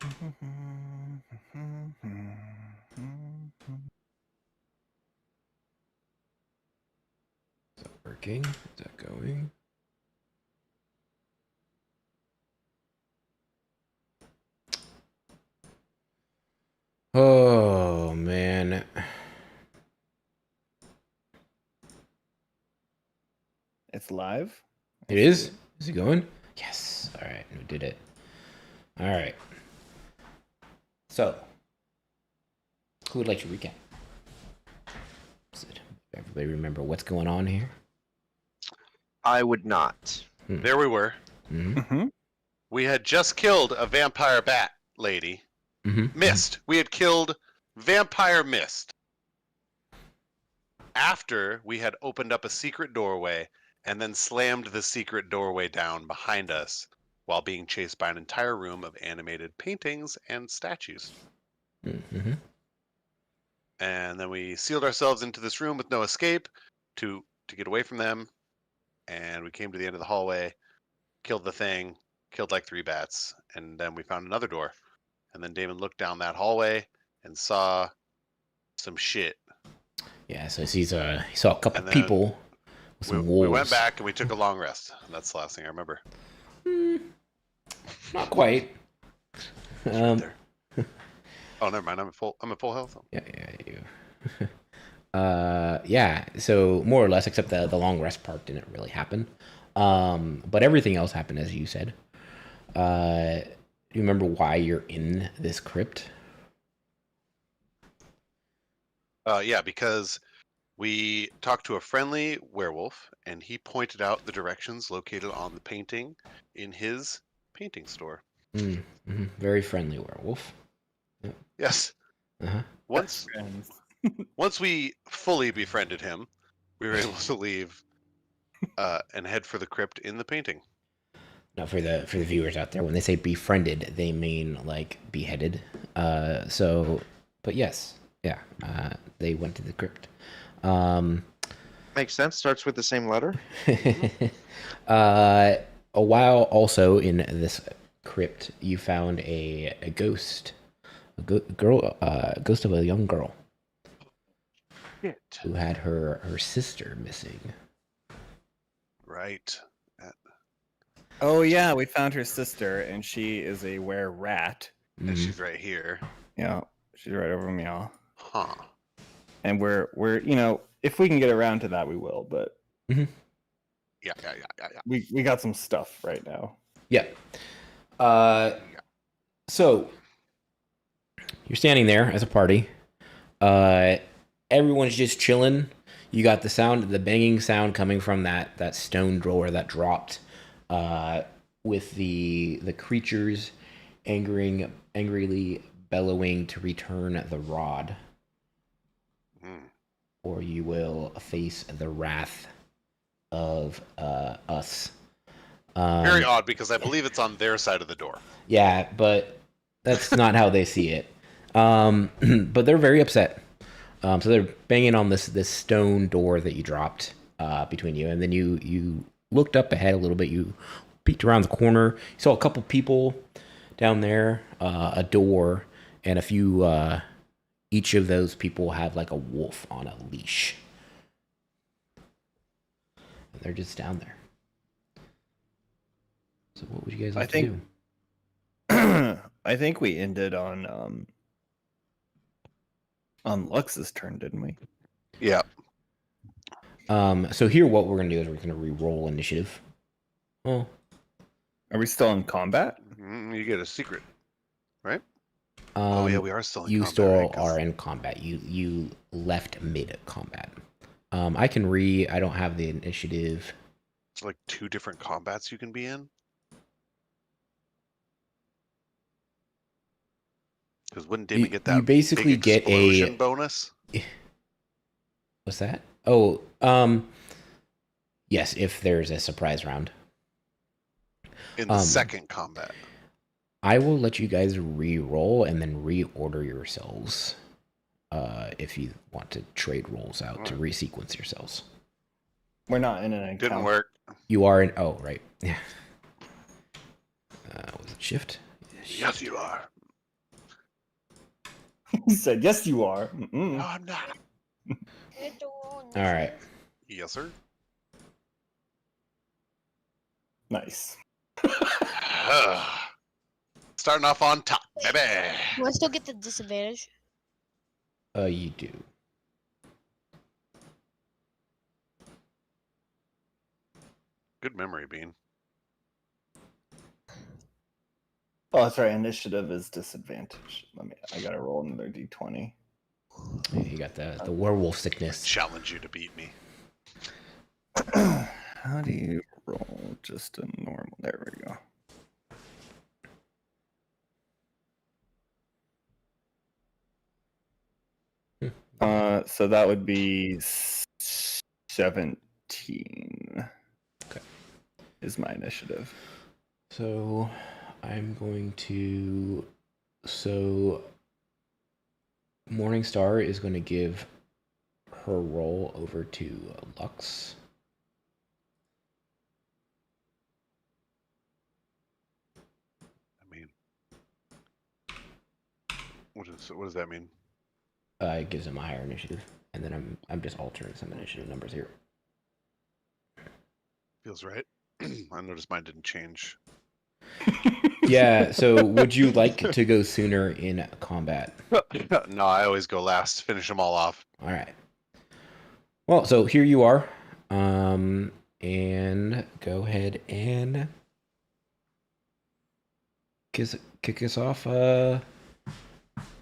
Is that working? Is that going? Oh, man. It's live? It is? Is it going? Yes. All right. We did it. All right. So, who would like to recap? Everybody remember what's going on here? I would not. There we were. Mm-hmm. We had just killed a vampire bat lady. Mist. We had killed vampire Mist. After we had opened up a secret doorway and then slammed the secret doorway down behind us while being chased by an entire room of animated paintings and statues. Mm-hmm. And then we sealed ourselves into this room with no escape to get away from them. And we came to the end of the hallway, killed the thing, killed like 3 bats, and then we found another door. And then Damon looked down that hallway and saw some shit. Yeah, so he saw a couple people with some wolves. We went back and we took a long rest. And that's the last thing I remember. Not quite. Oh, never mind. I'm at full health. Yeah. So more or less, except the long rest part didn't really happen. But everything else happened as you said. Do you remember why you're in this crypt? Yeah, because we talked to a friendly werewolf, and he pointed out the directions located on the painting in his painting store. Mm-hmm. Very friendly werewolf. Yep. Yes. Uh-huh. Once we fully befriended him, we were able to leave and head for the crypt in the painting. Now, for the viewers out there, when they say befriended, they mean like beheaded. But yes, yeah, they went to the crypt. Makes sense. Starts with the same letter. A while also in this crypt, you found a ghost, ghost of a young girl who had her sister missing. Right. Oh yeah, we found her sister, and she is a were-rat. And she's right here. Yeah, she's right over me, y'all. Huh. And we're if we can get around to that, we will. But yeah. We got some stuff right now. Yeah. So you're standing there as a party. Everyone's just chilling. You got the banging sound coming from that stone drawer that dropped, with the creatures angrily bellowing to return the rod, or you will face the wrath of us. Very odd, because I believe it's on their side of the door. Yeah, but that's not how they see it. But they're very upset. So they're banging on this stone door that you dropped between you, and then you looked up ahead a little bit. You peeked around the corner. You saw a couple people down there, a door, and a few. Each of those people have like a wolf on a leash, and they're just down there. So what would you guys like to do? I think we ended on Lux's turn, didn't we? Yeah. So here, what we're gonna do is we're gonna re-roll initiative. Well, are we still in combat? You get a secret, right? Oh yeah, we are still in you combat. You still right? are in combat. You left mid-combat. I don't have the initiative. It's like 2 different combats you can be in. Because wouldn't Damon get that? You basically big get a bonus. What's that? Oh, yes, if there's a surprise round. In the second combat. I will let you guys re-roll and then reorder yourselves if you want to trade rolls out to resequence yourselves. We're not in an encounter. Didn't work. You are in... Oh, right. Yeah. Was it shift? Yes, you are. He said, "Yes, you are." No, Mm-mm. I'm not. Get the roll All right. initiative. Yes, sir. Nice. Starting off on top, baby. Do I still get the disadvantage? You do. Good memory, Bean. Oh, that's right. Initiative is disadvantage. I gotta roll another d20. Yeah, you got the werewolf sickness. Challenge you to beat me. How do you roll just a normal? There we go. So that would be 17. Okay. Is my initiative. So I'm going to. So Morningstar is going to give her roll over to Lux. I mean, what does that mean? It gives him a higher initiative, and then I'm just altering some initiative numbers here. Feels right. I noticed mine didn't change. Yeah. So would you like to go sooner in combat? No, I always go last. Finish them all off. All right. Well, so here you are, and go ahead and kick us off.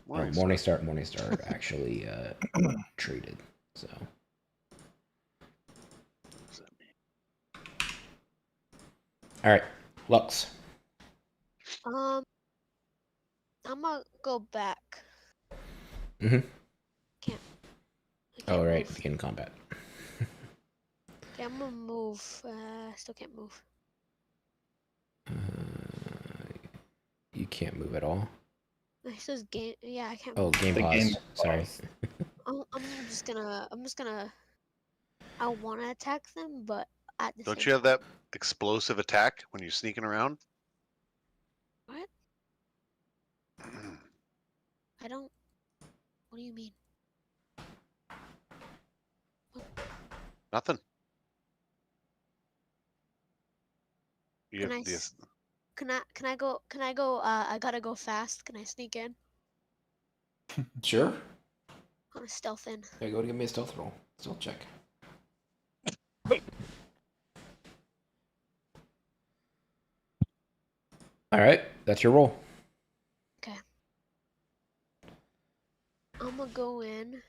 Morningstar actually traded. So. All right, Lux. I'm gonna go back. Mm-hmm. I can't All right, move. begin combat. Okay, I'm gonna move. Still can't move. You can't move at all. It says game. Yeah, I can't Oh, move. game The pause. game Sorry. pause. I'm just gonna. I want to attack them, but at the Don't same you have time. that explosive attack when you're sneaking around? What? I don't. What do you mean? Nothing. You Can have I this. Can I go? Can I go? I gotta go fast. Can I sneak in? Sure. I want to stealth in. Okay, go to give me a stealth roll. Stealth check. All right, that's your roll. Okay. I'm gonna go in.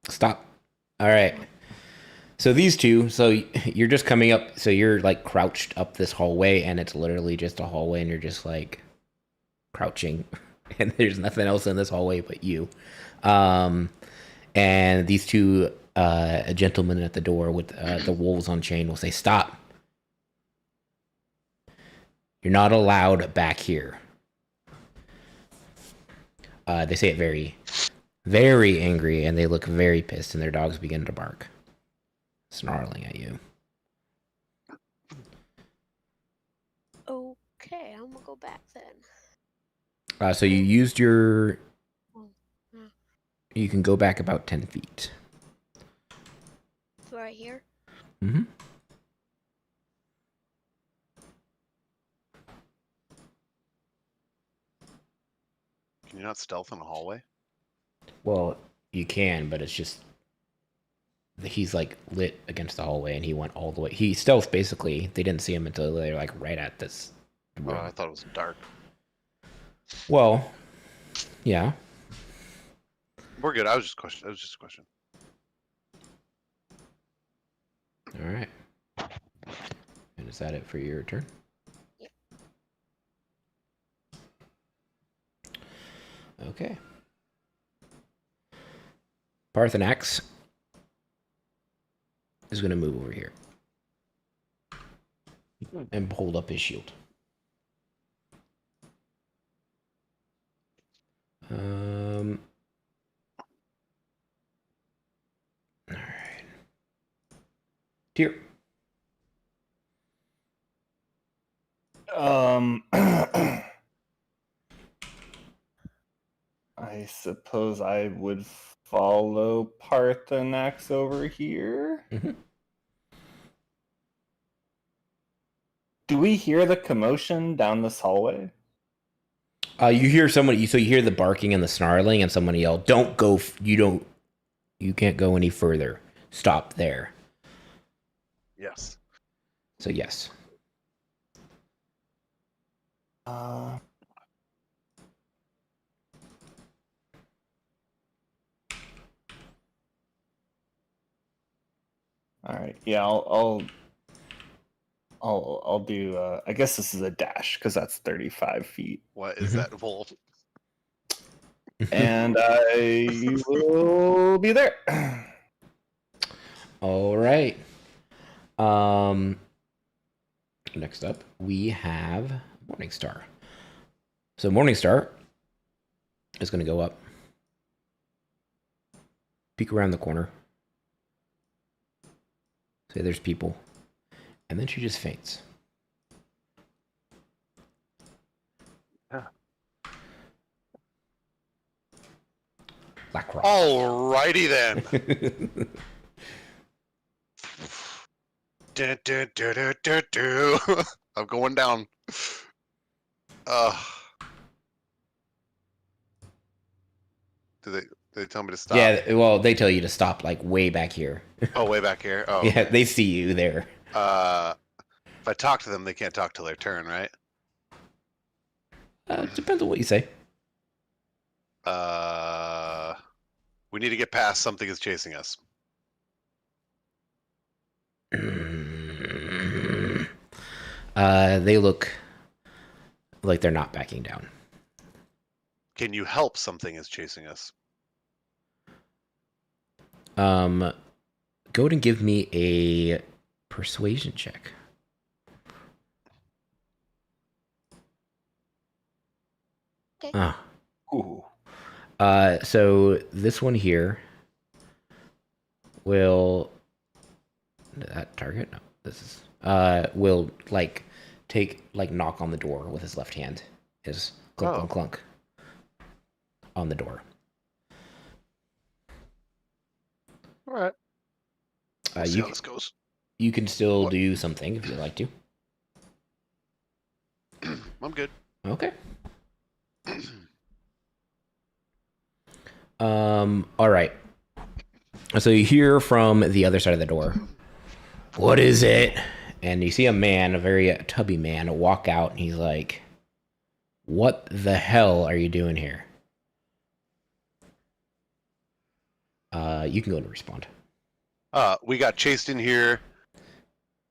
Stop. All right. So these two, so you're just coming up, so you're like crouched up this hallway, and it's literally just a hallway, and you're just like crouching, and there's nothing else in this hallway but you. And these two gentlemen at the door with the wolves on chain will say, "Stop. You're not allowed back here." They say it very, very angry, and they look very pissed, and their dogs begin to bark, snarling at you. Okay, I'm gonna go back then. So you used your... Yeah. You can go back about 10 feet. So right here. Mm-hmm. Can you not stealth in a hallway? Well, you can, but it's just... He's like lit against the hallway, and he went all the way. He stealth basically. They didn't see him until they were like right at this Oh, room. I thought it was dark. Well, yeah. We're good. That was just a question. All right. And is that it for your turn? Yep. Okay. Parthenax is going to move over here and hold up his shield. All right. Tyr. I suppose I would follow Parthenax over here. Mhm. Do we hear the commotion down this hallway? You hear someone. So you hear the barking and the snarling, and someone yell, "Don't go! You can't go any further. Stop there." Yes. So yes. Uh, all right. Yeah, I'll do. I guess this is a dash because that's 35 feet, What is Mhm. that wolf? and I will be there. All right. Next up, we have Morningstar. So Morningstar is going to go up, peek around the corner, say there's people, and then she just faints. Yeah. Black Rock. Alrighty then. Du. I'm going down. Do they tell me to stop? Yeah, well, they tell you to stop like way back here. Oh, way back here. Oh, Yeah, okay. they see you there. If I talk to them, they can't talk till their turn, right? Depends on what you say. We need to get past something is chasing us. They look like they're not backing down. Can you help something is chasing us? Go ahead and give me a persuasion check. Okay. Ah. Ooh. So this one here will that target? No, this is will like knock on the door with his left hand. Is clunk clunk clunk on the door. All right. We'll see how this goes. You can still do something if you'd like to. I'm good. Okay. All right. So you hear from the other side of the door. What is it? And you see a man, a very tubby man, walk out, and he's like, "What the hell are you doing here?" You can go and respond. We got chased in here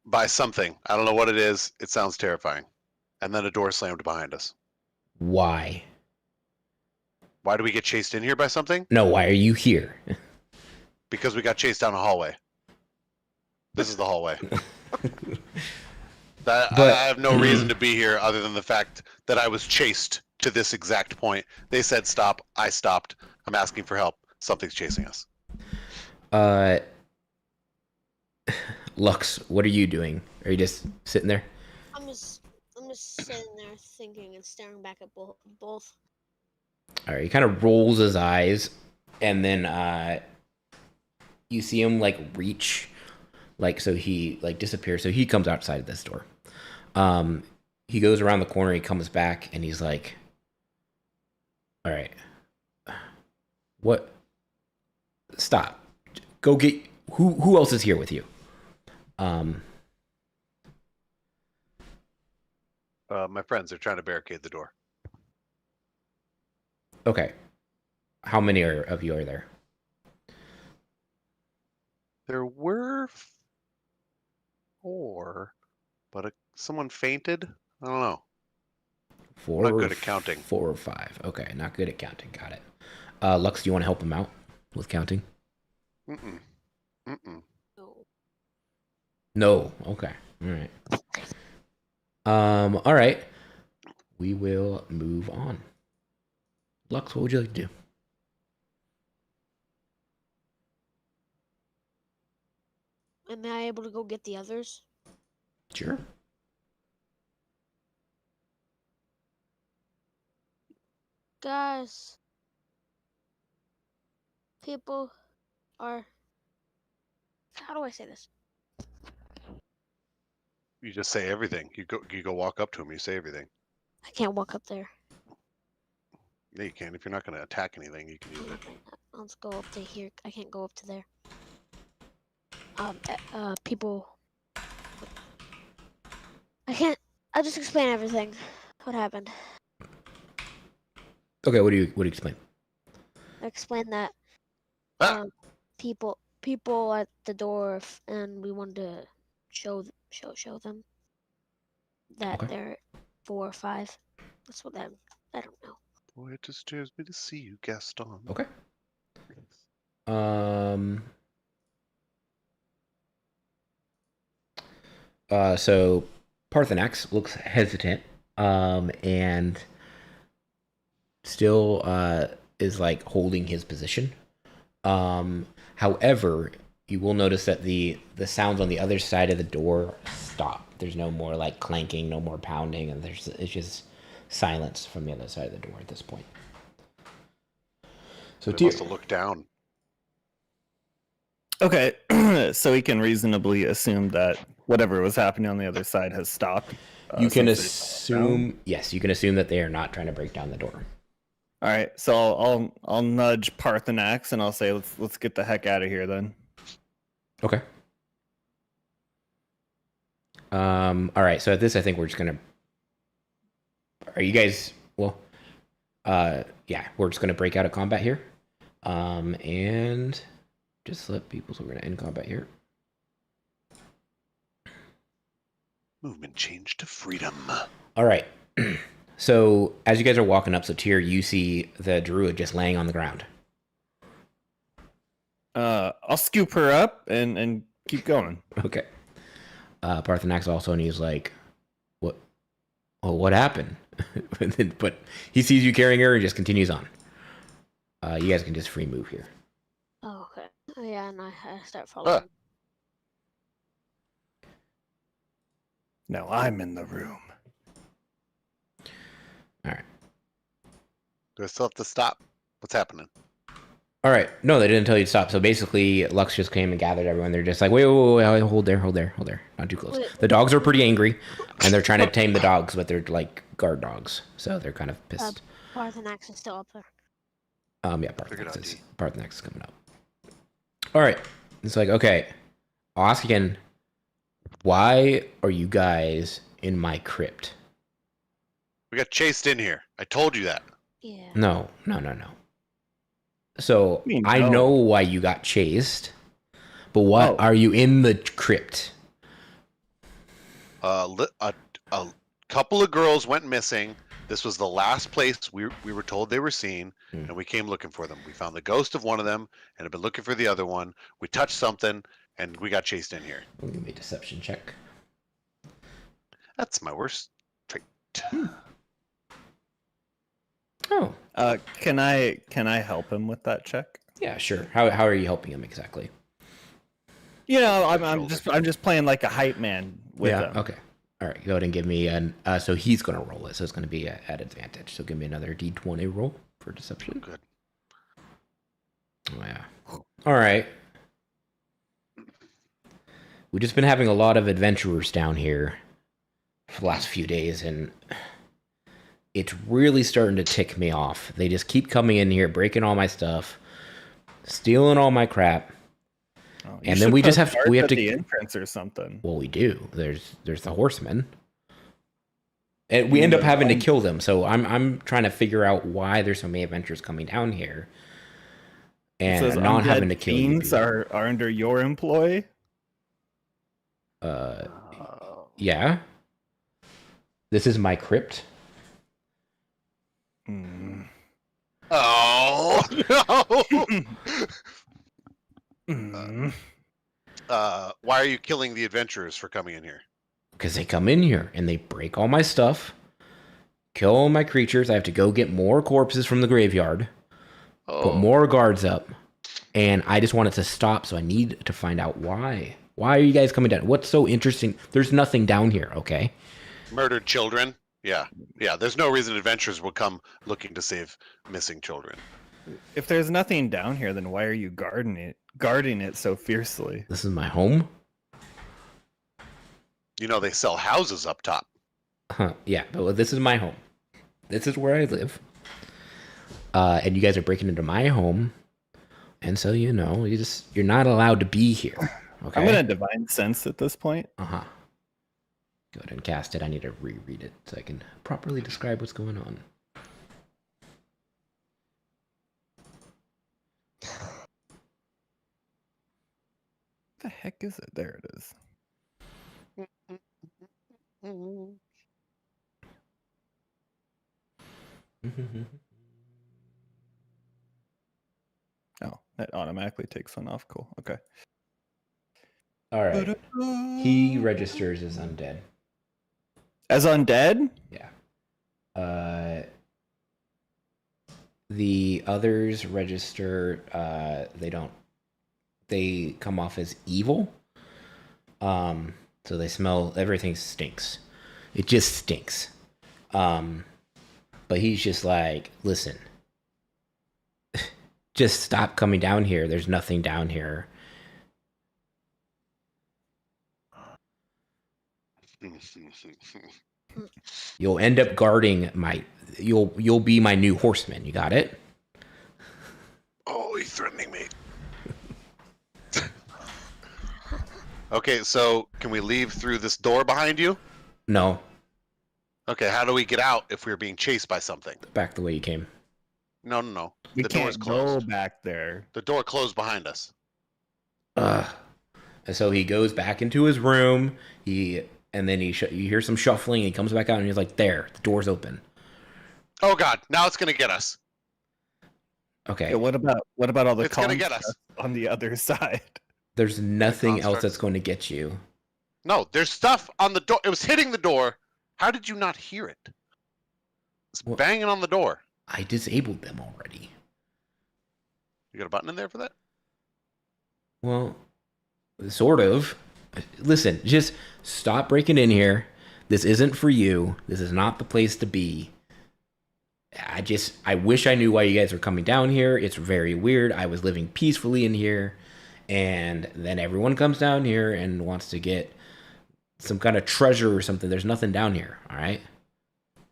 by something. I don't know what it is. It sounds terrifying. And then a door slammed behind us. Why? Why do we get chased in here by something? No, why are you here? Because we got chased down a hallway. This is the hallway. I have no reason to be here other than the fact that I was chased to this exact point. They said stop. I stopped. I'm asking for help. Something's chasing us. Lux, what are you doing? Are you just sitting there? I'm just sitting there thinking and staring back at both. All right, he kind of rolls his eyes, and then you see him like reach, like so he like disappears. So he comes outside of this door. He goes around the corner. He comes back, and he's like, "All right, what? Stop. Go get who else is here with you?" My friends are trying to barricade the door. Okay. How many of you are there? There were 4, but someone fainted. I don't know. Four. Not good at counting. 4 or 5. Okay, not good at counting. Got it. Lux, do you want to help him out with counting? Mm-mm. No. No. Okay. All right. All right. We will move on. Lux, what would you like to do? Am I able to go get the others? Sure. Guys, people are. How do I say this? You just say everything. You go walk up to him. You say everything. I can't walk up there. Yeah, you can. If you're not going to attack anything, you can use it. Let's go up to here. I can't go up to there. People. I can't. I'll just explain everything. What happened? Okay, what do you explain? I explained that. Ah! People at the door, and we wanted to show them that Okay. they're 4 or 5. That's what that. I don't know. Boy, it disturbs me to see you, Gaston. Okay. So Parthenax looks hesitant, and still is like holding his position. However, you will notice that the sounds on the other side of the door stop. There's no more like clanking, no more pounding, and it's just silence from the other side of the door at this point. So They must have looked down. Okay, so we can reasonably assume that whatever was happening on the other side has stopped. you can since they fell down. assume, yes, you can assume that they are not trying to break down the door. All right, so I'll nudge Parthenax and I'll say let's get the heck out of here then. Okay. All right. So at this, I think we're just gonna. Are you guys? Well, yeah, we're just gonna break out of combat here, and just let people. So we're gonna end combat here. Movement change to freedom. All right. So as you guys are walking up, so Tyr, you see the druid just laying on the ground. I'll scoop her up and keep going. Okay. Parthenax also, and he's like, "What? Oh, what happened?" But he sees you carrying her and just continues on. You guys can just free move here. Oh, okay. Oh, yeah, and I start following. No, I'm in the room. All right. Do I still have to stop? What's happening? All right. No, they didn't tell you to stop. So basically, Lux just came and gathered everyone. They're just like, wait, hold there. Not too close. Wait. The dogs are pretty angry, and they're trying to tame the dogs, but they're like guard dogs, so they're kind of pissed. Parthenax is still up there. Yeah, Parthenax is coming up. All right. It's like, okay, I'll ask again. Why are you guys in my crypt? We got chased in here. I told you that. Yeah. No. So I know why you got chased, but why are you in the crypt? A couple of girls went missing. This was the last place we were told they were seen, and we came looking for them. We found the ghost of one of them and have been looking for the other one. We touched something, and we got chased in here. Give me a deception check. That's my worst trait. Oh. Can I help him with that check? Yeah, sure. How are you helping him exactly? You know, I'm just playing like a hype man with him. Okay. All right. Go ahead and give me an. So he's gonna roll it. So it's gonna be at advantage. So give me another D20 roll for deception. Good. Oh yeah. All right. We've just been having a lot of adventurers down here for the last few days, and it's really starting to tick me off. They just keep coming in here, breaking all my stuff, stealing all my crap. Oh, and then we have to the entrance or something. Well, we do. There's the horsemen, and we end up having to kill them. So I'm trying to figure out why there's so many adventurers coming down here, and So not having to kill you fiends are under your employ. Yeah. This is my crypt. Oh Mm. why are you killing the adventurers for coming in here? Because they come in here and they break all my stuff, kill all my creatures. I have to go get more corpses from the graveyard, put more guards up, and I just want it to stop, so I need to find out why. Why are you guys coming down? What's so interesting? There's nothing down here, okay? Murdered children. Yeah. There's no reason adventurers will come looking to save missing children. If there's nothing down here, then why are you guarding it so fiercely? This is my home. You know they sell houses up top. Yeah, but this is my home. This is where I live. And you guys are breaking into my home, and so you're not allowed to be here. Okay. I'm gonna divine sense at this point. Go ahead and cast it. I need to reread it so I can properly describe what's going on. What the heck is it? There it is. Oh, that automatically takes one off. Cool. Okay. All right. He registers as undead. As undead? Yeah. The others register. They don't. They come off as evil. So they smell. Everything stinks. It just stinks. But he's just like, listen. Just stop coming down here. There's nothing down here. You'll end up guarding my. You'll be my new horseman. You got it? Oh, he's threatening me. Okay, so can we leave through this door behind you? No. Okay, how do we get out if we're being chased by something? Back the way you came. No. We The can't door's go closed. back there. The door closed behind us. And so he goes back into his room. And then you hear some shuffling. And he comes back out and he's like, "There, the door's open." Oh God! Now it's gonna get us. Okay. Okay, what about all the It's gonna get us. constructs on the other side? There's nothing else constructs. that's going to get you. No, there's stuff on the door. It was hitting the door. How did you not hear it? It's Well- banging on the door. I disabled them already. You got a button in there for that? Well, sort of. Listen, just stop breaking in here. This isn't for you. This is not the place to be. I wish I knew why you guys are coming down here. It's very weird. I was living peacefully in here, and then everyone comes down here and wants to get some kind of treasure or something. There's nothing down here, all right?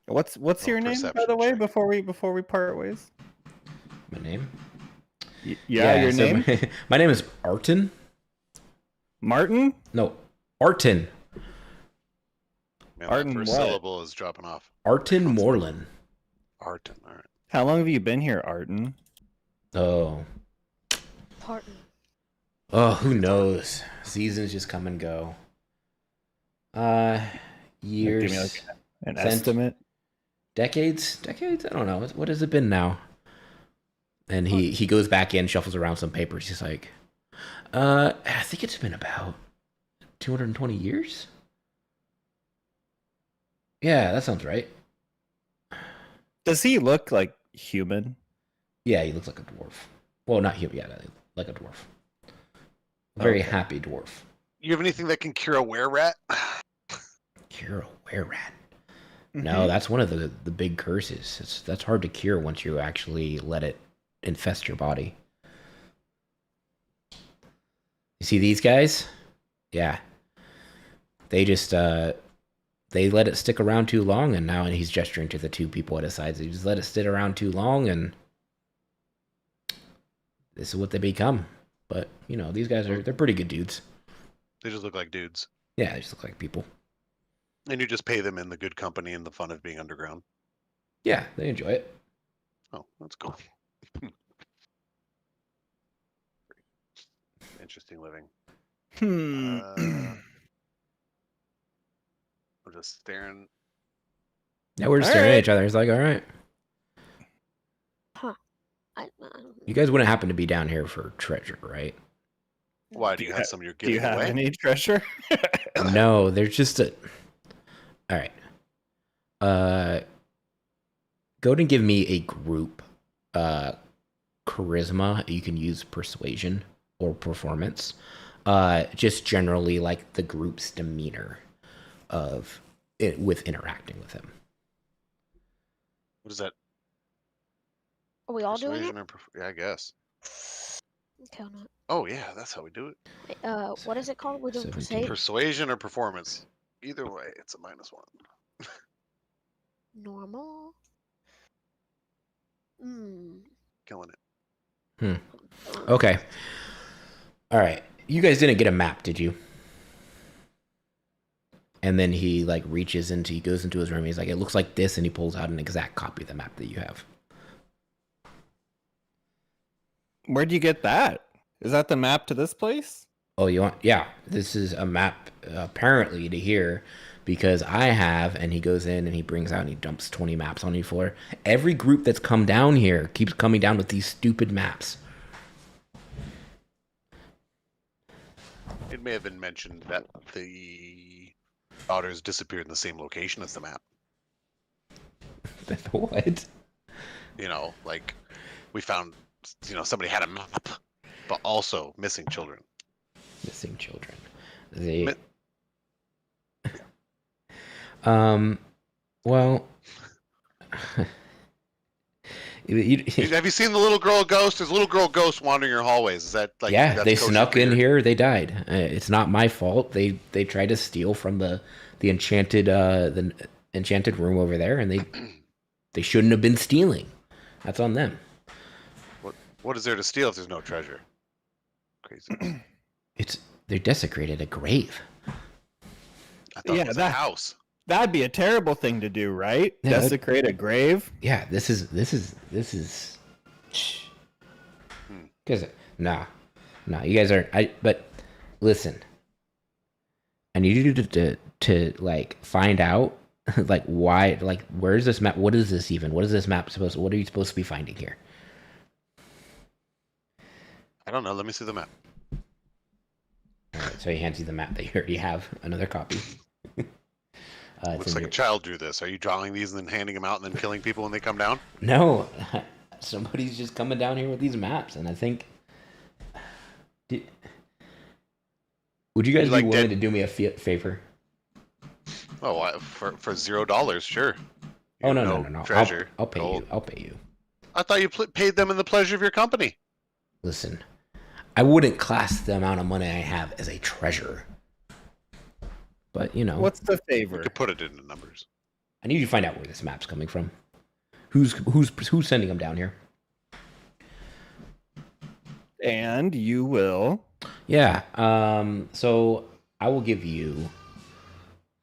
What's Oh, your name, by perception the way, check. before we part ways? My name? Your so name? My name is Arton. Martin? No, Arton. Man, Arden that first what? syllable is dropping off. Arton Moreland. Arden. All right. How long have you been here, Arden? Oh. Parton. Oh, who knows? Seasons just come and go. Years. Give me like an Cent- estimate. Decades? I don't know. What has it been now? And he goes back in, shuffles around some papers. He's like, I think it's been about 220 years. Yeah, that sounds right. Does he look like human? Yeah, he looks like a dwarf. Well, not human. Yeah, like a dwarf. A very Okay. happy dwarf. You have anything that can cure a were rat? Cure a were-rat. Mm-hmm. No, that's one of the big curses. That's hard to cure once you actually let it infest your body. You see these guys? Yeah. They just they let it stick around too long, and now he's gesturing to the two people at his sides. They just let it sit around too long, and this is what they become. But these guys they're pretty good dudes. They just look like dudes. Yeah, they just look like people. And you just pay them in the good company and the fun of being underground. Yeah, they enjoy it. Oh, that's cool. Interesting living. I'm just staring. Yeah, we're just All staring right. at each other. It's like, all right. I don't You guys wouldn't happen to be down here for treasure, right? Why Do do you you have ha- some you're Do you giving have away? any treasure? No, there's just a. All right. Go ahead and give me a group charisma. You can use persuasion or performance. Just generally like the group's demeanor of it with interacting with him. What is that? Are we all doing it? Persuasion or yeah, I guess. Okay, no. Oh yeah, that's how we do it. Wait, what is it called? We're doing 17. Persuasion or performance. Either way, it's a -1. normal. Hmm. Killing it. Okay. All right. You guys didn't get a map, did you? And then he like reaches into, he goes into his room. He's like, it looks like this, and he pulls out an exact copy of the map that you have. Where'd you get that? Is that the map to this place? Oh, you want? Yeah, this is a map apparently to here, because I have. And he goes in and he brings out and he dumps 20 maps on the floor. Every group that's come down here keeps coming down with these stupid maps. It may have been mentioned that the daughters disappeared in the same location as the map. What? You know, like we found, somebody had a map, but also missing children. Missing children. They. Well. Have you seen the little girl ghost? There's a little girl ghost wandering your hallways. Is that like? Yeah, that's they kosher snuck for in your- here. They died. It's not my fault. They tried to steal from the enchanted enchanted room over there, and they shouldn't have been stealing. That's on them. What is there to steal if there's no treasure? Crazy. They desecrated a grave. I thought Yeah, it was a that- house. That'd be a terrible thing to do, right? Yeah, that- Desecrate a grave? Yeah, this is because nah, you guys aren't. But listen, I need you to like find out like why, like where's this map? What is this even? What is this map supposed? What are you supposed to be finding here? I don't know. Let me see the map. All right, so he hands you the map that you already have, another copy. It's Looks in like your- a child drew this. Are you drawing these and then handing them out and then killing people when they come down? No, somebody's just coming down here with these maps, and I think. Would you guys You be like willing dead- to do me a favor? Oh, for $0, sure. Oh You no, know, no, no, no! Treasure. I'll pay gold. you. I'll pay you. I thought you paid them in the pleasure of your company. Listen, I wouldn't class the amount of money I have as a treasure, but What's the We favor? could put it into numbers. I need you to find out where this map's coming from. Who's sending them down here? And you will. Yeah. So I will give you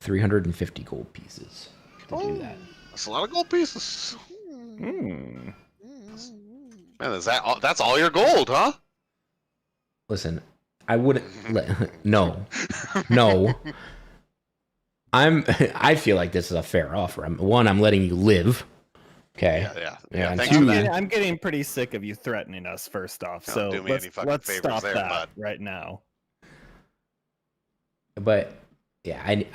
350 gold pieces to do that. That's a lot of gold pieces. Hmm. Man, is that all, that's all your gold, huh? Listen, I wouldn't no. I feel like this is a fair offer. I'm letting you live. Okay. Yeah. and Thanks two, for that. I'm getting pretty sick of you threatening us, first off. Don't So do me any fucking let's favors stop there, that bud. right now. But yeah, I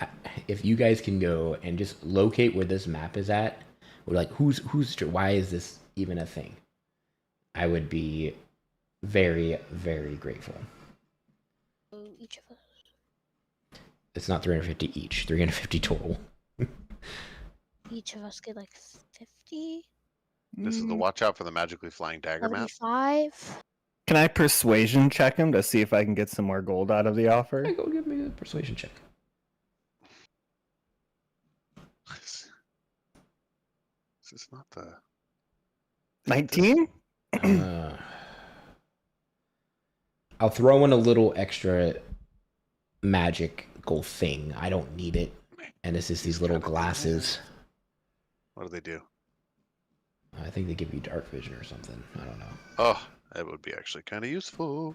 if you guys can go and just locate where this map is at, or like why is this even a thing? I would be very, very grateful. Each of us. It's not 350 each, 350 total. Each of us get like 50, This is the watch out for the magically flying dagger map. 75. Can I persuasion check him to see if I can get some more gold out of the offer? Hey, go give me a persuasion check. This is not the. 19? I'll throw in a little extra magical thing. I don't need it. And it's just these little glasses. What do they do? I think they give you dark vision or something. I don't know. Oh, that would be actually kind of useful.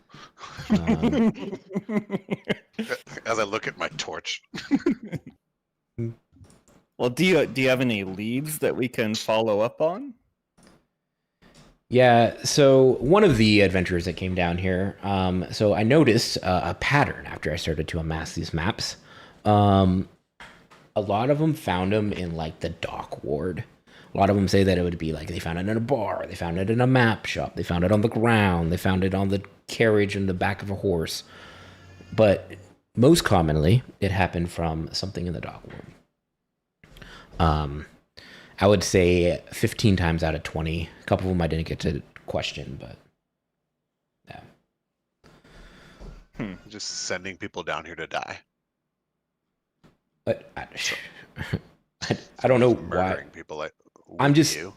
As I look at my torch. Well, do you have any leads that we can follow up on? Yeah, so one of the adventurers that came down here, so I noticed a pattern after I started to amass these maps. A lot of them found them in like the dock ward. A lot of them say that it would be like they found it in a bar, they found it in a map shop, they found it on the ground, they found it on the carriage in the back of a horse. But most commonly, it happened from something in the dock ward. I would say 15 times out of 20. A couple of them I didn't get to question, but yeah. Just sending people down here to die. But I don't know why. Murdering people like I'm just you.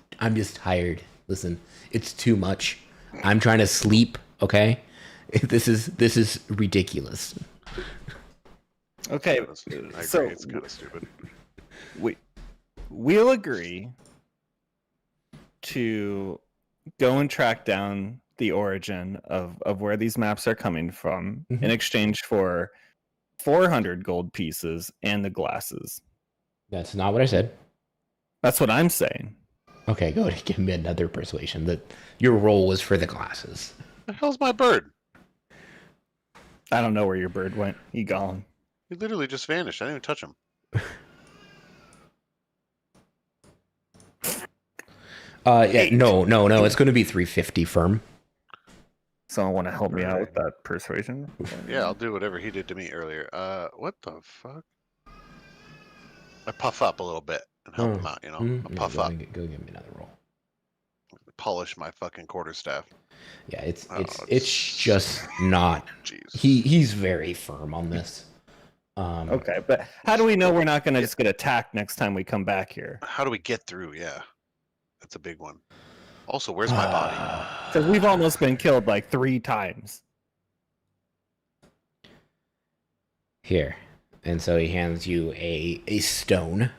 tired. Listen, it's too much. I'm trying to sleep. Okay, this is ridiculous. Okay, I agree, so it's kind of stupid. we'll agree to go and track down the origin of where these maps are coming from in exchange for 400 gold pieces and the glasses. That's not what I said. That's what I'm saying. Okay, go ahead and give me another persuasion that your role was for the glasses. The hell's my bird? I don't know where your bird went. He gone. He literally just vanished. I didn't even touch him. Yeah, no. It's going to be 350 firm. Someone want to help me out with that persuasion? Yeah, I'll do whatever he did to me earlier. What the fuck? I puff up a little bit and help him out, you know? I puff up. Go give me another roll. Polish my fucking quarterstaff. Yeah, it's just not. Jeez. He's very firm on this. Okay, but how do we know we're not going to just get attacked next time we come back here? How do we get through? Yeah, that's a big one. Also, where's my body? Because we've almost been killed like 3 times. Here. And so he hands you a stone.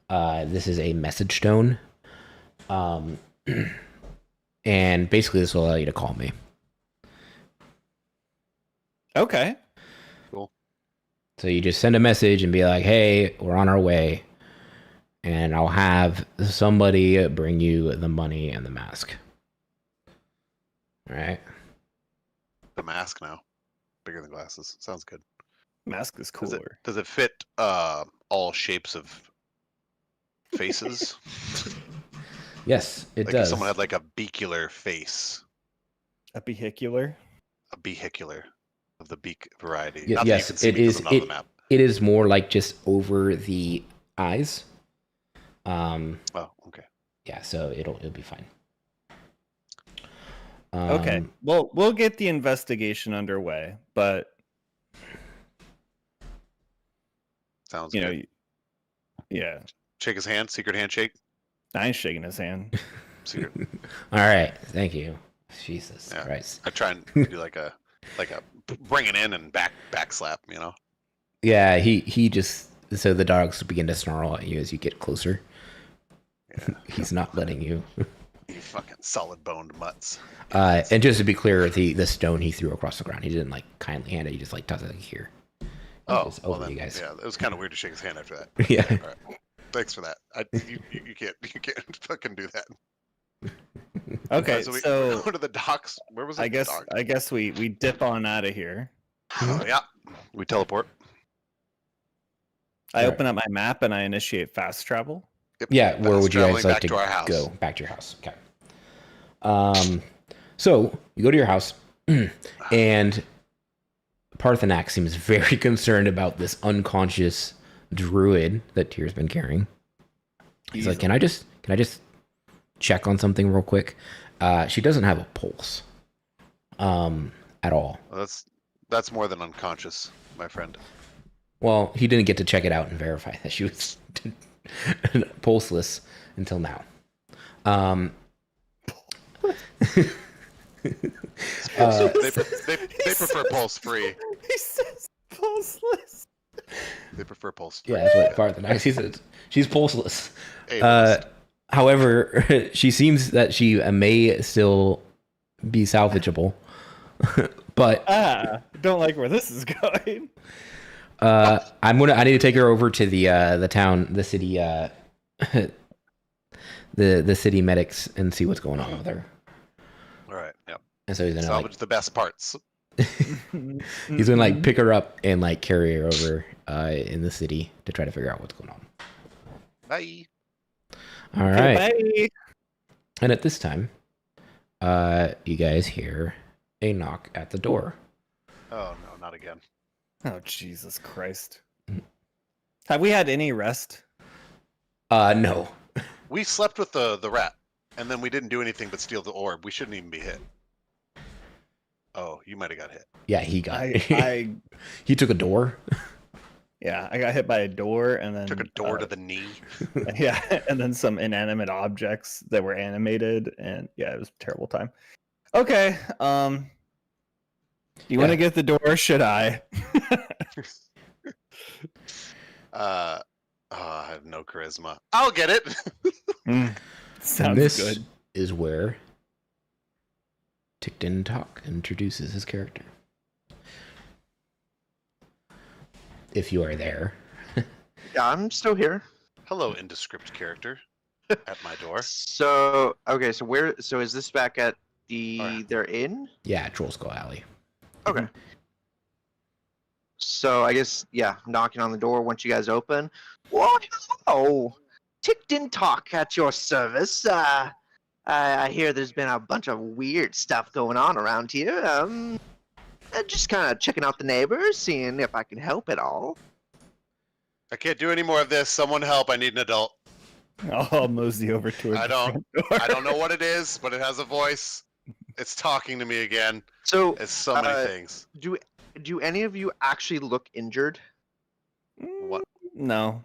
This is a message stone. And basically this will allow you to call me. Okay. Cool. So you just send a message and be like, hey, we're on our way. And I'll have somebody bring you the money and the mask. All right. The mask now. Bigger than glasses. Sounds good. Mask is cooler. Does it fit all shapes of faces? Yes, it Like does. if someone had like a beakular face. A vehicular? A beakular of the beak variety. Y- Not that you yes, can see it because is. I'm not on the map. It is more like just over the eyes. Oh, okay. Yeah, so it'll be fine. Okay. Well, we'll get the investigation underway, but Sounds you good. know, yeah, Shake his hand. Secret handshake. I ain't shaking his hand. Secret. All right, thank you. Jesus Yeah. Christ. I try and do like a bring it in and back slap. You know. Yeah, he just so the dogs begin to snarl at you as you get closer. Yeah. He's not letting you. You fucking solid boned mutts. And just to be clear, the stone he threw across the ground, he didn't like kindly hand it. He just like tossed it like here. Oh, Just well over then, you guys. yeah, it was kind of weird to shake his hand after that. Yeah. All right. Thanks for that. You can't fucking do that. Okay, we so go to the docks. Where was it? I guess we dip on out of here. Oh, yeah. We teleport. I Right. open up my map and I initiate fast travel. Yep. Yeah, where Fast would you guys traveling like to back our house. go? Back to your house. Okay. So you go to your house, and Parthenax seems very concerned about this unconscious druid that Tyr's been carrying. He's like, "Can I just check on something real quick?" She doesn't have a pulse, at all. Well, that's more than unconscious, my friend. Well, he didn't get to check it out and verify that she was pulseless until now. They prefer pulse free. He says pulseless. They prefer pulse free. Yeah, that's what Parthenax. He said she's pulseless. Hey, However, she seems that she may still be salvageable. But Don't like where this is going. I need to take her over to the town, the city, the city medics and see what's going on with her. all right. Yep. And so he's gonna Salvage the best parts. he's gonna like pick her up and like carry her over in the city to try to figure out what's going on. Bye. All right. Bye. And at this time, you guys hear a knock at the door. Oh no, not again. Oh Jesus Christ! Have we had any rest? No. We slept with the rat, and then we didn't do anything but steal the orb. We shouldn't even be hit. Oh, you might have got hit. Yeah, he got. I He took a door. yeah, I got hit by a door and then Took a door to the knee. yeah, and then some inanimate objects that were animated, and yeah, it was a terrible time. Okay, you want to get the door? Or should I? I have no charisma. I'll get it. Sounds And this good. is where Tick Talk introduces his character. If you are there. Yeah, I'm still here. Hello, indescript character. At my door. So okay, so is this back at the Oh, yeah. their inn? Yeah, Troll Skull Alley. Okay. So I guess knocking on the door once you guys open. Well, hello, Tick Talk at your service. I hear there's been a bunch of weird stuff going on around here. Just kind of checking out the neighbors, seeing if I can help at all. I can't do any more of this. Someone help. I need an adult. I'll mosey over to her. I don't know what it is, but it has a voice. It's talking to me again. So It's so many things. do any of you actually look injured? What? No.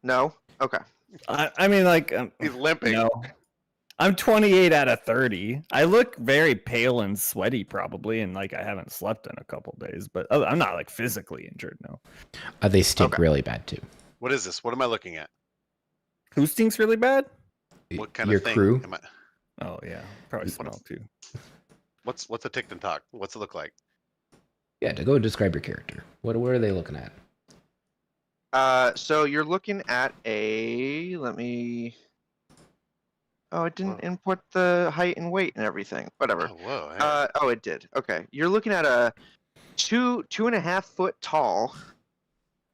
No. Okay. I mean, like, He's limping. no. I'm 28 out of 30. I look very pale and sweaty, probably, and like I haven't slept in a couple days. But I'm not like physically injured. No. They stink Okay. really bad too. What is this? What am I looking at? Who stinks really bad? What kind Your of thing? crew. Am I... Oh yeah, probably What smell too. What's a tick and talk? What's it look like? Yeah, to go and describe your character. What are they looking at? So you're looking at a. Let me. Oh, it didn't input the height and weight and everything. Whatever. Oh, whoa. hang on. Oh, it did. Okay, you're looking at a 2.5 foot tall,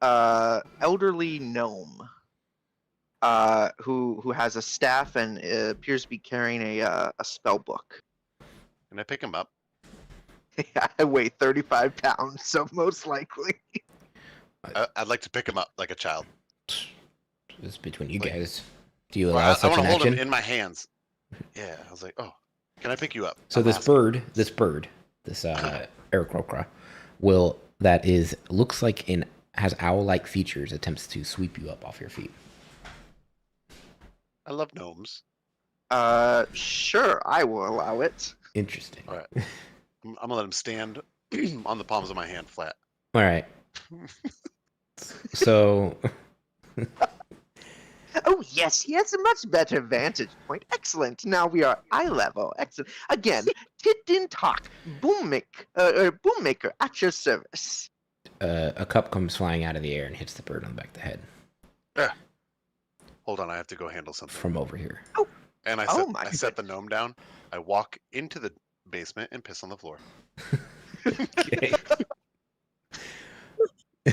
elderly gnome, who has a staff and appears to be carrying a spell book. Can I pick him up? I weigh 35 pounds, so most likely. I'd like to pick him up like a child. It's between you Like- guys. Do you Or allow I such want an to hold action? him in my hands. Yeah, I was like, oh, can I pick you up? So I'm this asking. bird, this Aarakocra, looks like has owl-like features, attempts to sweep you up off your feet. I love gnomes. Sure, I will allow it. Interesting. All right. I'm gonna let him stand on the palms of my hand flat. All right. So Oh yes, he has a much better vantage point. Excellent. Now we are eye level. Excellent. Again, Tick Talk, Boommaker at your service. a cup comes flying out of the air and hits the bird on the back of the head Hold on, I have to go handle something. from over here. And I Oh set, my I set the gnome down. I walk into the basement and piss on the floor. Okay.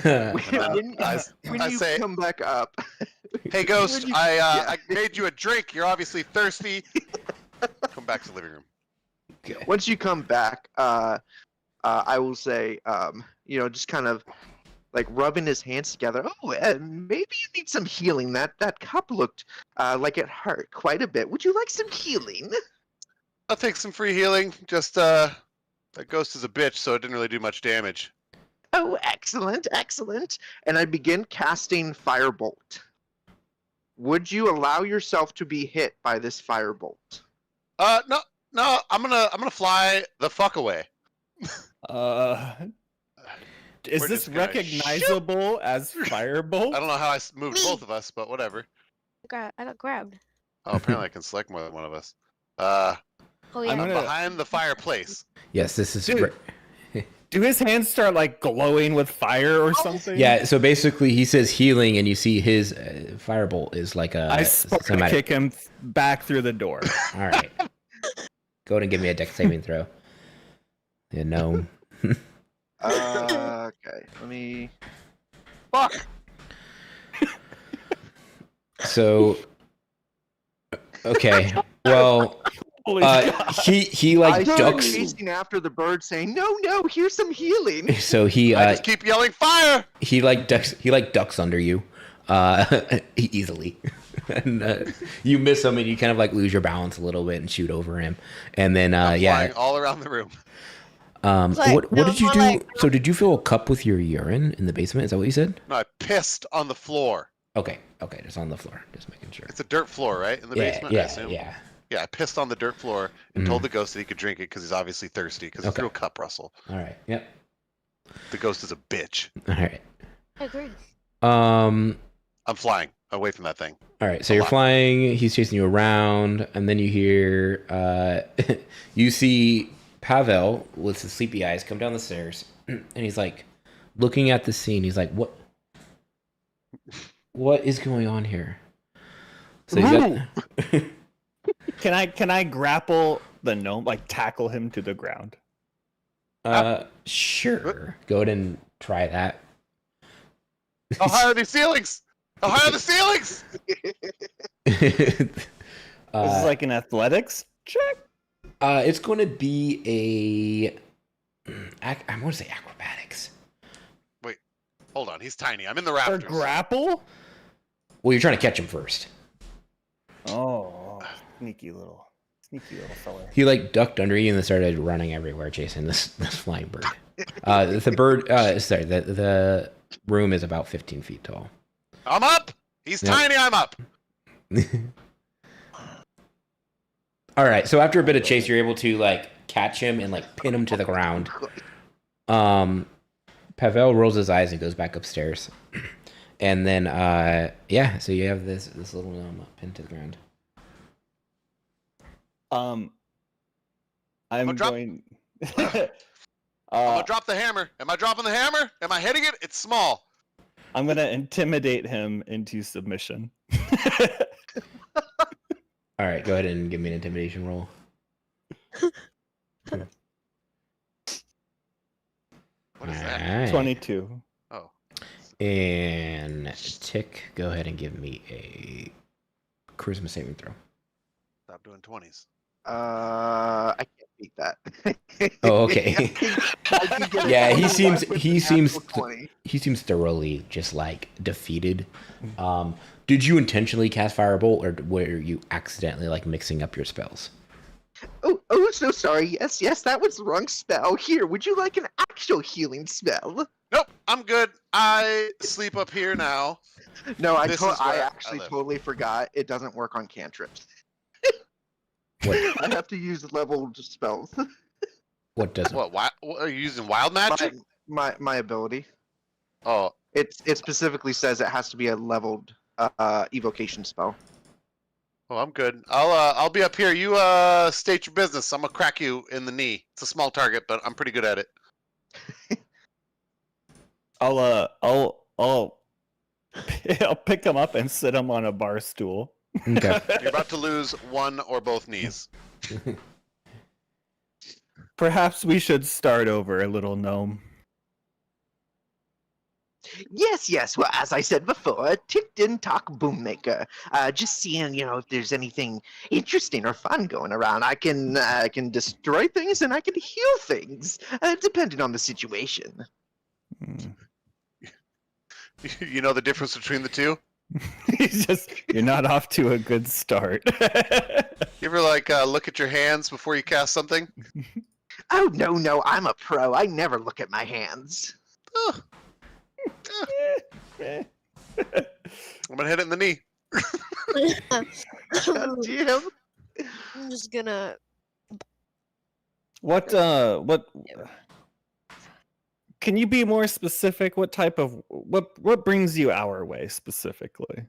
And When- then I When you say, come back up, hey ghost, when you- I made you a drink. You're obviously thirsty. Come back to the living room. Okay. once you come back, I will say, just kind of like rubbing his hands together. Oh, maybe you need some healing. That cup looked like it hurt quite a bit. Would you like some healing? I'll take some free healing. Just that ghost is a bitch, so it didn't really do much damage. Oh, excellent, excellent. And I begin casting Firebolt. Would you allow yourself to be hit by this Firebolt? No, I'm gonna fly the fuck away. Is We're this just gonna recognizable as Firebolt? I don't know how I moved both of us, but whatever. I got grabbed. Oh, apparently I can select more than one of us. Oh yeah. I'm I'm gonna- behind the fireplace. Yes, this is. Dude. Do his hands start like glowing with fire or something? Yeah, so basically he says healing, and you see his firebolt is like a. I spark kick him back through the door. All right. Go ahead and give me a dex saving throw. Yeah, no. Okay, let me. Fuck. So. Okay. Well, Holy God. he I like start ducks. chasing after the bird, saying, "No, here's some healing." So he I just keep yelling fire. he like ducks under you, easily. and you miss him, and you kind of like lose your balance a little bit and shoot over him, and then I'm yeah. flying all around the room. What no, did you more do? like- So did you fill a cup with your urine in the basement? Is that what you said? No, I pissed on the floor. Okay, just on the floor, just making sure. It's a dirt floor, right? In the Yeah, basement, I assume. yeah. Yeah, I pissed on the dirt floor and told the ghost that he could drink it because he's obviously thirsty because he Okay. threw a cup, Russell. All right. Yep. The ghost is a bitch. All right. I agree. Um. I'm flying away from that thing. All right. So A you're lot. flying. He's chasing you around, and then you hear. You see Pavel with his sleepy eyes come down the stairs, and he's like looking at the scene. He's like, "What? What is going on here?" So he's got. Can I grapple the gnome, like tackle him to the ground? Sure. Go ahead and try that. How high are these ceilings? How high are the ceilings? This is like an athletics check. It's going to be I want to say acrobatics. Wait, hold on. He's tiny. I'm in the Or rafters. grapple? Well, you're trying to catch him first. Oh, sneaky little fella. He like ducked under you and then started running everywhere, chasing this flying bird. The bird. Sorry, the room is about 15 feet tall. I'm up. He's Yep. tiny. I'm up. All right. So after a bit of chase, you're able to like catch him and like pin him to the ground. Pavel rolls his eyes and goes back upstairs. And then, yeah. So you have this little gnome pinned to the ground. I'm I'll drop- going. I'm gonna drop the hammer. Am I dropping the hammer? Am I hitting it? It's small. I'm gonna intimidate him into submission. All right. Go ahead and give me an intimidation roll. What is that? All right. 22. Oh, And Tick, go ahead and give me a charisma saving throw. stop doing 20s. I can't beat that. Oh, okay. I can get a Yeah, he 21 seems- with he a seems- natural 20. He seems thoroughly just like defeated. Did you intentionally cast Firebolt, or were you accidentally like mixing up your spells? Oh, so sorry. Yes, that was the wrong spell. Here, would you like an actual healing spell? Nope, I'm good. I sleep up here now. No, I This is I where I actually live. totally forgot. It doesn't work on cantrips. What? I have to use leveled spells. What doesn't? What are you using? Wild magic? My ability. Oh, It specifically says it has to be a leveled evocation spell. well, I'm good. I'll be up here. You state your business. I'm gonna crack you in the knee. It's a small target, but I'm pretty good at it. I'll pick him up and sit him on a bar stool. Okay. You're about to lose one or both knees. Perhaps we should start over, little gnome. Yes. Well, as I said before, Tick didn't talk boommaker. Just seeing, if there's anything interesting or fun going around. I can destroy things and I can heal things, depending on the situation. Hmm. You know the difference between the two? You're not off to a good start. You ever like look at your hands before you cast something? Oh no, I'm a pro. I never look at my hands. Oh, I'm gonna hit it in the knee. God damn. I'm just gonna. What can you be more specific? What type of what brings you our way specifically?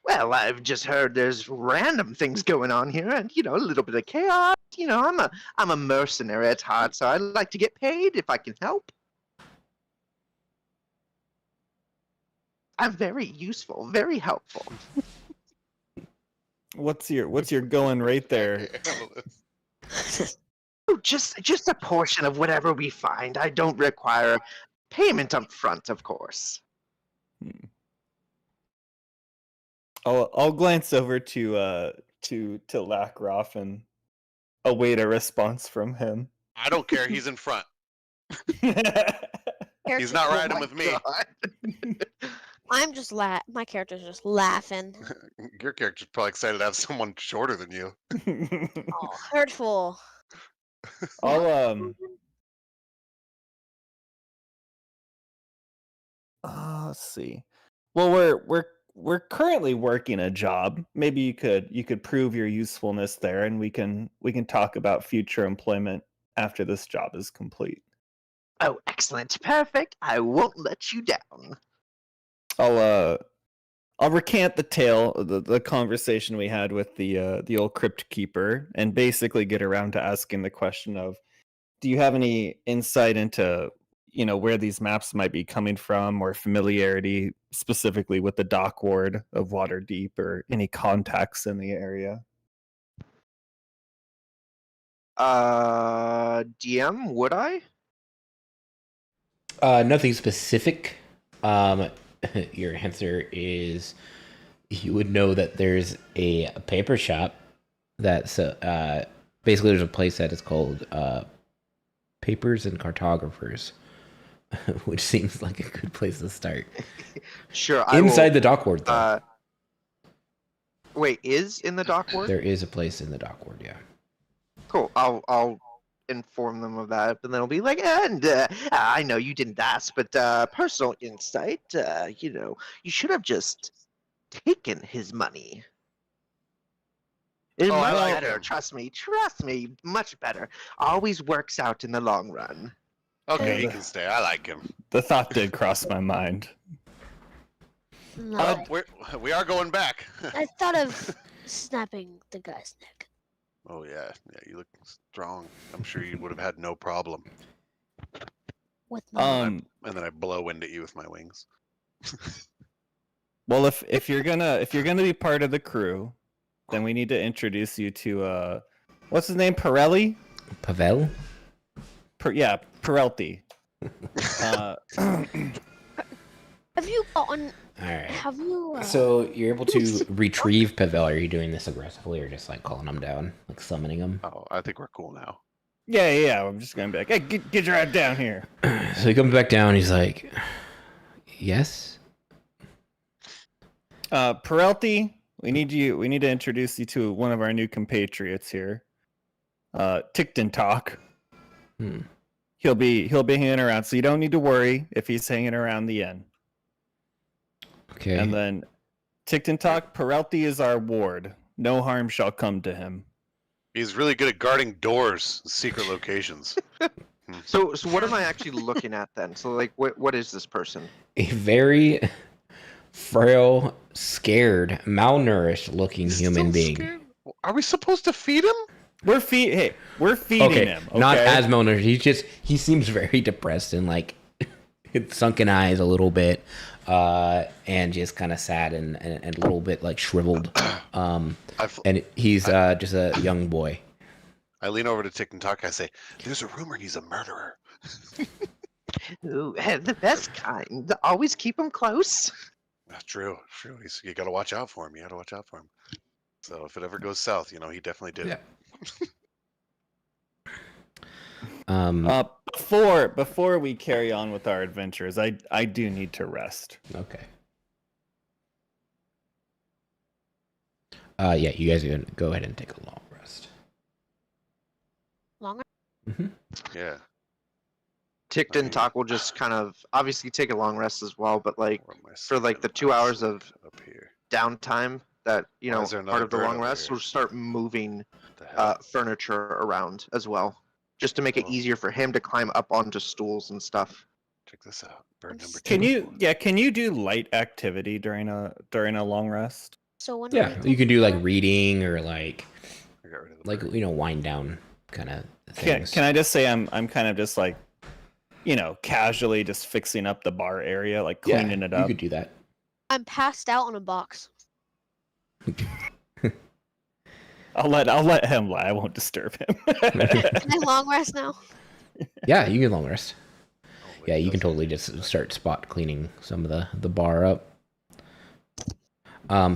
Well, I've just heard there's random things going on here, and a little bit of chaos. I'm a mercenary at heart, so I like to get paid if I can help. I'm very useful, very helpful. What's your going right there? Oh, just a portion of whatever we find. I don't require payment up front, of course. I'll glance over to Lackroff and await a response from him. I don't care. He's in front. Character He's not creation. riding my with me. God. I'm just my character's just laughing. Your character's probably excited to have someone shorter than you. Oh, hurtful. I'll let's see. Well, we're currently working a job. Maybe you could prove your usefulness there, and we can talk about future employment after this job is complete. Oh, excellent. Perfect. I won't let you down. I'll recant the tale, the conversation we had with the old crypt keeper, and basically get around to asking the question of, do you have any insight into where these maps might be coming from, or familiarity specifically with the dock ward of Waterdeep, or any contacts in the area? DM, would I? Nothing specific. Your answer is you would know that there's a paper shop that's basically there's a place that is called Papers and Cartographers, which seems like a good place to start. Sure. Inside the dock ward, though. Wait, is in the dock ward? There is a place in the dock ward, yeah. Cool. I'll inform them of that, and then I'll be like, and I know you didn't ask, but personal insight, you should have just taken his money. It's Oh, I much like better. him. Trust me, much better. Always works out in the long run. Okay, he Yeah. can stay. I like him. The thought did cross my mind. No, We are going back. I thought of snapping the guy's neck. Oh yeah, you look strong. I'm sure you would have had no problem. With my And then I blow wind at you with my wings. Well, if you're gonna be part of the crew, then we need to introduce you to what's his name? Pirelli? Pavel? Yeah, Perelti. have you gotten? All right. Have you? So you're able to retrieve Pavel. Are you doing this aggressively or just like calling him down, like summoning him? Oh, I think we're cool now. Yeah. I'm just gonna be like, hey, get your ass down here. So he comes back down. He's like, yes. Perelti, we need to introduce you to one of our new compatriots here. Ticton Talk. He'll be hanging around, so you don't need to worry if he's hanging around the inn. Okay. And then Ticton Talk, Perelti is our ward. No harm shall come to him. He's really good at guarding doors, secret locations. So what am I actually looking at then? So like, what is this person? A very frail, scared, malnourished looking human Still being. scared? Are we supposed to feed him? We're feeding Okay, him. Okay? not as malnourished. He seems very depressed and like sunken eyes a little bit, and just kind of sad and a little bit like shriveled. And he's just a young boy. I lean over to Tick and Talk. I say, "There's a rumor he's a murderer." Ooh, the best kind. Always keep them close. That's true. You got to watch out for him. So if it ever goes south, he definitely did it. Before we carry on with our adventures, I do need to rest. Okay. Yeah, you guys can go ahead and take a long rest. Longer? Yeah. Ticton Talk will just kind of obviously take a long rest as well, but like Where am I for like the sitting? 2 hours of up here. downtime that Why is there part another of the bird long over rest, here? we'll start moving What the hell? furniture around as well, just to make it Oh. easier for him to climb up onto stools and stuff. Check this out. Bird number 2. Can you do light activity during a long rest? So when Yeah, we you can do like reading or like I got rid of the bird. wind down kind of Can things. I just say I'm kind of just like, casually just fixing up the bar area, like cleaning it up. You could do that. I'm passed out on a box. I'll let him lie. I won't disturb him. Can I long rest now? Yeah, you can long rest. Oh, wait, Yeah, you can doesn't- totally just start spot cleaning some of the bar up.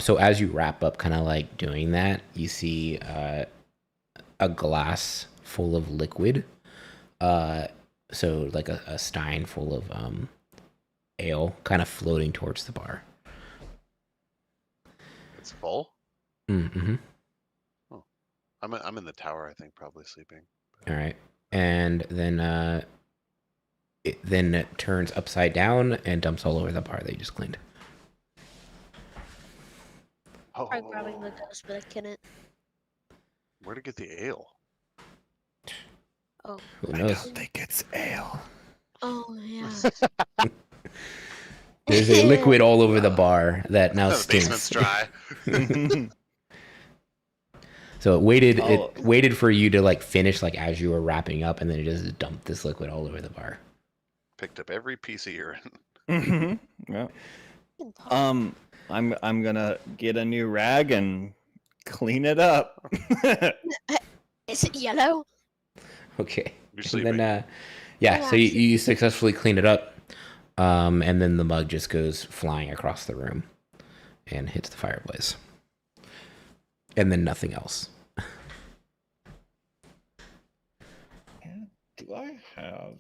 So as you wrap up kind of like doing that, you see a glass full of liquid. So like a stein full of ale kind of floating towards the bar. It's full. Mm-hmm. I'm in the tower, I think, probably sleeping. All right, and then it turns upside down and dumps all over the bar that you just cleaned. Oh, Try grabbing the ghost, but I couldn't. where to get the ale? Oh. Who I knows? don't think it's ale. Oh yeah. There's a liquid all over the bar that now The basement's stinks. Oh, So it waited. Oh. It waited for you to like finish like as you were wrapping up, and then it just dumped this liquid all over the bar. Picked up every piece of urine. Yeah. I'm gonna get a new rag and clean it up. Is it yellow? Okay. You're And sleeping. then, yeah. So you successfully clean it up, and then the mug just goes flying across the room, and hits the fireplace, and then nothing else. Do I have?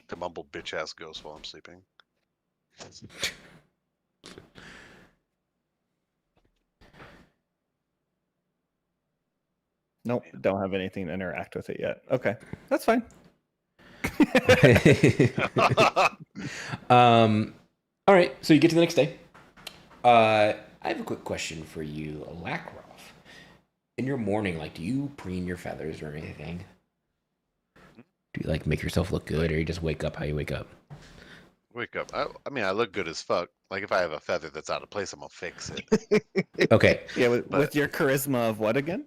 To mumble bitch ass ghost while I'm sleeping. Nope, don't have anything to interact with it yet. Okay, that's fine. All right. So you get to the next day. I have a quick question for you, Lakroff. In your morning, like, do you preen your feathers or anything? Do you like make yourself look good, or you just wake up how you wake up? Wake up. I mean, I look good as fuck. Like, if I have a feather that's out of place, I'm gonna fix it. Okay. Yeah, with But- your charisma of what again?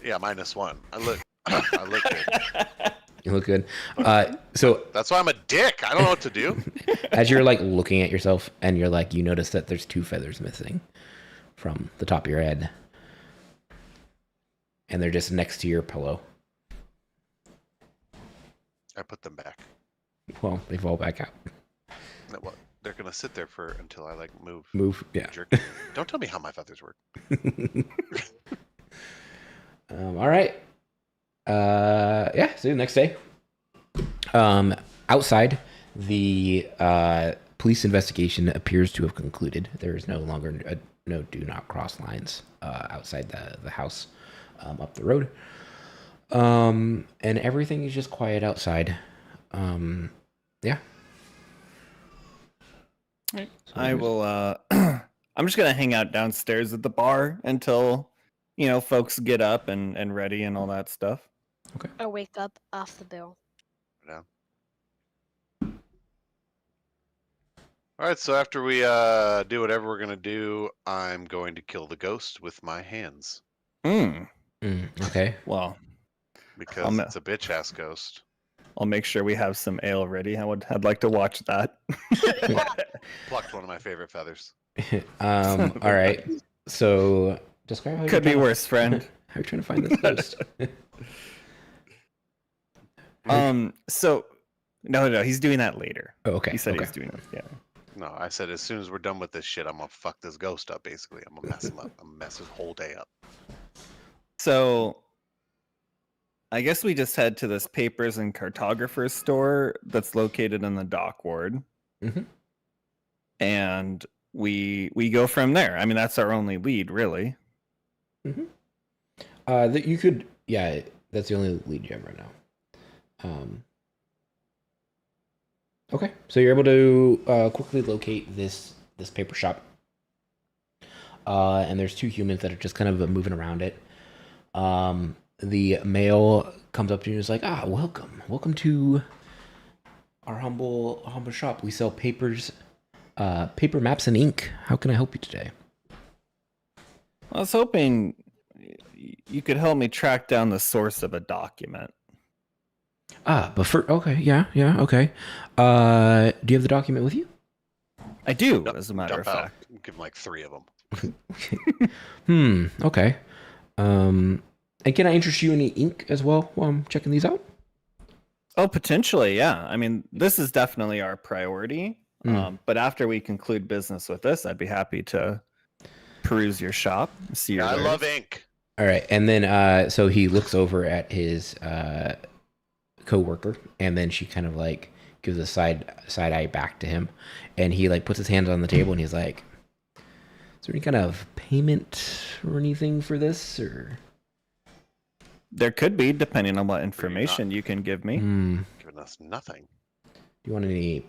Yeah, -1. I look good. You look good. So That's why I'm a dick. I don't know what to do. as you're like looking at yourself, and you're like, you notice that there's 2 feathers missing from the top of your head, and they're just next to your pillow. I put them back. Well, they fall back out. No, what? They're gonna sit there until I like move. Move. Yeah. Jerk. Don't tell me how my feathers work. All right. Yeah. So the next day, outside, the police investigation appears to have concluded. There is no longer no do not cross lines outside the house up the road. And everything is just quiet outside. Yeah. Right. So I there's- will. I'm just gonna hang out downstairs at the bar until folks get up and ready and all that stuff. Or wake up off the bill. All right. So after we do whatever we're gonna do, I'm going to kill the ghost with my hands Okay. Well, because I'm- it's a bitch ass ghost. I'll make sure we have some ale ready. I'd like to watch that. Plucked one of my favorite feathers. All right. So describe how you're Could be trying to- worse, friend. How are you trying to find this ghost? So no, he's doing that later. Oh, okay. He said okay. he's doing it. Yeah. No, I said as soon as we're done with this shit, I'm gonna fuck this ghost up. Basically, I'm gonna mess him up. I'm gonna mess his whole day up. So I guess we just head to this papers and cartographers store that's located in the dock ward. Mhm. And we go from there. I mean, that's our only lead, really. That you could, yeah, that's the only lead you have right now. Okay, so you're able to quickly locate this paper shop, and there's 2 humans that are just kind of moving around it. The male comes up to you and is like, welcome to our humble shop. We sell papers, paper maps and ink. How can I help you today? I was hoping you could help me track down the source of a document. But okay, yeah, okay. Do you have the document with you? I do, Dump- as a matter Dump of out. fact. Give him like 3 of them. Okay. And can I interest you in any ink as well while I'm checking these out? Oh, potentially, yeah. I mean, this is definitely our priority. But after we conclude business with this, I'd be happy to peruse your shop, see your I wares. love ink. All right, and then so he looks over at his coworker, and then she kind of like gives a side eye back to him, and he like puts his hands on the table and he's like, "Is there any kind of payment or anything for this, or?" There could be, depending on what information you can give me. Giving us nothing. Do you want any?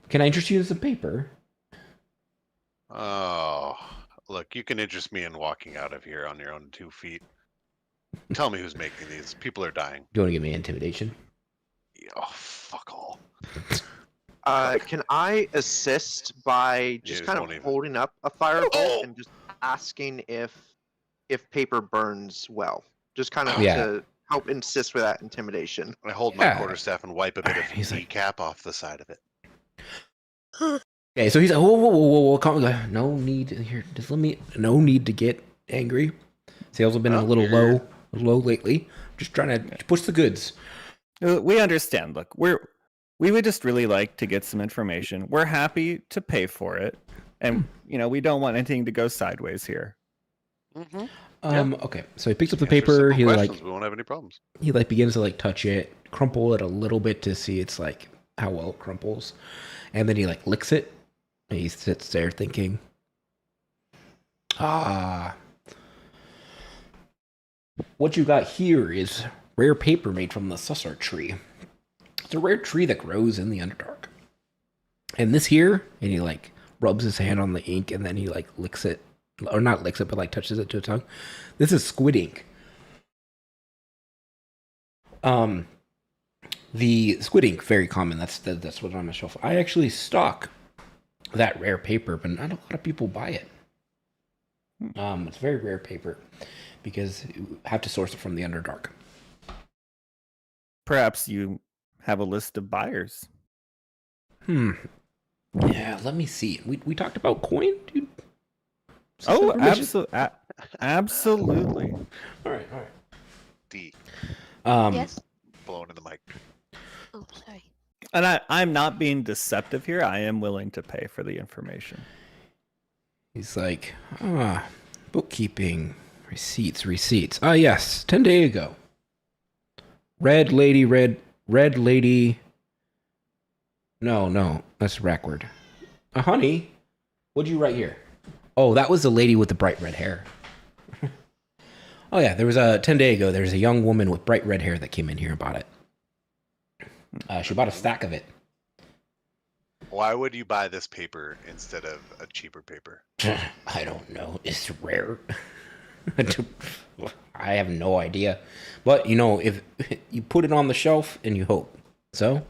Can I interest you in some paper? Oh, look, you can interest me in walking out of here on your own 2 feet. Tell me who's making these. People are dying. Do you want to give me intimidation? Oh, fuck all. Can I assist by just Yes, kind won't of even. holding up a fire pit Oh! and just asking if paper burns well? Just kind of Yeah. to help insist with that intimidation. I hold my Yeah. quarterstaff and wipe a bit of He's like- kneecap off the side of it. Okay, so he's like, whoa, calm down. No need here. Just no need to get angry. Sales have been a Oh, little you're- low lately. Just trying to push the goods. We understand. Look, we would just really like to get some information. We're happy to pay for it, and we don't want anything to go sideways here. Mm-hmm. Okay, so he picks up the paper. He we like won't have any problems. he like begins to like touch it, crumple it a little bit to see it's like how well it crumples, and then he like licks it. And he sits there thinking, what you got here is rare paper made from the Sussar tree. It's a rare tree that grows in the Underdark. And this here, and he like rubs his hand on the ink, and then he like licks it, or not licks it, but like touches it to his tongue. This is squid ink. The squid ink, very common. That's what's on my shelf. I actually stock that rare paper, but not a lot of people buy it. It's very rare paper because you have to source it from the Underdark. Perhaps you have a list of buyers. Yeah, let me see. We talked about coin, dude. Oh, Information? absolutely. All right. D. Yes. Blowing in the mic. Oh, sorry. And I'm not being deceptive here. I am willing to pay for the information. He's like, bookkeeping, receipts. Yes, 10 days ago. Red lady. No, that's backward. Honey, what'd you write here? Oh, that was the lady with the bright red hair. Oh yeah, there was 10 days ago. There was a young woman with bright red hair that came in here and bought it. She bought a stack of it. Why would you buy this paper instead of a cheaper paper? I don't know. It's rare. I have no idea. But, if you put it on the shelf and you hope. So,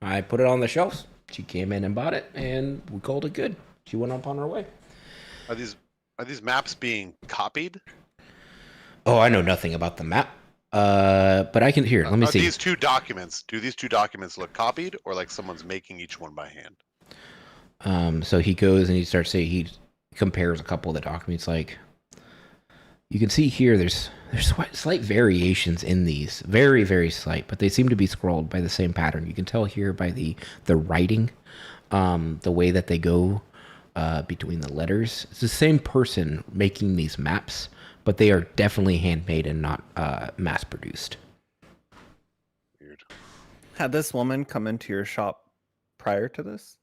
I put it on the shelf. She came in and bought it, and we called it good. She went up on her way. Are these maps being copied? Oh, I know nothing about the map. But I can here. Let me see. These 2 documents. Do these 2 documents look copied, or like someone's making each one by hand? So he goes and he starts saying he compares a couple of the documents. Like you can see here, there's slight variations in these, very very slight, but they seem to be scrolled by the same pattern. You can tell here by the writing, the way that they go between the letters. It's the same person making these maps, but they are definitely handmade and not mass produced. Weird. Had this woman come into your shop prior to this?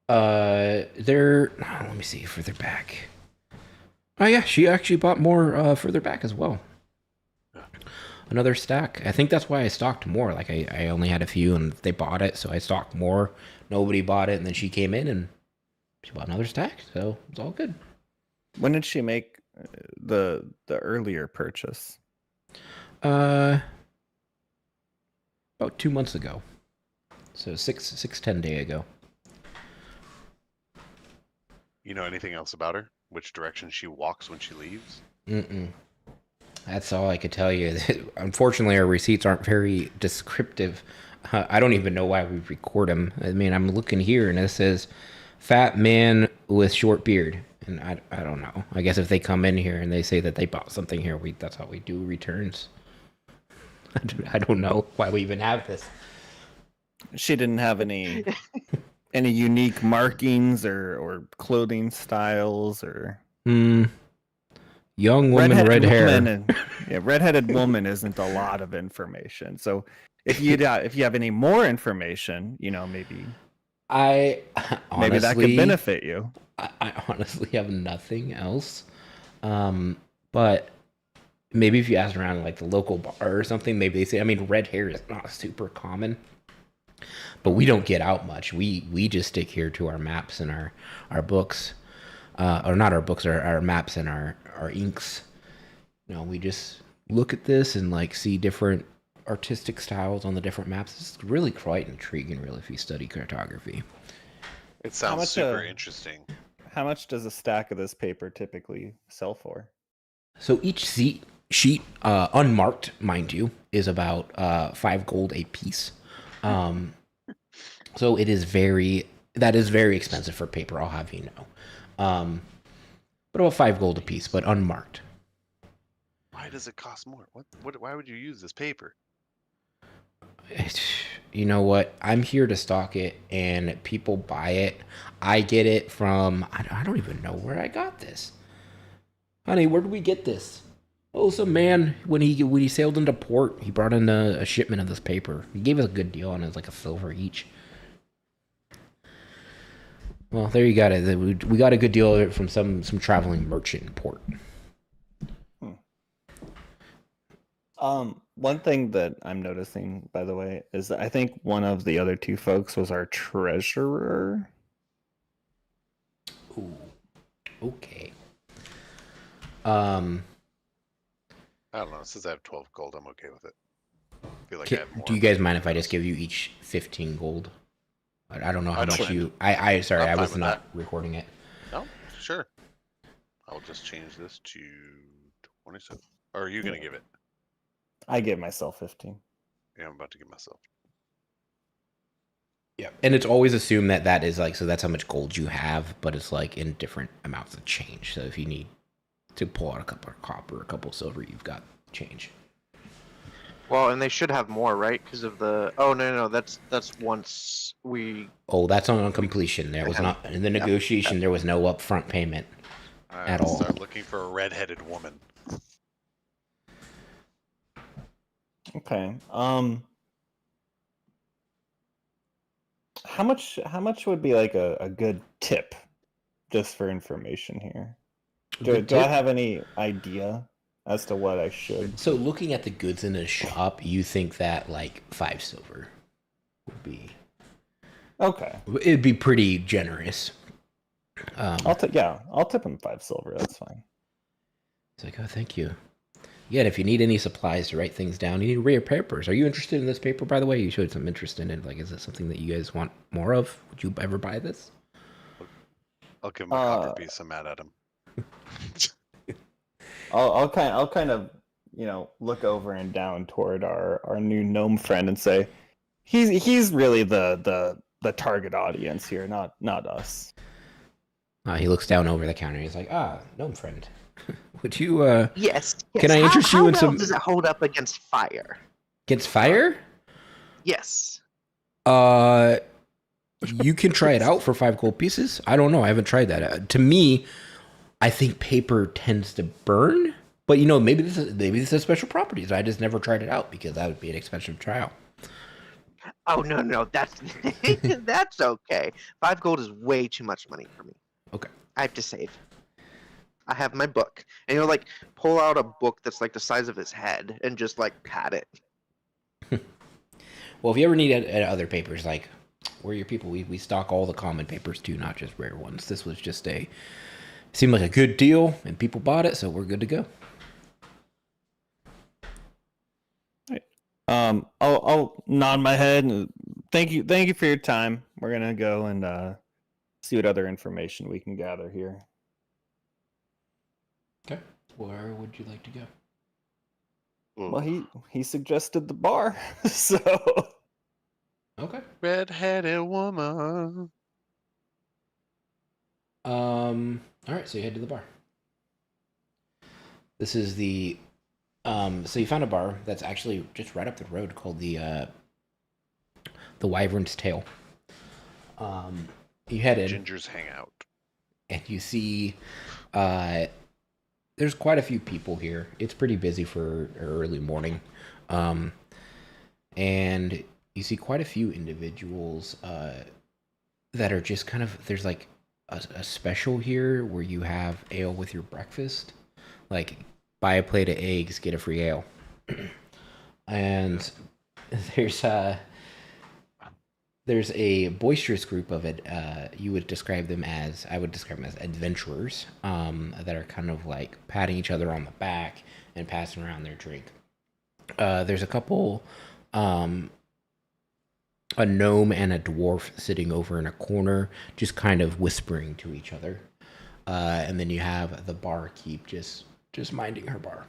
Let me see further back. Oh yeah, she actually bought more further back as well. Another stack. I think that's why I stocked more. Like I only had a few and they bought it, so I stocked more. Nobody bought it, and then she came in and she bought another stack, so it's all good. When did she make the earlier purchase? About 2 months ago. So 10 days ago. You know anything else about her? Which direction she walks when she leaves? That's all I could tell you. Unfortunately, our receipts aren't very descriptive. I don't even know why we record them. I mean, I'm looking here and it says fat man with short beard. And I don't know. I guess if they come in here and they say that they bought something here, that's how we do returns. I don't know why we even have this. She didn't have any unique markings or clothing styles or Young woman, red hair. Redheaded woman isn't a lot of information. So if you have any more information, maybe I honestly, that could benefit you. I honestly have nothing else. But maybe if you ask around like the local bar or something, maybe they say. I mean, red hair is not super common, but we don't get out much. We just stick here to our maps and our books, or not our books, our maps and our inks. We just look at this and like see different artistic styles on the different maps. It's really quite intriguing, really, if you study cartography. It sounds super interesting. How much does a stack of this paper typically sell for? So each sheet, unmarked, mind you, is about 5 gold a piece. So that is very expensive for paper, I'll have you know. But about 5 gold a piece, but unmarked. Why does it cost more? Why would you use this paper? You know what? I'm here to stock it, and people buy it. I get it from... I don't even know where I got this. Honey, where did we get this? Oh, some man, when he sailed into port, he brought in a shipment of this paper. He gave us a good deal on it. It was like a silver each. Well, there you got it. We got a good deal of it from some traveling merchant in port. One thing that I'm noticing, by the way, is that I think one of the other two folks was our treasurer. Ooh. Okay. I don't know. Since I have 12 gold, I'm okay with it. I feel like I have more. Do you guys mind if I just give you each 15 gold? I don't know how much you... Sorry, I was not recording it. No, sure. I'll just change this to 27. Or are you going to give it? I gave myself 15. Yeah, I'm about to give myself. Yeah, and it's always assumed that is like, so that's how much gold you have, but it's like in different amounts of change. So if you need to pull out a couple of copper, a couple of silver, you've got change. Well, and they should have more, right? Because of the... Oh, no, that's once we... Oh, that's on completion. There was not... In the negotiation, there was no upfront payment at all. Start looking for a red-headed woman. Okay. How much would be like a good tip just for information here? Do I have any idea as to what I should? So looking at the goods in the shop, you think that like 5 silver would be... Okay. It'd be pretty generous. I'll tip him 5 silver. That's fine. It's like, oh, thank you. Yeah, and if you need any supplies to write things down, you need rare papers. Are you interested in this paper, by the way? You showed some interest in it. Like, is it something that you guys want more of? Would you ever buy this? I'll give him a copper piece. I'm mad at him. I'll kind of look over and down toward our new gnome friend and say, he's really the target audience here, not us. He looks down over the counter. He's like, gnome friend. Would you, Yes. Can I interest you in some... How well does it hold up against fire? Against fire? Yes. You can try it out for 5 gold pieces. I don't know. I haven't tried that. To me, I think paper tends to burn. But, maybe this has special properties. I just never tried it out because that would be an expensive trial. Oh, no. That's that's okay. 5 gold is way too much money for me. Okay. I have to save. I have my book. And pull out a book that's like the size of his head and just like pat it. Well, if you ever need other papers, like, we're your people. We stock all the common papers too, not just rare ones. This was just seemed like a good deal and people bought it, so we're good to go. I'll nod my head and thank you for your time. We're gonna go and see what other information we can gather here. Okay. Where would you like to go? Well, he suggested the bar, so... Okay. Red-headed woman. All right, so you head to the bar. This is the... So you found a bar that's actually just right up the road called the Wyvern's Tail. You head in. Ginger's Hangout. And you see... there's quite a few people here. It's pretty busy for early morning. and you see quite a few individuals that are just kind of, there's like a special here where you have ale with your breakfast, like buy a plate of eggs, get a free ale. And there's a boisterous group of it. You would describe them as, I would describe them as adventurers, that are kind of like patting each other on the back and passing around their drink. There's a couple, a gnome and a dwarf sitting over in a corner, just kind of whispering to each other. And then you have the barkeep just minding her bar.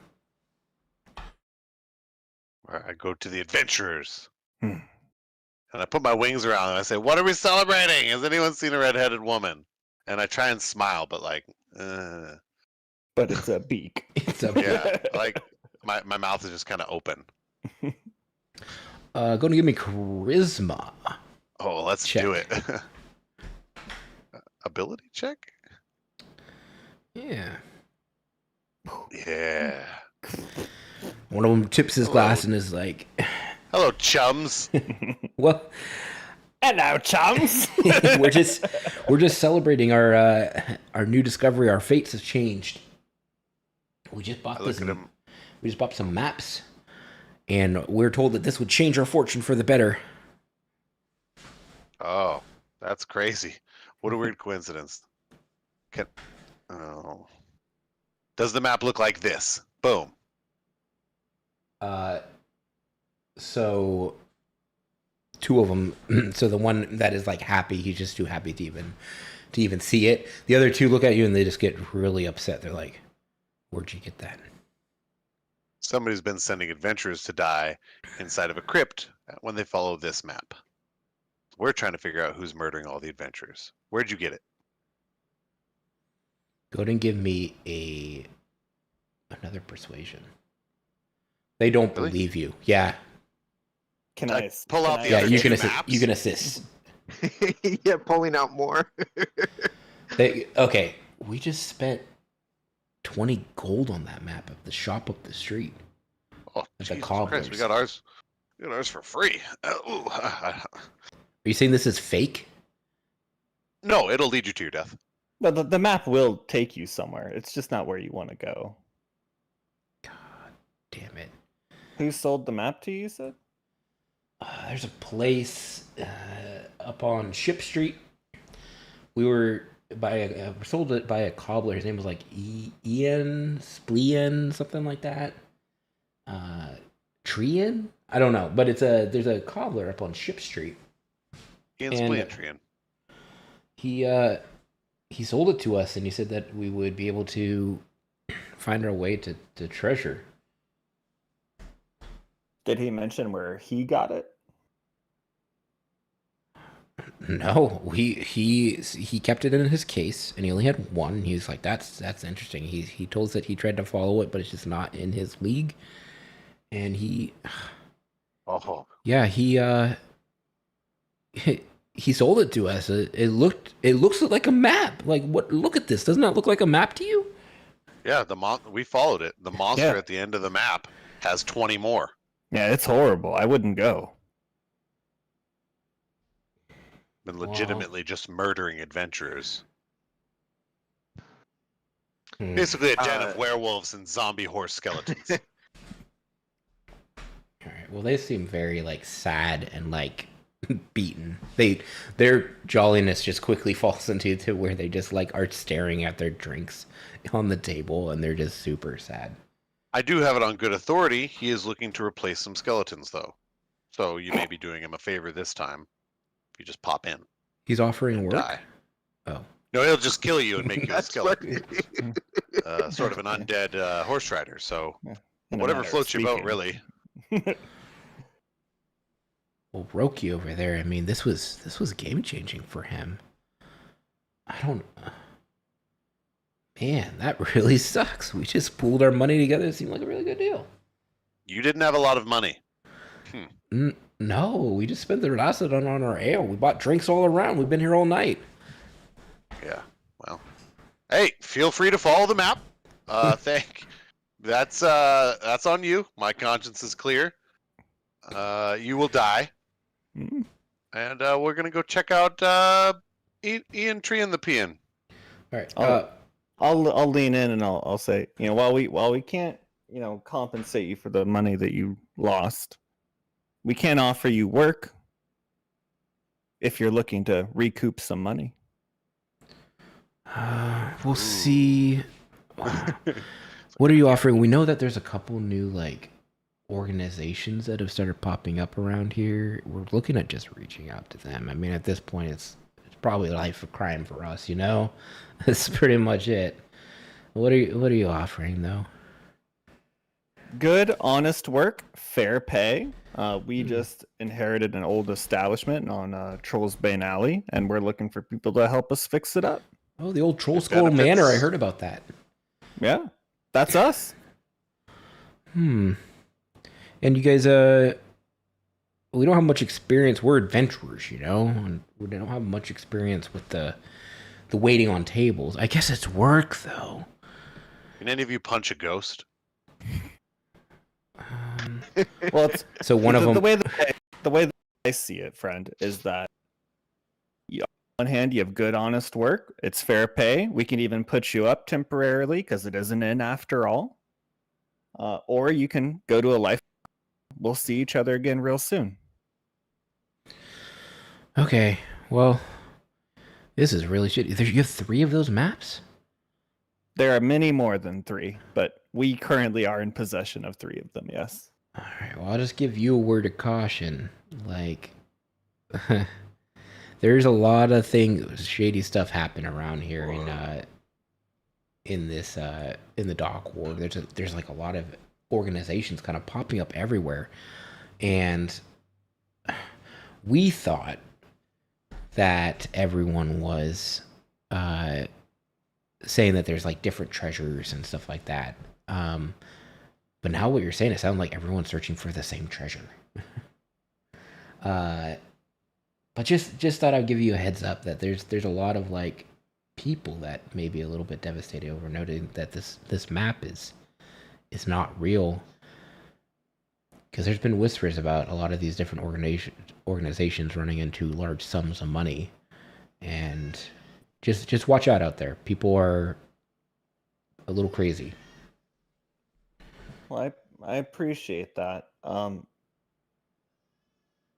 I go to the adventurers. And I put my wings around and I say, "What are we celebrating? Has anyone seen a red-headed woman?" And I try and smile, but like, But it's a beak. It's a yeah, like my mouth is just kind of open. Going to give me charisma. Oh, let's Check. do it. Ability check? Yeah. Yeah. One of them tips his glass and is like, Hello, chums. "Well, Hello, chums. we're just celebrating our new discovery. Our fates have changed. We just bought I look this. at him. We just bought some maps, and we're told that this would change our fortune for the better." Oh, that's crazy. What a weird coincidence. Oh. Does the map look like this? Boom. So two of them. So the one that is like happy, he's just too happy to even see it. The other two look at you and they just get really upset. They're like, "Where'd you get that?" Somebody's been sending adventurers to die inside of a crypt when they follow this map. We're trying to figure out who's murdering all the adventurers. Where'd you get it? Go ahead and give me another persuasion. They don't Really? believe you. Yeah. Can I I pull out can the I- Yeah, other you two can assist. maps? You can assist. Yeah, pulling out more. Okay, we just spent 20 gold on that map of the shop up the street. Oh, The Jesus cobblers. Christ, we got ours. We got ours for free. Are you saying this is fake? No, it'll lead you to your death. No, the map will take you somewhere. It's just not where you want to go. God damn it. Who sold the map to you, you said? There's a place up on Ship Street. We were sold it by a cobbler. His name was like Ian Spleen, something like that. Trian? I don't know, but there's a cobbler up on Ship Street. Ian And- Splantrian. He sold it to us, and he said that we would be able to find our way to treasure. Did he mention where he got it? No, he kept it in his case, and he only had one. And he was like, "That's interesting." He told us that he tried to follow it, but it's just not in his league. And Oh, he sold it to us. It looks like a map. Like, what? Look at this. Doesn't that look like a map to you? yeah. We followed it. The monster Yeah. at the end of the map has 20 more. Yeah, it's horrible. I wouldn't go. Been Wow. legitimately just murdering adventurers. Hmm. Basically, a den of werewolves and zombie horse skeletons. All right. Well, they seem very like sad and like beaten. Their jolliness just quickly falls into where they just like are staring at their drinks on the table, and they're just super sad. I do have it on good authority. He is looking to replace some skeletons, though. So you may be doing him a favor this time. If you just pop in He's offering and work. die. Oh, No, he'll just kill you and make you a That's skeleton. funny. Sort of an undead horse rider. So In a whatever manner of floats your boat, speaking. really. well, Roki over there. I mean, this was game changing for him. I don't. Man, that really sucks. We just pooled our money together. It seemed like a really good deal. You didn't have a lot of money. No, we just spent the rest of it on our ale. We bought drinks all around. We've been here all night. Yeah. Well, hey, feel free to follow the map. That's on you. My conscience is clear. You will die, Mm. and we're gonna go check out Ian Tree and the Peon. All right. I'll lean in and I'll say, while we can't, compensate you for the money that you lost, we can offer you work if you're looking to recoup some money. We'll see. What are you offering? We know that there's a couple new organizations that have started popping up around here. We're looking at just reaching out to them. I mean, at this point, it's probably life of crime for us. That's pretty much it. What are you offering though? Good, honest work, fair pay. We just inherited an old establishment on Trolls Bane Alley, and we're looking for people to help us fix it up. Oh, the old Troll Good Skull benefits. Manor. I heard about that. Yeah, that's us. And you guys, we don't have much experience. We're adventurers, and we don't have much experience with the waiting on tables. I guess it's work though. Can any of you punch a ghost? Well, it's, So one of them. the way that I see it, friend, is that on one hand you have good, honest work. It's fair pay. We can even put you up temporarily because it is an inn after all. Or you can go to a life. We'll see each other again real soon. Okay, well, this is really shitty. You have 3 of those maps? There are many more than 3, but we currently are in possession of 3 of them. Yes. All right, well, I'll just give you a word of caution. There's a lot of shady stuff happen around here in the dock ward. There's a lot of organizations kind of popping up everywhere, and we thought that everyone was saying that there's different treasures and stuff like that. But now what you're saying, it sounds like everyone's searching for the same treasure. But just thought I'd give you a heads up that there's a lot of people that may be a little bit devastated over noting that this map is not real. Because there's been whispers about a lot of these different organizations running into large sums of money, and just watch out there. People are a little crazy. Well, I appreciate that.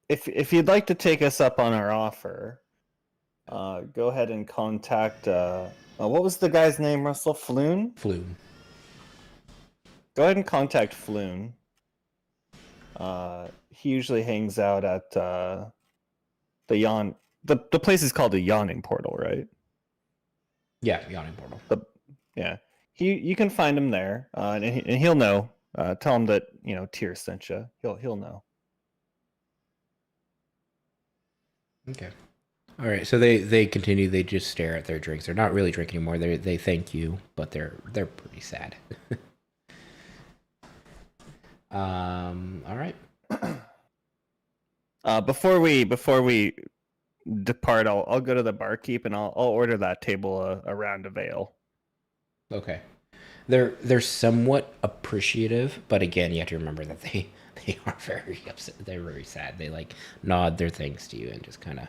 If you'd like to take us up on our offer, go ahead and contact. What was the guy's name? Russell Floon. Floon. Go ahead and contact Floon. He usually hangs out at the place is called the Yawning Portal, right? Yeah, Yawning Portal. Yeah. You can find him there, and he'll know. Tell him that Tyr sent you. He'll know. Okay. All right. So they continue. They just stare at their drinks. They're not really drinking anymore. They thank you, but they're pretty sad. All right. Before we depart, I'll go to the barkeep and I'll order that table a round of ale. Okay. They're somewhat appreciative, but again, you have to remember that they are very upset. They're very sad. They nod their thanks to you and just kind of.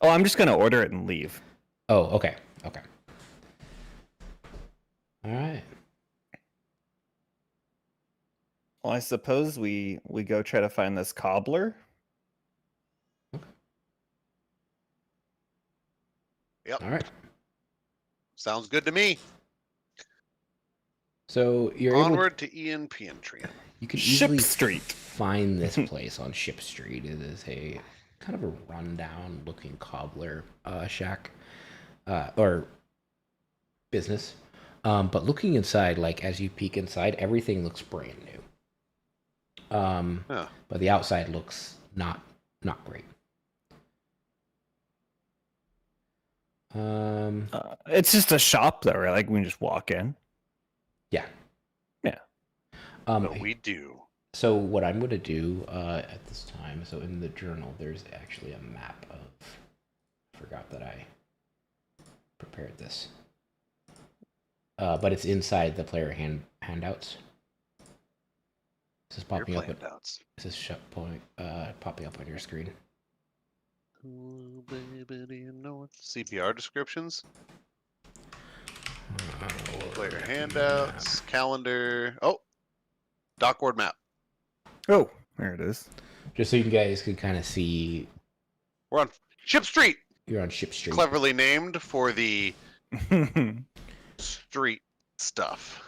Oh, I'm just gonna order it and leave. Oh, okay. Okay. All right. Well, I suppose we go try to find this cobbler. Yep. All right. Sounds good to me. So you're Onward to Ian Peontree. You can Ship easily Street. find this place on Ship Street. It is a kind of a rundown looking cobbler shack or business. But looking inside, as you peek inside, everything looks brand new. But the outside looks not great. It's just a shop though, right? We can just walk in. Yeah. Yeah. We do. So what I'm going to do at this time, so in the journal, there's actually a map of. I forgot that I prepared this. But it's inside the player handouts. This is You're popping up. playing doubts. This is popping up on your screen. Ooh, baby, do you know what CPR descriptions? Player handouts, calendar. Oh, dockboard map. Oh, there it is. Just so you guys could kind of see, We're on Ship Street, you're on Ship Street. cleverly named for the street stuff.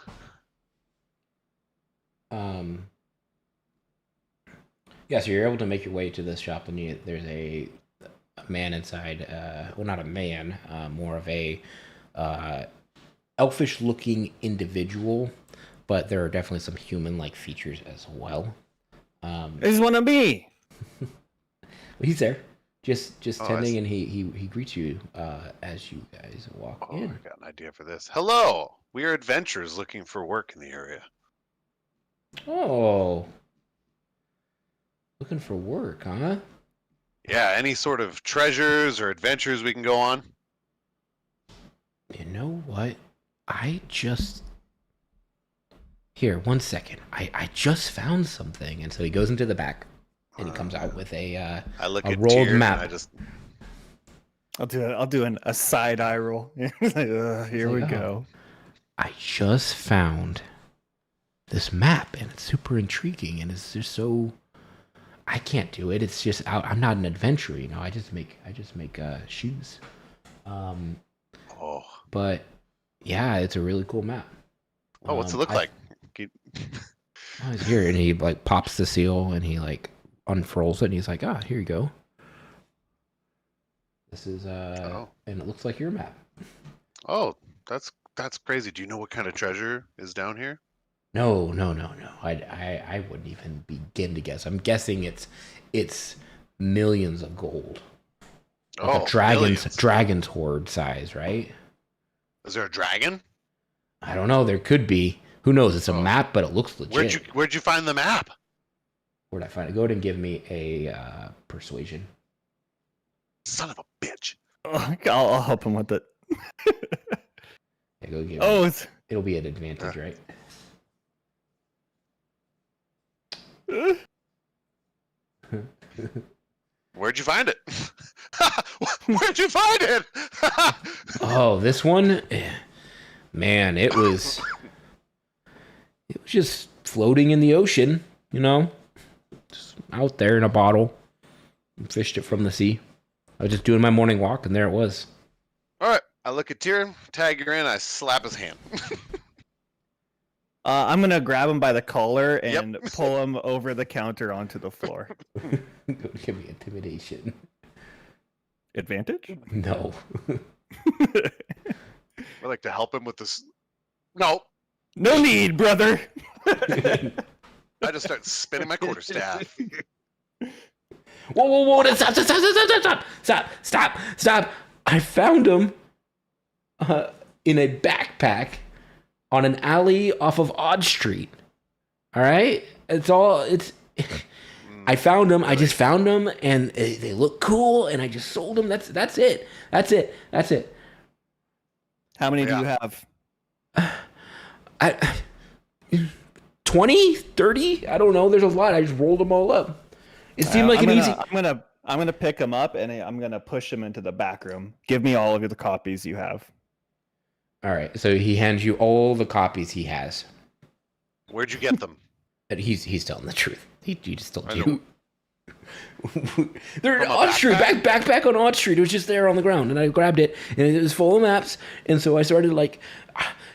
Yeah, so you're able to make your way to this shop, and there's a man inside. Well, not a man, more of a elfish-looking individual, but there are definitely some human-like features as well. This one of me. He's there, just Oh, tending, and he greets you as you guys walk Oh, in. I got an idea for this. Hello, we are adventurers looking for work in the area. Oh, looking for work, huh? Yeah, any sort of treasures or adventures we can go on? You know what? Here, 1 second. I just found something, and so he goes into the back, and he comes out with a I look a at rolled Tyr, map. And I just I'll do a side eye roll. Here we like, go. I just found this map, and it's super intriguing, and it's just so. I can't do it. It's just I'm not an adventurer, you know. I just make shoes. oh, But yeah, it's a really cool map. what's it look like? Oh, he's here, and he like pops the seal, and he like unfurls it, and he's like, here you go. This is and it looks like your map. Oh, that's crazy. Do you know what kind of treasure is down here? No. I wouldn't even begin to guess. I'm guessing it's millions of gold. Like a millions. dragon's hoard size, right? Is there a dragon? I don't know. There could be. Who knows? It's a map, but it looks legit. Where'd you find the map? Where'd I find it? Go ahead and give me a persuasion. Son of a bitch. I'll help him with it. Yeah, go give Oh, me. It'll be an advantage, right? Where'd you find it? Where'd you find it? Oh, this one, man, it was just floating in the ocean, you know, just out there in a bottle. Fished it from the sea. I was just doing my morning walk, and there it was. All right, I look at Tyr, tag her in, I slap his hand. I'm gonna grab him by the collar and pull him over the counter onto the floor. Go give me intimidation. Advantage? No. I like to help him with this. No, No need, brother. I just start spinning my quarterstaff. Whoa! Stop! I found him in a backpack on an alley off of Odd Street. All right, I found them. I just found them, and they look cool, and I just sold them. That's it. How many do you have? 20, 30? I don't know. There's a lot. I just rolled them all up. It seemed like easy. I'm gonna pick him up and I'm gonna push him into the back room. Give me all of the copies you have. All right. So he hands you all the copies he has. Where'd you get them? And he's telling the truth. He just told I you. They're From a on Street, backpack? back on Odd Street. It was just there on the ground, and I grabbed it, and it was full of maps. And so I started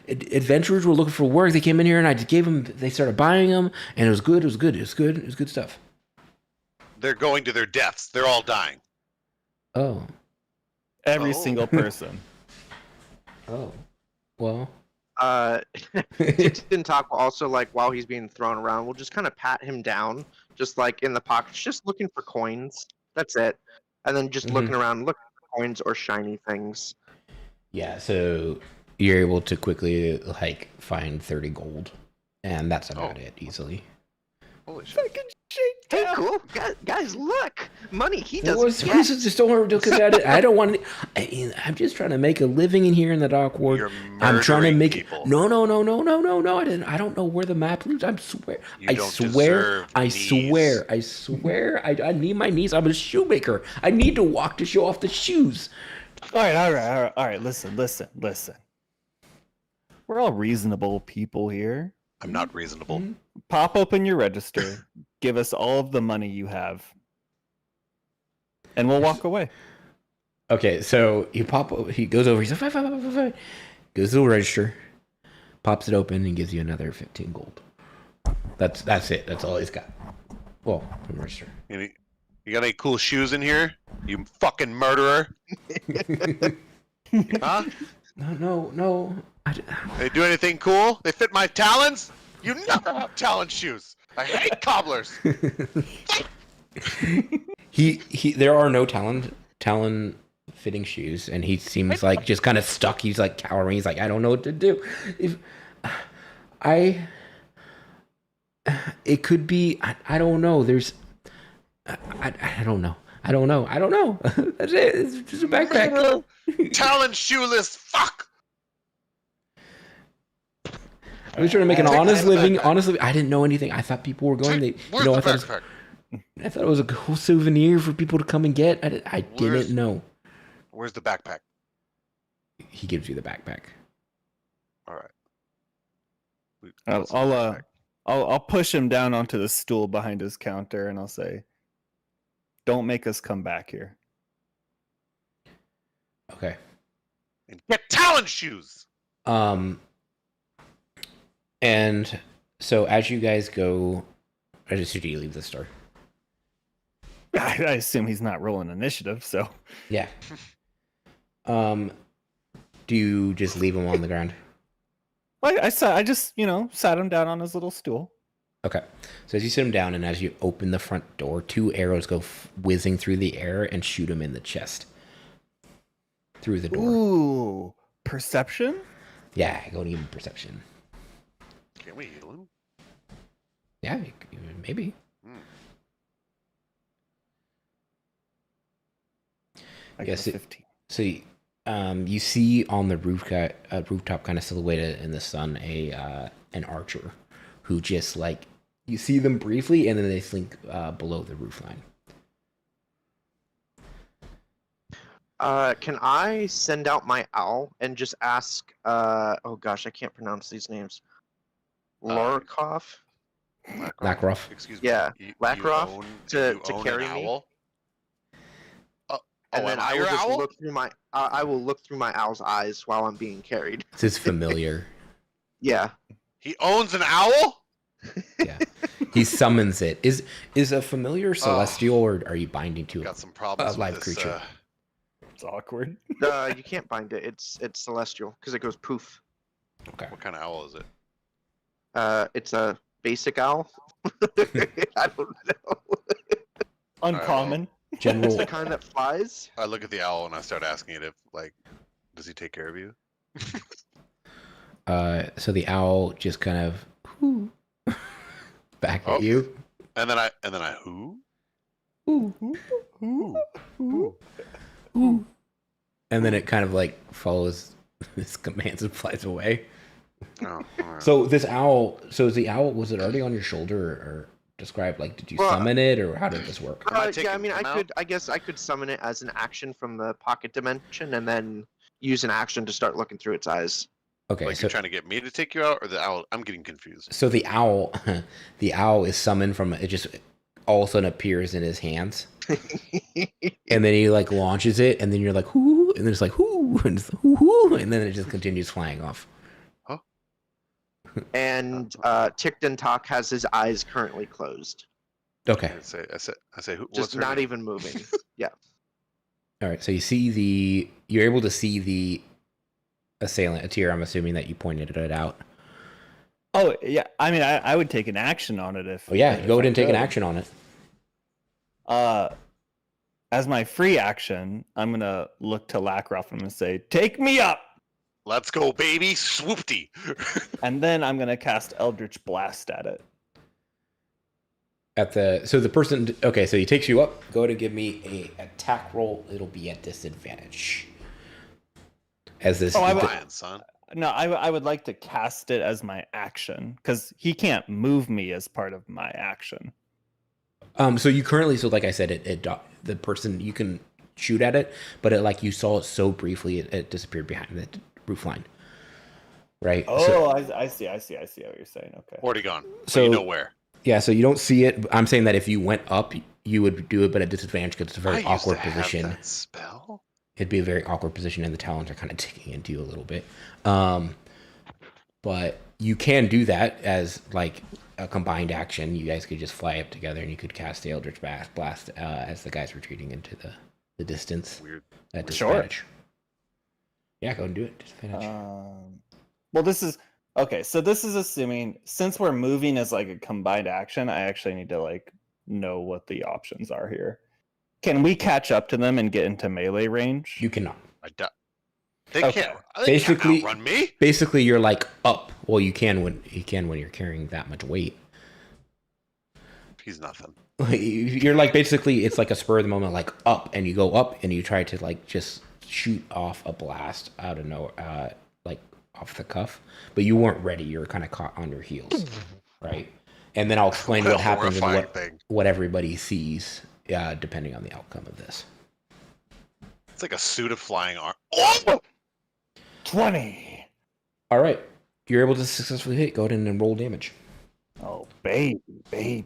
adventurers were looking for work. They came in here, and I just gave them. They started buying them, and it was good. It was good stuff. They're going to their deaths. They're all dying. Oh, Every single person. oh, well. Didn't talk also like while he's being thrown around, we'll just kind of pat him down, just like in the pockets, just looking for coins. That's it. And then just looking around, looking for coins or shiny things. Yeah, so you're able to quickly find 30 gold, and that's about it easily. Holy shit. Fucking shake Hey, cool. Guys, look. Money he There doesn't was- get. just don't look at it. I don't want to. I'm just trying to make a living in here in the Dark World. You're I'm trying to murdering make people. No. I didn't. I don't know where the map leads. I swear. You I don't swear. deserve I knees. swear. I swear. I need my knees. I'm a shoemaker. I need to walk to show off the shoes. All right. Listen. We're all reasonable people here. I'm not reasonable. Mhm. Pop open your register. Give us all of the money you have, and we'll walk away. Okay, so he goes over. He's like, fine. Goes to the register, pops it open, and gives you another 15 gold. That's it. That's all he's got. Well, from the register. You got any cool shoes in here? You fucking murderer. Huh? No. They do anything cool? They fit my talons? You never have talon shoes. I hate cobblers. There are no talon fitting shoes, and he seems like just kind of stuck. He's like cowering. He's like, I don't know what to do. It could be. I don't know. I don't know. That's it. It's just a backpack. Murderer. Talon shoeless. Fuck. I was trying to make an Take honest the living. backpack. Honestly, I didn't know anything. I thought people were going. Where's I the thought backpack? I thought it was a cool souvenir for people to come and get. I Where's- didn't know. Where's the backpack? He gives you the backpack. All right. I'll push him down onto the stool behind his counter, and I'll say, "Don't make us come back here." Okay. And get talon shoes. And so as you guys go, I just do you leave the store? I assume he's not rolling initiative, so Yeah. Do you just leave him on the ground? I just sat him down on his little stool. Okay. So as you sit him down, and as you open the front door, 2 arrows go whizzing through the air and shoot him in the chest. Through the door. Ooh, perception? Yeah, go to even perception. Can we heal him? Yeah, maybe. I Yes, got a 15. So you see on the rooftop kind of silhouetted in the sun an archer who just like you see them briefly and then they slink below the roofline. Can I send out my owl and just ask? Oh gosh, I can't pronounce these names. Lorkov. Lackroff. Excuse me. Yeah, You Lackroff own- to you own carry an me. owl? And then am I will your just owl? look through my. I will look through my owl's eyes while I'm being carried. This is familiar. Yeah. He owns an owl? Yeah. He summons it. Is a familiar celestial or are you binding to Got it? some problems A live with this, creature. It's awkward. You can't bind it. It's celestial because it goes poof. Okay. What kind of owl is it? It's a basic owl. I don't know. Uncommon. It's General the kind that flies. I look at the owl and I start asking it if, like, does he take care of you? so the owl just kind of back Oh. at you. And then I who? And then it kind of like follows his commands and flies away. Oh, all right. So this owl, was the owl, was it already on your shoulder or describe, like, did you Well, summon it or how did this work? Am I Yeah, I taking mean, them out? I guess I could summon it as an action from the pocket dimension, and then use an action to start looking through its eyes. Okay, Like so you're trying to get me to take you out, or the owl? I'm getting confused. so the owl, the owl is summoned from it. Just all of a sudden appears in his hands, and then he like launches it, and then you're like whoo, and then it's like whoo, and it's whoo, and then it just continues flying off. And Tickton Talk has his eyes currently closed, Okay, I say, who? just what's her not name? even moving. all right. So you're able to see the assailant, Atir. I'm assuming that you pointed it out. Oh yeah, I mean, I would take an action on it if. Oh yeah, if go ahead I and take an could. action on it. As my free action, I'm gonna look to Lackroff and say, "Take me up," Let's go, baby! Swoopty. and then I'm gonna cast Eldritch Blast at it. So the person. Okay, so he takes you up. Go ahead and give me a attack roll. It'll be at disadvantage. As this. Fine, son. No, I would like to cast it as my action because he can't move me as part of my action. So you currently, so like I said, the person, you can shoot at it, but like you saw it so briefly, it disappeared behind the roof line. Right. Oh, I see what you're saying. Okay. Already gone. So you know where. Yeah, so you don't see it. I'm saying that if you went up, you would do it, but at disadvantage because it's a very I used to awkward have position. that spell. It'd be a very awkward position, and the talons are kind of ticking into you a little bit. But you can do that as like a combined action. You guys could just fly up together, and you could cast the Eldritch Blast as the guys retreating into the distance. Weird. At disadvantage. Yeah, go and do it. Disadvantage. Well, this is okay. So this is assuming since we're moving as like a combined action, I actually need to like know what the options are here. Can we catch up to them and get into melee range? You cannot. They Okay. can't. They Basically- can't outrun me. Basically, you're like up. Well, you can when you're carrying that much weight. He's nothing. You're like basically it's like a spur of the moment, like up, and you go up and you try to like just shoot off a blast out of nowhere, like off the cuff, but you weren't ready. You were kind of caught on your heels, right? And then I'll explain What a what happens and horrifying thing. what everybody sees, depending on the outcome of this. It's like a suit of flying armor. Oh! 20. All right, you're able to successfully hit. Go ahead and roll damage. Oh, baby. Aim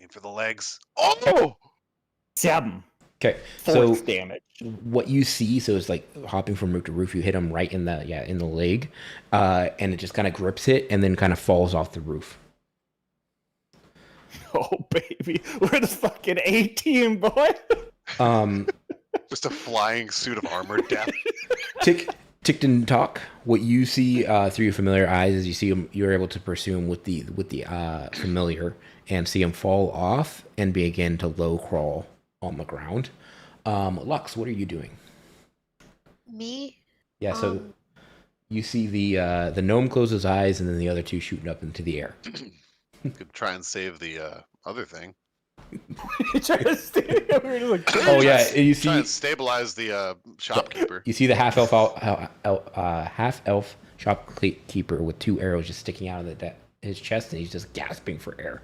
for the legs. Oh! 7 Okay, force so damage. what you see, so it's like hopping from roof to roof. You hit him right in the leg, and it just kind of grips it, and then kind of falls off the roof. Oh, baby. We're the fucking A-team, boy. Just a flying suit of armor death. Tick didn't talk. What you see through your familiar eyes is you see him. You're able to pursue him with the familiar and see him fall off and begin to low crawl on the ground. Lux, what are you doing? Me? Yeah, so you see the gnome close his eyes and then the other two shooting up into the air. Could try and save the other thing. Trying to stay over like, Oh yeah, you Try see and stabilize the shopkeeper. you see the half elf shopkeeper with 2 arrows just sticking out of his chest, and he's just gasping for air.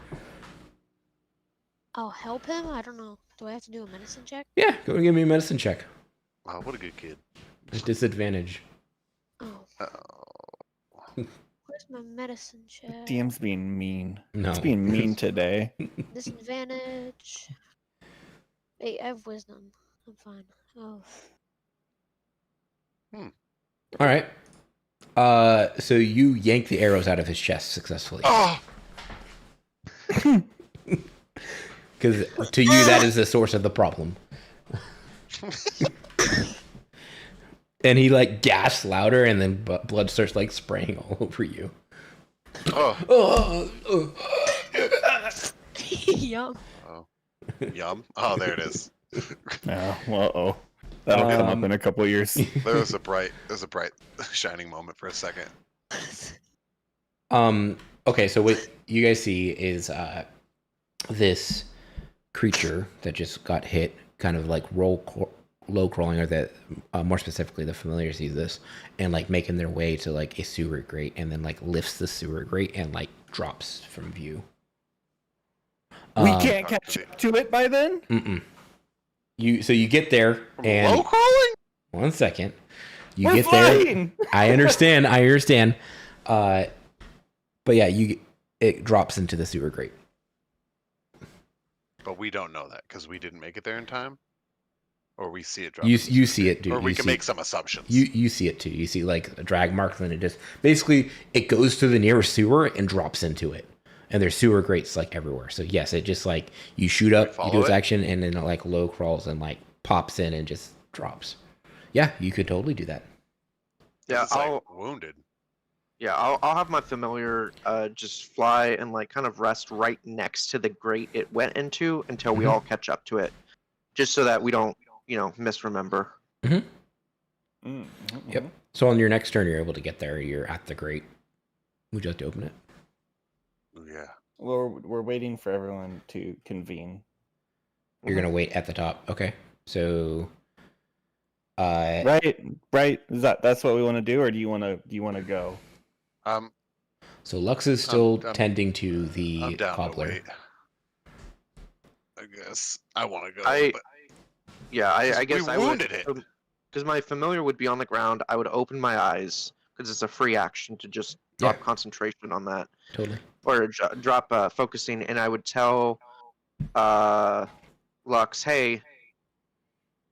I'll help him? I don't know. Do I have to do a medicine check? Yeah, go and give me a medicine check. Wow, what a good kid. Disadvantage. Oh, Oh. where's my medicine check? DM's being mean. No. It's being mean today. Disadvantage. Hey, I have wisdom. I'm fine. Oh. All right. So you yank the arrows out of his chest successfully. Oh! Because to you, that is the source of the problem. And he like gasps louder, and then blood starts like spraying all over you. Oh. Yum. Oh. Yum. Oh, there it is. Uh-oh. That'll come up in a couple of years. There was a bright shining moment for a second. Okay, so what you guys see is this creature that just got hit, kind of like low crawling, or that more specifically the familiar sees this and like making their way to like a sewer grate, and then like lifts the sewer grate and like drops from view. We can't catch up to it by then? Mm-mm. You get there and Low crawling? 1 second. You We're get flying! there. I understand. But yeah, it drops into the sewer grate. But we don't know that because we didn't make it there in time. Or we see it drop. You see it, dude. Or we You can see make some assumptions. You see it too. You see like a drag mark, and it just basically it goes to the nearest sewer and drops into it. And there's sewer grates like everywhere. So yes, it just like you shoot up, you do its action, and then it like low crawls and like pops in and just drops. Yeah, you could totally do that. Yeah, It's like wounded. I'll have my familiar just fly and like kind of rest right next to the grate it went into until we all catch up to it, just so that we don't, misremember. Yep. So on your next turn, you're able to get there. You're at the grate. Would you like to open it? Yeah. We're waiting for everyone to convene. You're gonna wait at the top. Okay. So Right. That's what we want to do, or do you want to go? so Lux is still I'm- tending to I'm the down cobbler. to wait. I guess I want to go. I but guess we I wounded would, it. because my familiar would be on the ground. I would open my eyes because it's a free action to just drop Yeah. concentration on that, Totally. or drop focusing, and I would tell Lux, "Hey,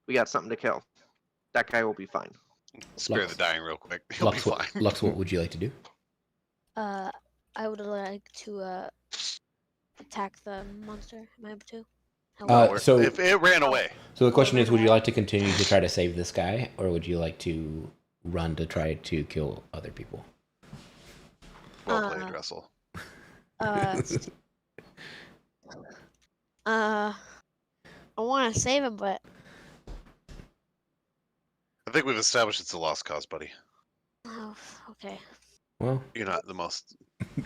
we got something to kill. That guy will be fine." Spare Lux. the dying real quick. He'll be fine. Lux, what would you like to do? I would like to attack the monster. Am I able to? So if it ran away, So the question is, would you like to continue to try to save this guy, or would you like to run to try to kill other people? well played, Russell. I want to save him, but I think we've established it's a lost cause, buddy. oh, okay. Well, You're not the most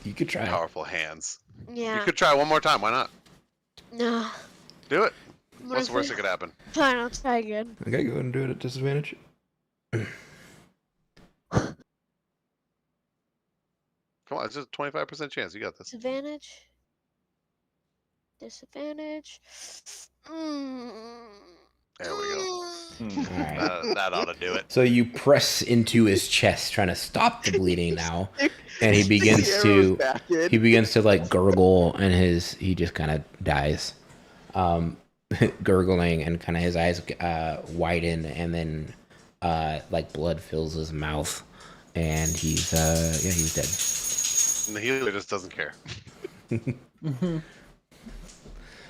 you could try. powerful hands. Yeah. You could try one more time. Why not? No. Do it. What What's if the worst we- that could happen? Fine, I'll try again. Okay, go ahead and do it at disadvantage. Come on, it's just a 25% chance. You got this. Disadvantage. Disadvantage. There we go. All right. That ought to do it. So you press into his chest, trying to stop the bleeding now, and he Stick begins the arrows to back in. he begins to like gurgle, and he just kind of dies, gurgling, and kind of his eyes widen, and then like blood fills his mouth, and he's dead. And the healer just doesn't care.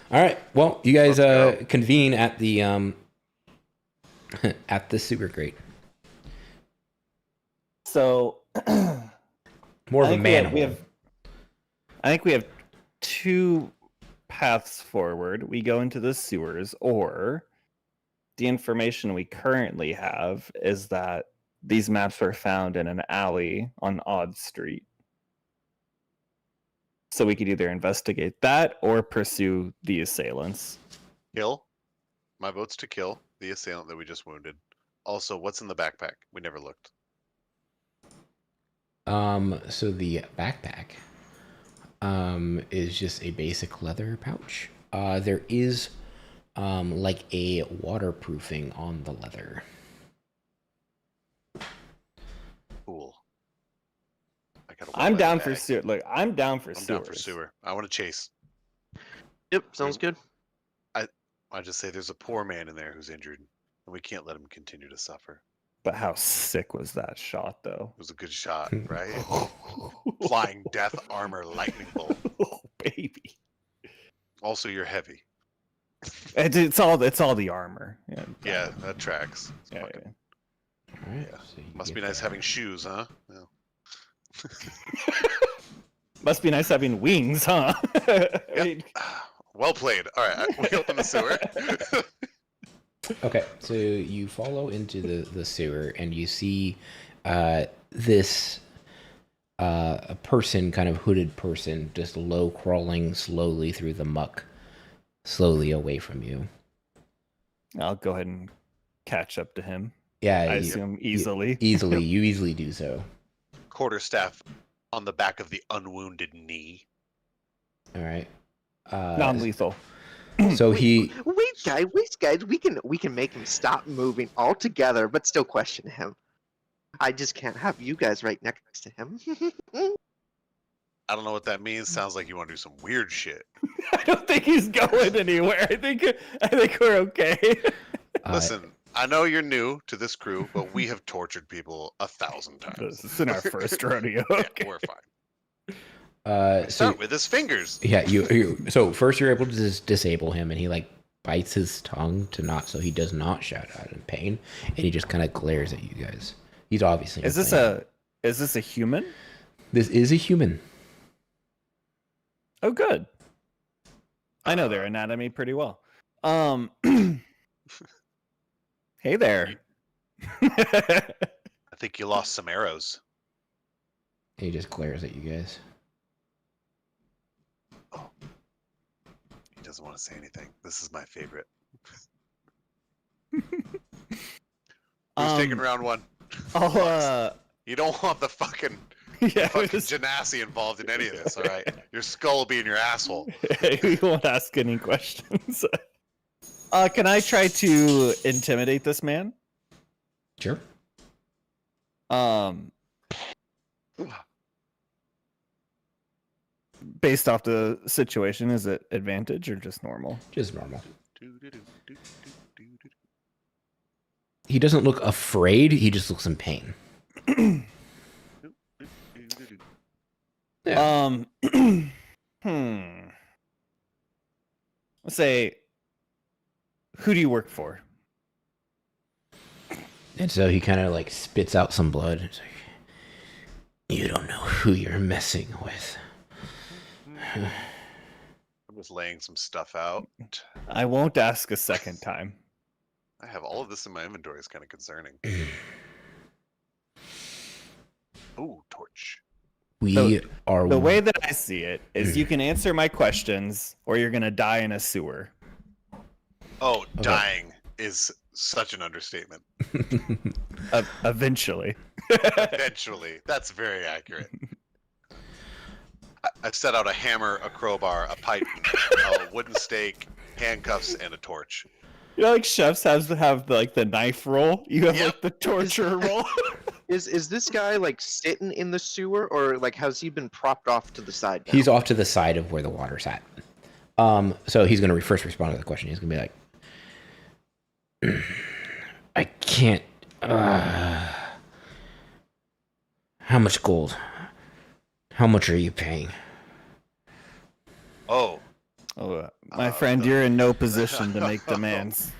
All right. Well, you guys Let's go. convene at the at the sewer grate. So More of I a think manhole. I think we have two paths forward. We go into the sewers, or the information we currently have is that these maps were found in an alley on Odd Street. So we could either investigate that or pursue the assailants. Kill. My vote's to kill the assailant that we just wounded. Also, what's in the backpack? We never looked. So the backpack is just a basic leather pouch. There is like a waterproofing on the leather. Cool. I gotta I'm wear that down for bag. sewer. Look, I'm down for I'm sewers. down for sewer. I want to chase. Yep, sounds good. I just say there's a poor man in there who's injured, and we can't let him continue to suffer. But how sick was that shot, though? It was a good shot, right? Flying death armor lightning bolt. Oh, baby. Also, you're heavy. It's all the armor. Yeah, that tracks. It's Yeah, fucking- All right. Yeah. So you Must get be nice that. having shoes, huh? Yeah. Must be nice having wings, huh? I mean, Well played. All right, we open the sewer. Okay, so you follow into the sewer, and you see this a person, kind of hooded person, just low crawling slowly through the muck, slowly away from you. I'll go ahead and catch up to him. Yeah, I you- assume easily. you easily do so. Quarterstaff on the back of the unwounded knee. All right. Non-lethal. So he Wait, guys, we can make him stop moving altogether, but still question him. I just can't have you guys right next to him. I don't know what that means. Sounds like you want to do some weird shit. I don't think he's going anywhere. I think we're okay. Listen, I know you're new to this crew, but we have tortured people 1,000 times. This is in our first rodeo. Yeah, Okay. we're fine. so Start with his fingers. yeah, you so first you're able to disable him, and he like bites his tongue to not, so he does not shout out in pain, and he just kind of glares at you guys. He's obviously Is this a human? This is a human. Oh, good. I know their anatomy pretty well. Hey there. I think you lost some arrows. And he just glares at you guys. He doesn't want to say anything. This is my favorite. Who's taking round one? You don't want the fucking Genasi involved in any of this, all right? Your skull will be in your asshole. We won't ask any questions. Can I try to intimidate this man? Sure. Based off the situation, is it advantage or just normal? Just normal. He doesn't look afraid. He just looks in pain. Yeah. Let's say, who do you work for? And so he kind of like spits out some blood. It's like, you don't know who you're messing with. I'm just laying some stuff out. I won't ask a second time. I have all of this in my inventory. It's kind of concerning. Ooh, torch. The way that I see it is you can answer my questions or you're going to die in a sewer. Oh, okay. Dying is such an understatement. Eventually. Eventually. That's very accurate. I set out a hammer, a crowbar, a pipe, a wooden stake, handcuffs, and a torch. You know, like chefs have like the knife roll. You have like the torture roll. Is this guy like sitting in the sewer, or like has he been propped off to the side now? He's off to the side of where the water's at. So he's going to first respond to the question. He's going to be like, I can't. How much gold? How much are you paying? My friend, you're in no position to make demands.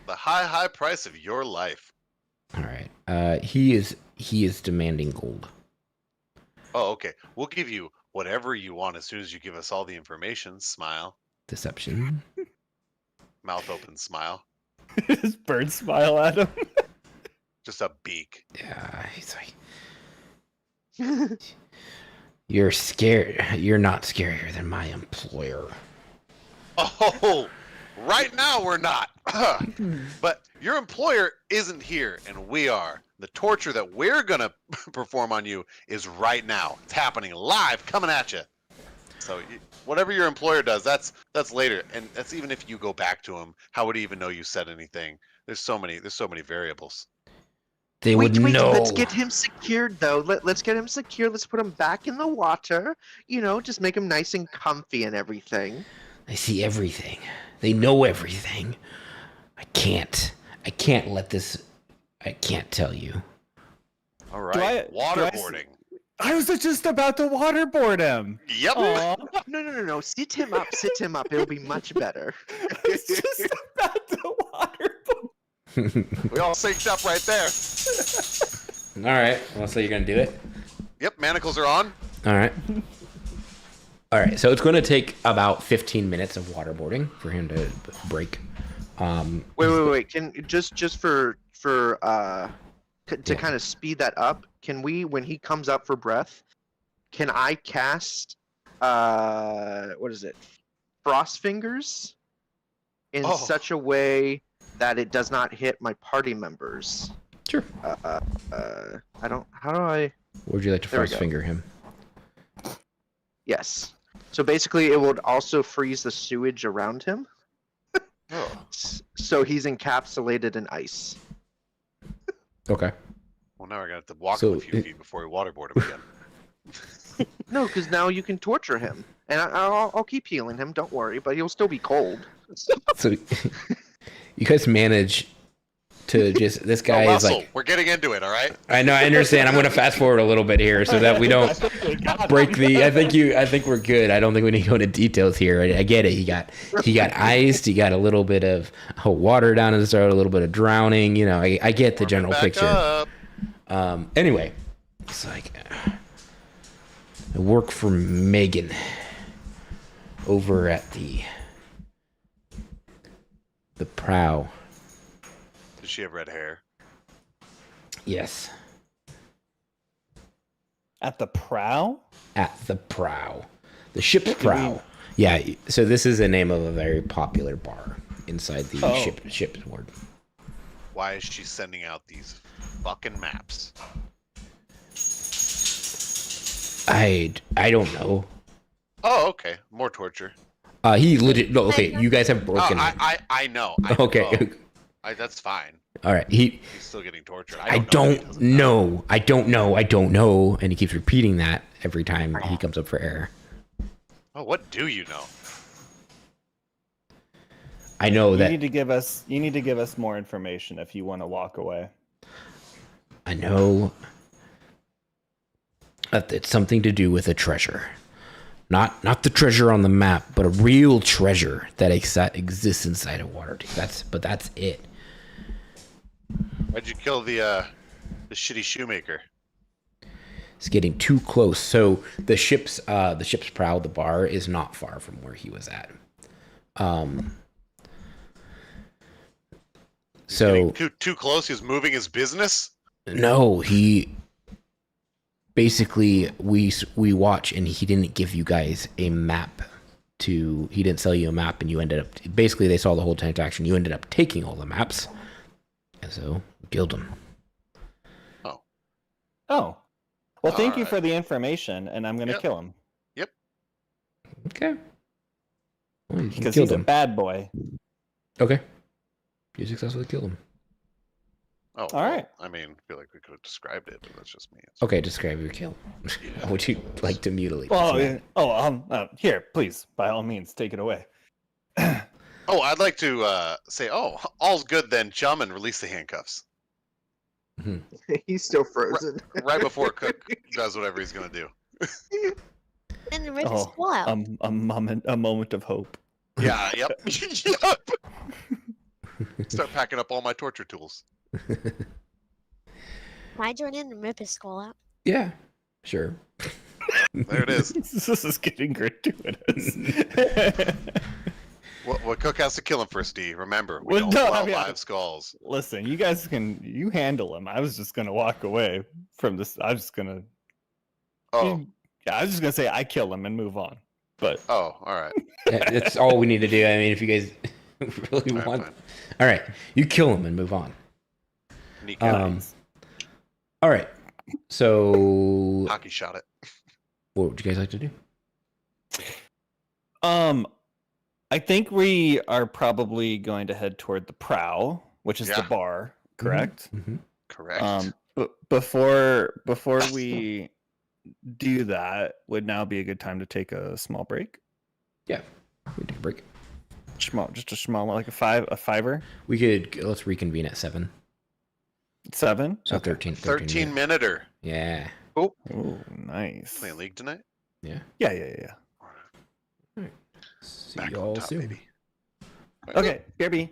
The high price of your life. All right. He is demanding gold. Oh, okay. We'll give you whatever you want as soon as you give us all the information. Smile. Deception. Mouth open. Smile. His bird smile at him. Just a beak. Yeah, he's like, you're scared. You're not scarier than my employer. Oh, right now we're not. But your employer isn't here, and we are. The torture that we're going to perform on you is right now. It's happening live, coming at you. So whatever your employer does, that's later. And that's even if you go back to him. How would he even know you said anything? There's so many variables. They would know. Let's get him secured, though. Let's get him secure. Let's put him back in the water. You know, just make him nice and comfy and everything. I see everything. They know everything. I can't let this. I can't tell you. All right. Waterboarding. I was just about to waterboard him. Yep. No. Sit him up. It'll be much better. I was just about to waterboard. We all synced up right there. All right. Well, so you're going to do it? Yep. Manacles are on. All right. All right. So it's going to take about 15 minutes of waterboarding for him to break. Wait. Can just to kind of speed that up, can we, when he comes up for breath, can I cast what is it? Frost Fingers in such a way that it does not hit my party members? Sure. I don't. How do I? Would you like to frost finger him? Yes. So basically, it would also freeze the sewage around him. So he's encapsulated in ice. Okay. Well, now we're gonna have to walk him a few feet before we waterboard him again. No, because now you can torture him, and I'll keep healing him. Don't worry, but he'll still be cold. So you guys manage to just this guy is like. We're getting into it, all right? I know, I understand. I'm going to fast forward a little bit here so that we don't break the. I think we're good. I don't think we need to go into details here. I get it. He got iced. He got a little bit of water down his throat, a little bit of drowning. You know, I get the general picture. Anyway, it's like I work for Megan over at the prow. Does she have red hair? Yes. At the prow? At the prow. The ship's prow. Yeah. So this is the name of a very popular bar inside the Oh. ship's ward. Why is she sending out these fucking maps? I don't know. Oh, okay. More torture. He legit. No, okay. You guys have Oh, broken it. I know. Okay. That's fine. All right. He's still getting tortured. I don't know. I don't know. And he keeps repeating that every time he comes up for air. Oh, what do you know? I know You that. need to give us more information if you want to walk away. I know that it's something to do with a treasure. Not the treasure on the map, but a real treasure that exists inside of Waterdeep. That's it. Why'd you kill the shitty shoemaker? It's getting too close. So the ship's prow, the bar, is not far from where he was at. So too close. He was moving his business. no, he basically we watch, and he didn't give you guys a map. He didn't sell you a map, and you ended up basically they saw the whole transaction. You ended up taking all the maps, and so killed him. Oh. Well, thank you Alright. for the information, and I'm going to Yep. kill him. Okay. Well, you Because killed he's a him. bad boy. Okay. You successfully killed him. Oh, All right. I mean, I feel like we could have described it, but that's just me. Okay, describe your kill. Yeah. Would you like to mutilate? Well, this man? here, please, by all means, take it away. Oh, I'd like to say, all's good then, chum, and release the handcuffs He's still frozen. right before Cook does whatever he's gonna do. And rip his skull out. a moment of hope. Yeah. Yep. Yep. Start packing up all my torture tools. Can I join in and rip his skull out? Yeah, sure. There it is. This is getting gratuitous. What Cook has to kill him first, D. Remember, we Well, don't no, allow I mean, live skulls. Listen, you guys you handle him. I was just gonna walk away from this. I was just gonna. Oh, Yeah, I was just gonna say I kill him and move on. But all right. That's all we need to do. I mean, if you guys really All right, want, fine. all right, you kill him and move on. Neat Um, all right. So, hockey shot it. what would you guys like to do? I think we are probably going to head toward the prow, which is the Yeah. bar, correct? Mm-hmm. Correct. But before we do that, would now be a good time to take a small break. Yeah, we take a break. Just a small, like a fiver. We could let's reconvene at 7. 7. So Okay. 13 minutes. 13-minuter. Yeah. Oh, nice. Playing League tonight? Yeah. Yeah. See Back y'all on top, soon. baby. Okay, BRB.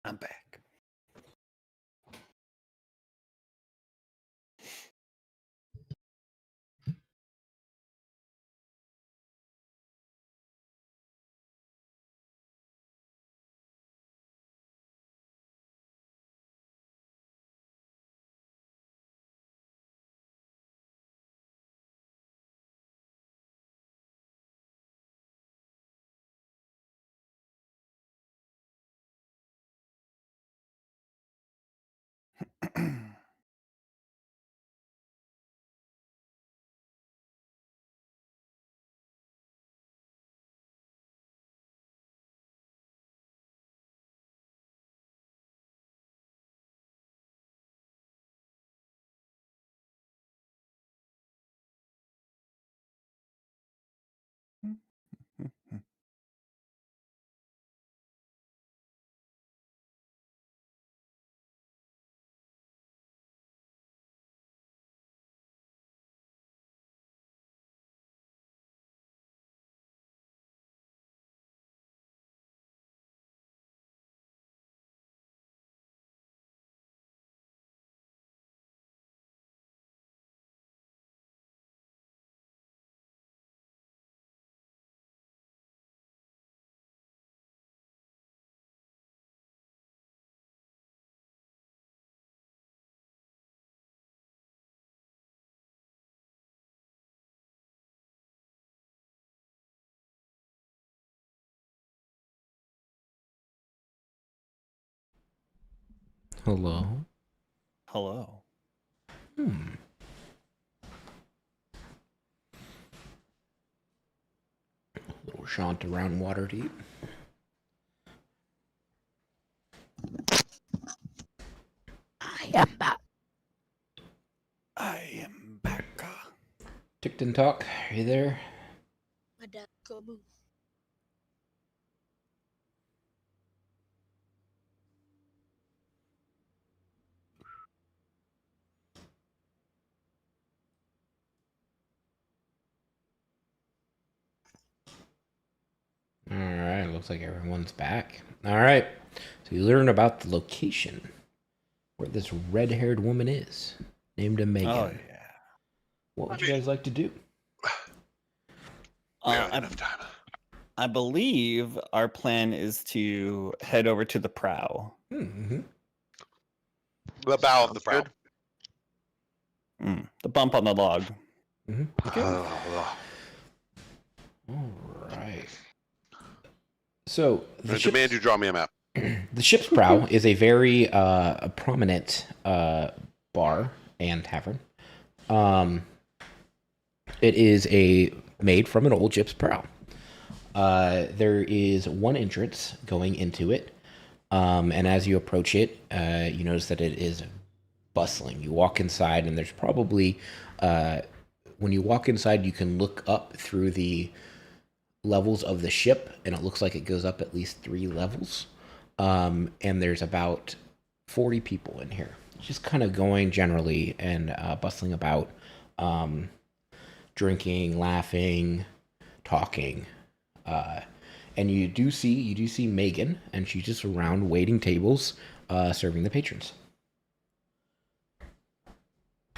I'm back. Hello. Hello. Little jaunt around Waterdeep. I am back. I am back. Ticked talk. Are you there? My dad go boom. All right. Looks like everyone's back. All right. So you learn about the location where this red-haired woman is, named Megan. Oh yeah. What would you guys like to do? We don't have I, enough time. I believe our plan is to head over to the prow. Mm-hmm. The bow of the prow. Good. The bump on the log. Okay. All right. So I demand you draw me a map. the ship's prow is a very prominent bar and tavern. It is made from an old ship's prow. There is one entrance going into it, and as you approach it, you notice that it is bustling. You walk inside, and there's probably when you walk inside, you can look up through the levels of the ship, and it looks like it goes up at least 3 levels. And there's about 40 people in here, just kind of going generally and bustling about, drinking, laughing, talking. And you do see Megan, and she's just around waiting tables, serving the patrons.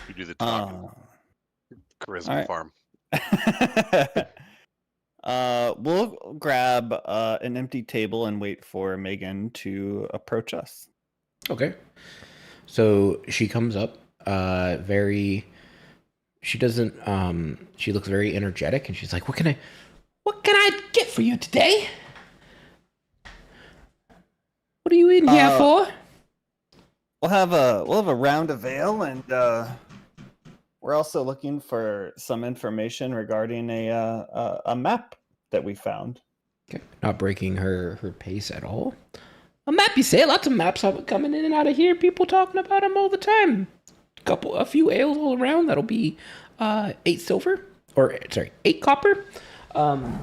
You do the talk. Charisma all right. farm. We'll grab an empty table and wait for Megan to approach us. Okay. So she comes up, she looks very energetic, and she's like, what can I get for you today? What are you in here for? We'll have a round of ale, and we're also looking for some information regarding a map that we found. Okay. Not breaking her pace at all. A map, you say? Lots of maps are coming in and out of here. People talking about them all the time. A few ales all around. That'll be 8 silver, 8 copper. And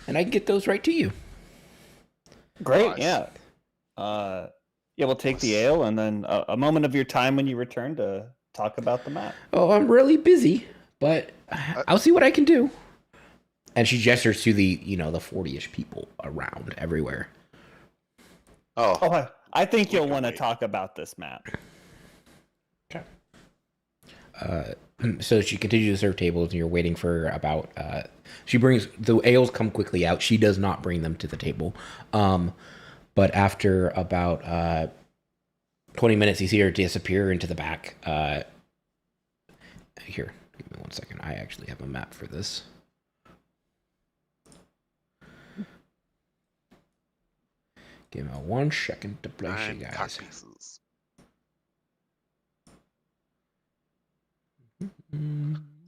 I can get those right to you. Great, Nice. yeah. Yeah, we'll take the ale, and then a moment of your time when you return to talk about the map. Oh, I'm really busy, but I'll see what I can do. And she gestures to the 40-ish people around everywhere. Oh, Oh, I think you'll can want to wait. talk about this map. So she continues to serve tables, and you're waiting for about. She brings the ales come quickly out. She does not bring them to the table, but after about 20 minutes, you see her disappear into the back. Here, give me 1 second. I actually have a map for this. Give me 1 second to place you 9 cock guys. pieces.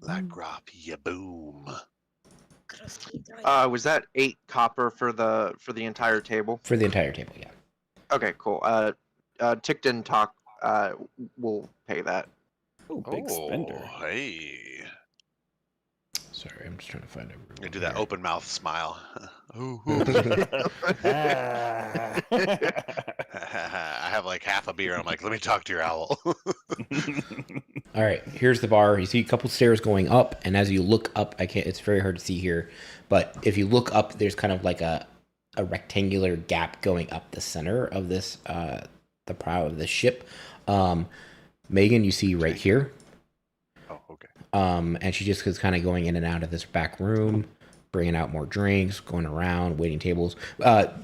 Like grop, ya boom. Was that 8 copper for the entire table? For the entire table, yeah. Okay, cool. Tick didn't talk. We'll pay that. Oh, big spender. Hey. Sorry, I'm just trying to find everyone. You do that here. open mouth smile. Ooh, Ah. I have like half a beer. I'm like, let me talk to your owl. All right, here's the bar. You see a couple stairs going up, and as you look up, it's very hard to see here, but if you look up, there's kind of like a rectangular gap going up the center of this, the prow of the ship. Megan, you see right here. Oh, okay. And she just is kind of going in and out of this back room, bringing out more drinks, going around, waiting tables.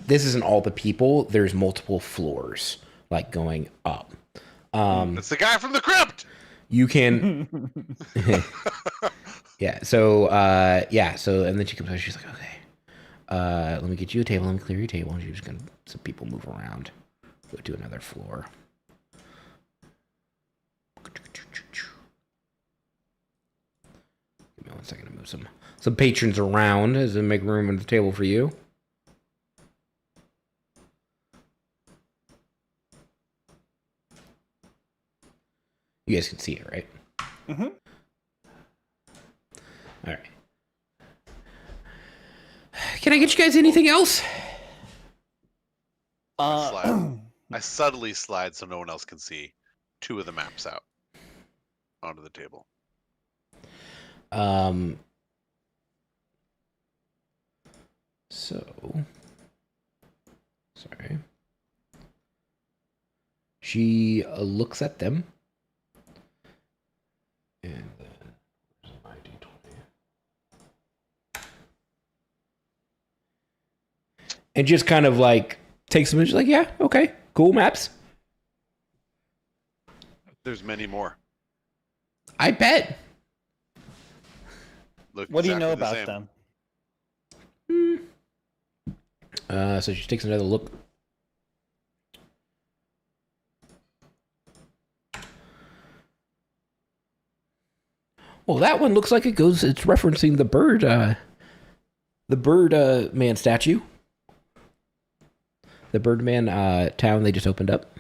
This isn't all the people. There's multiple floors, like going up. It's the guy from the crypt. You can, yeah. So, and then she comes out. She's like, okay, let me get you a table. Let me clear your table. And she's just gonna some people move around. Go to another floor. Give me 1 second to move some patrons around as they make room on the table for you. You guys can see it, right? Mm-hmm. All right. Can I get you guys anything else? I subtly slide so no one else can see 2 of the maps out onto the table. So, sorry. She looks at them. And then, where's my D20? And just kind of like takes them and she's like, yeah, okay, cool maps. There's many more. I bet. Look What do you know exactly the about same. them? So she takes another look. Well, that one looks like it's referencing the bird man statue. The Birdman town they just opened up.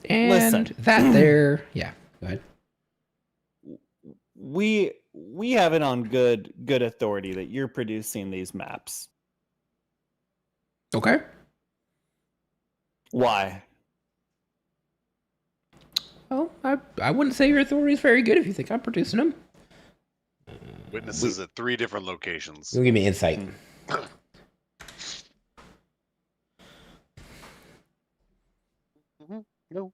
And Listen. that there, yeah, go ahead. We have it on good authority that you're producing these maps. Okay. Why? Well, I wouldn't say your authority is very good if you think I'm producing them. Witnesses at 3 different locations. You'll give me insight. No.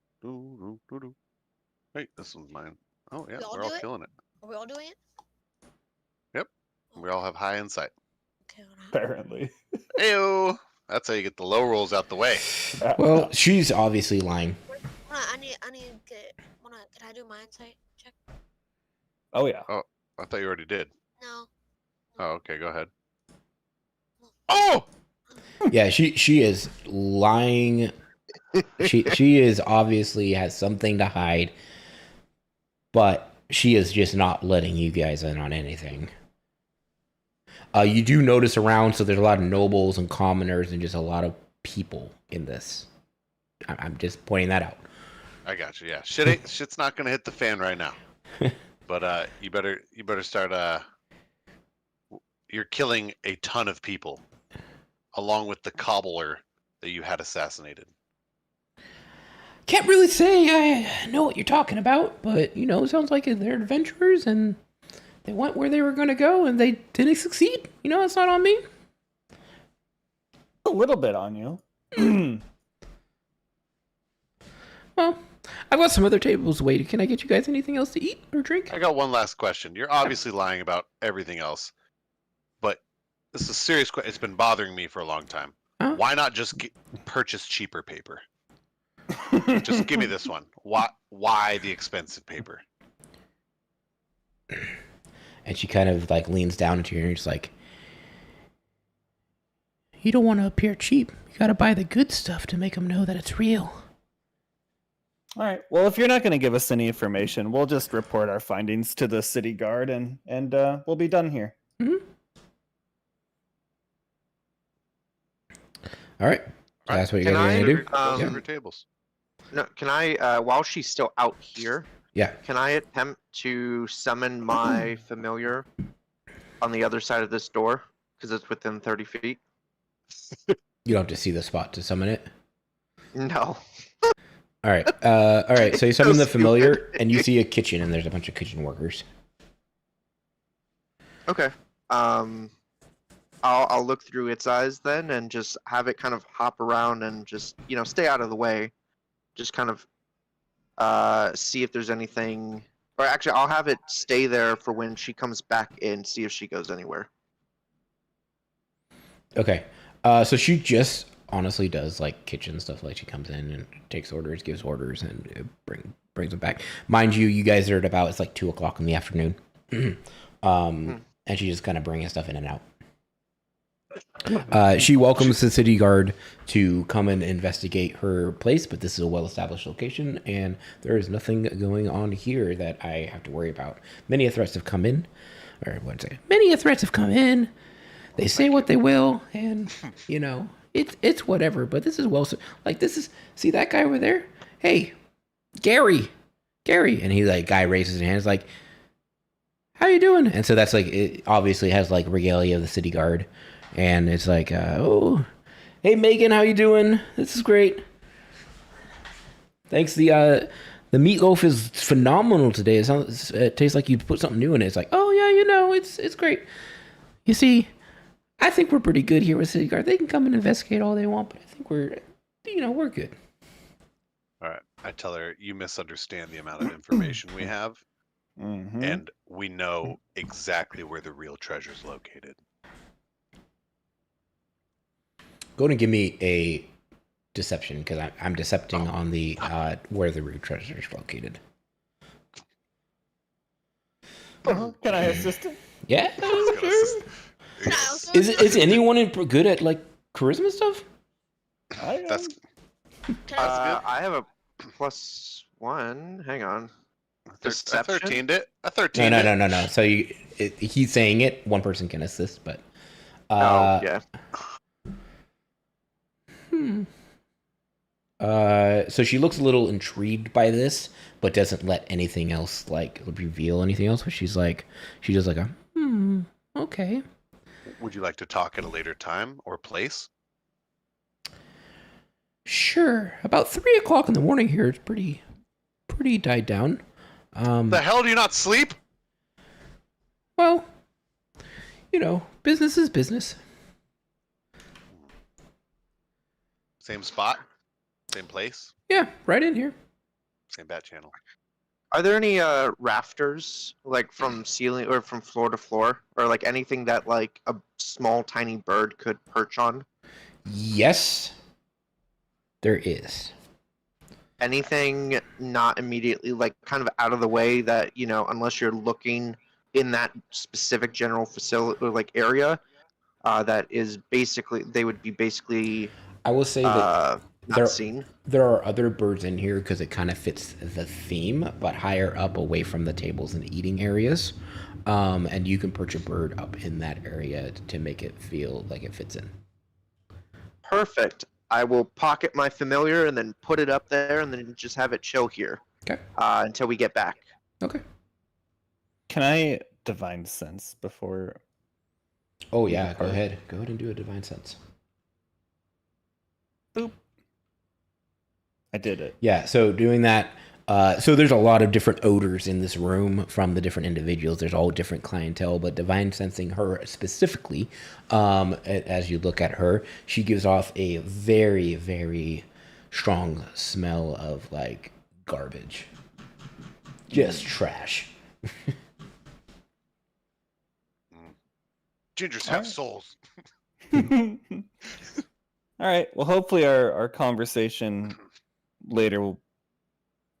Wait, this one's mine. Oh yeah, We all we're all do it? killing it. Are we all doing it? Yep. We all have high insight. Okay. Apparently. Ayo! That's how you get the low rolls out the way. Well, she's obviously lying. I need to get. Can I do my insight check? Oh yeah. I thought you already did. No. Oh, okay, go ahead. Oh! Yeah, she is lying. She is obviously has something to hide, but she is just not letting you guys in on anything. You do notice around, so there's a lot of nobles and commoners and just a lot of people in this. I'm just pointing that out. I got you. Yeah, shit's not gonna hit the fan right now. But you better start. You're killing a ton of people, along with the cobbler that you had assassinated. Can't really say I know what you're talking about, but you know, it sounds like they're adventurers and they went where they were going to go and they didn't succeed. You know, it's not on me. A little bit on you. Well, I've got some other tables waiting. Can I get you guys anything else to eat or drink? I got one last question. You're obviously lying about everything else, but this is a serious question. It's been bothering me for a long time. Huh? Why not just purchase cheaper paper? Just give me this one. Why the expensive paper? And she kind of like leans down into you and she's like, you don't want to appear cheap. You got to buy the good stuff to make them know that it's real. All right. Well, if you're not going to give us any information, we'll just report our findings to the city guard, and we'll be done here. Mm-hmm. All right. So that's what you guys are going to do? Silver tables. No, can I, while she's still out here, Yeah. can I attempt to summon my familiar on the other side of this door? Because it's within 30 feet. You don't have to see the spot to summon it? No. All right. All right. So you summon the familiar, and you see a kitchen, and there's a bunch of kitchen workers. Okay. I'll look through its eyes then, and just have it kind of hop around and just stay out of the way. Just kind of see if there's anything, or actually, I'll have it stay there for when she comes back in. See if she goes anywhere. Okay. So she just honestly does like kitchen stuff. Like she comes in and takes orders, gives orders, and brings them back. Mind you, you guys are at about, it's like 2:00 in the afternoon. And she's just kind of bringing stuff in and out. She welcomes the city guard to come and investigate her place, but this is a well-established location, and there is nothing going on here that I have to worry about. Many threats have come in, or what did I say? Many threats have come in. They say what they will, and it's whatever. But this is see that guy over there? Hey, Gary, and he guy raises his hands like, how you doing? And so that's it obviously has regalia of the city guard. And it's like, oh, hey Megan, how you doing? This is great. Thanks. The meatloaf is phenomenal today. It tastes like you put something new in it. It's like, oh yeah, it's great. You see, I think we're pretty good here with City Guard. They can come and investigate all they want, but I think we're good. All right. I tell her, you misunderstand the amount of information we have, and we know exactly where the real treasure is located. Go ahead and give me a deception, because I'm decepting on the where the real treasure is located. Can I assist him? Yeah. Sure. Yes. Is anyone good at charisma stuff? That's Can good. I have a +1. Hang on. I Deception? 13'd it. I 13'd No. So he's saying it. One person can assist, but. Yeah. So she looks a little intrigued by this, but doesn't let anything else reveal anything else. But she does okay. Would you like to talk at a later time or place? Sure. About 3:00 in the morning here. It's pretty died down. The hell do you not sleep? Well, business is business. Same spot? Same place? Yeah, right in here. Same bat channel. Are there any rafters from ceiling or from floor to floor, or anything that a small tiny bird could perch on? Yes, there is. Anything not immediately kind of out of the way that unless you're looking in that specific general facility or area, that is they would be basically. I will say that not seen. There are other birds in here because it kind of fits the theme, but higher up away from the tables and eating areas. And you can perch a bird up in that area to make it feel like it fits in. Perfect. I will pocket my familiar and then put it up there and then just have it chill here. Okay. Until we get back. Okay. Can I divine sense before? Oh yeah, go ahead. Go ahead and do a divine sense. Boop. I did it. Yeah, so doing that, So there's a lot of different odors in this room from the different individuals. There's all different clientele, but divine sensing her specifically, as you look at her, she gives off a very, very strong smell of like garbage. Just trash. Gingers All have right. souls. All right. Well, hopefully our conversation later will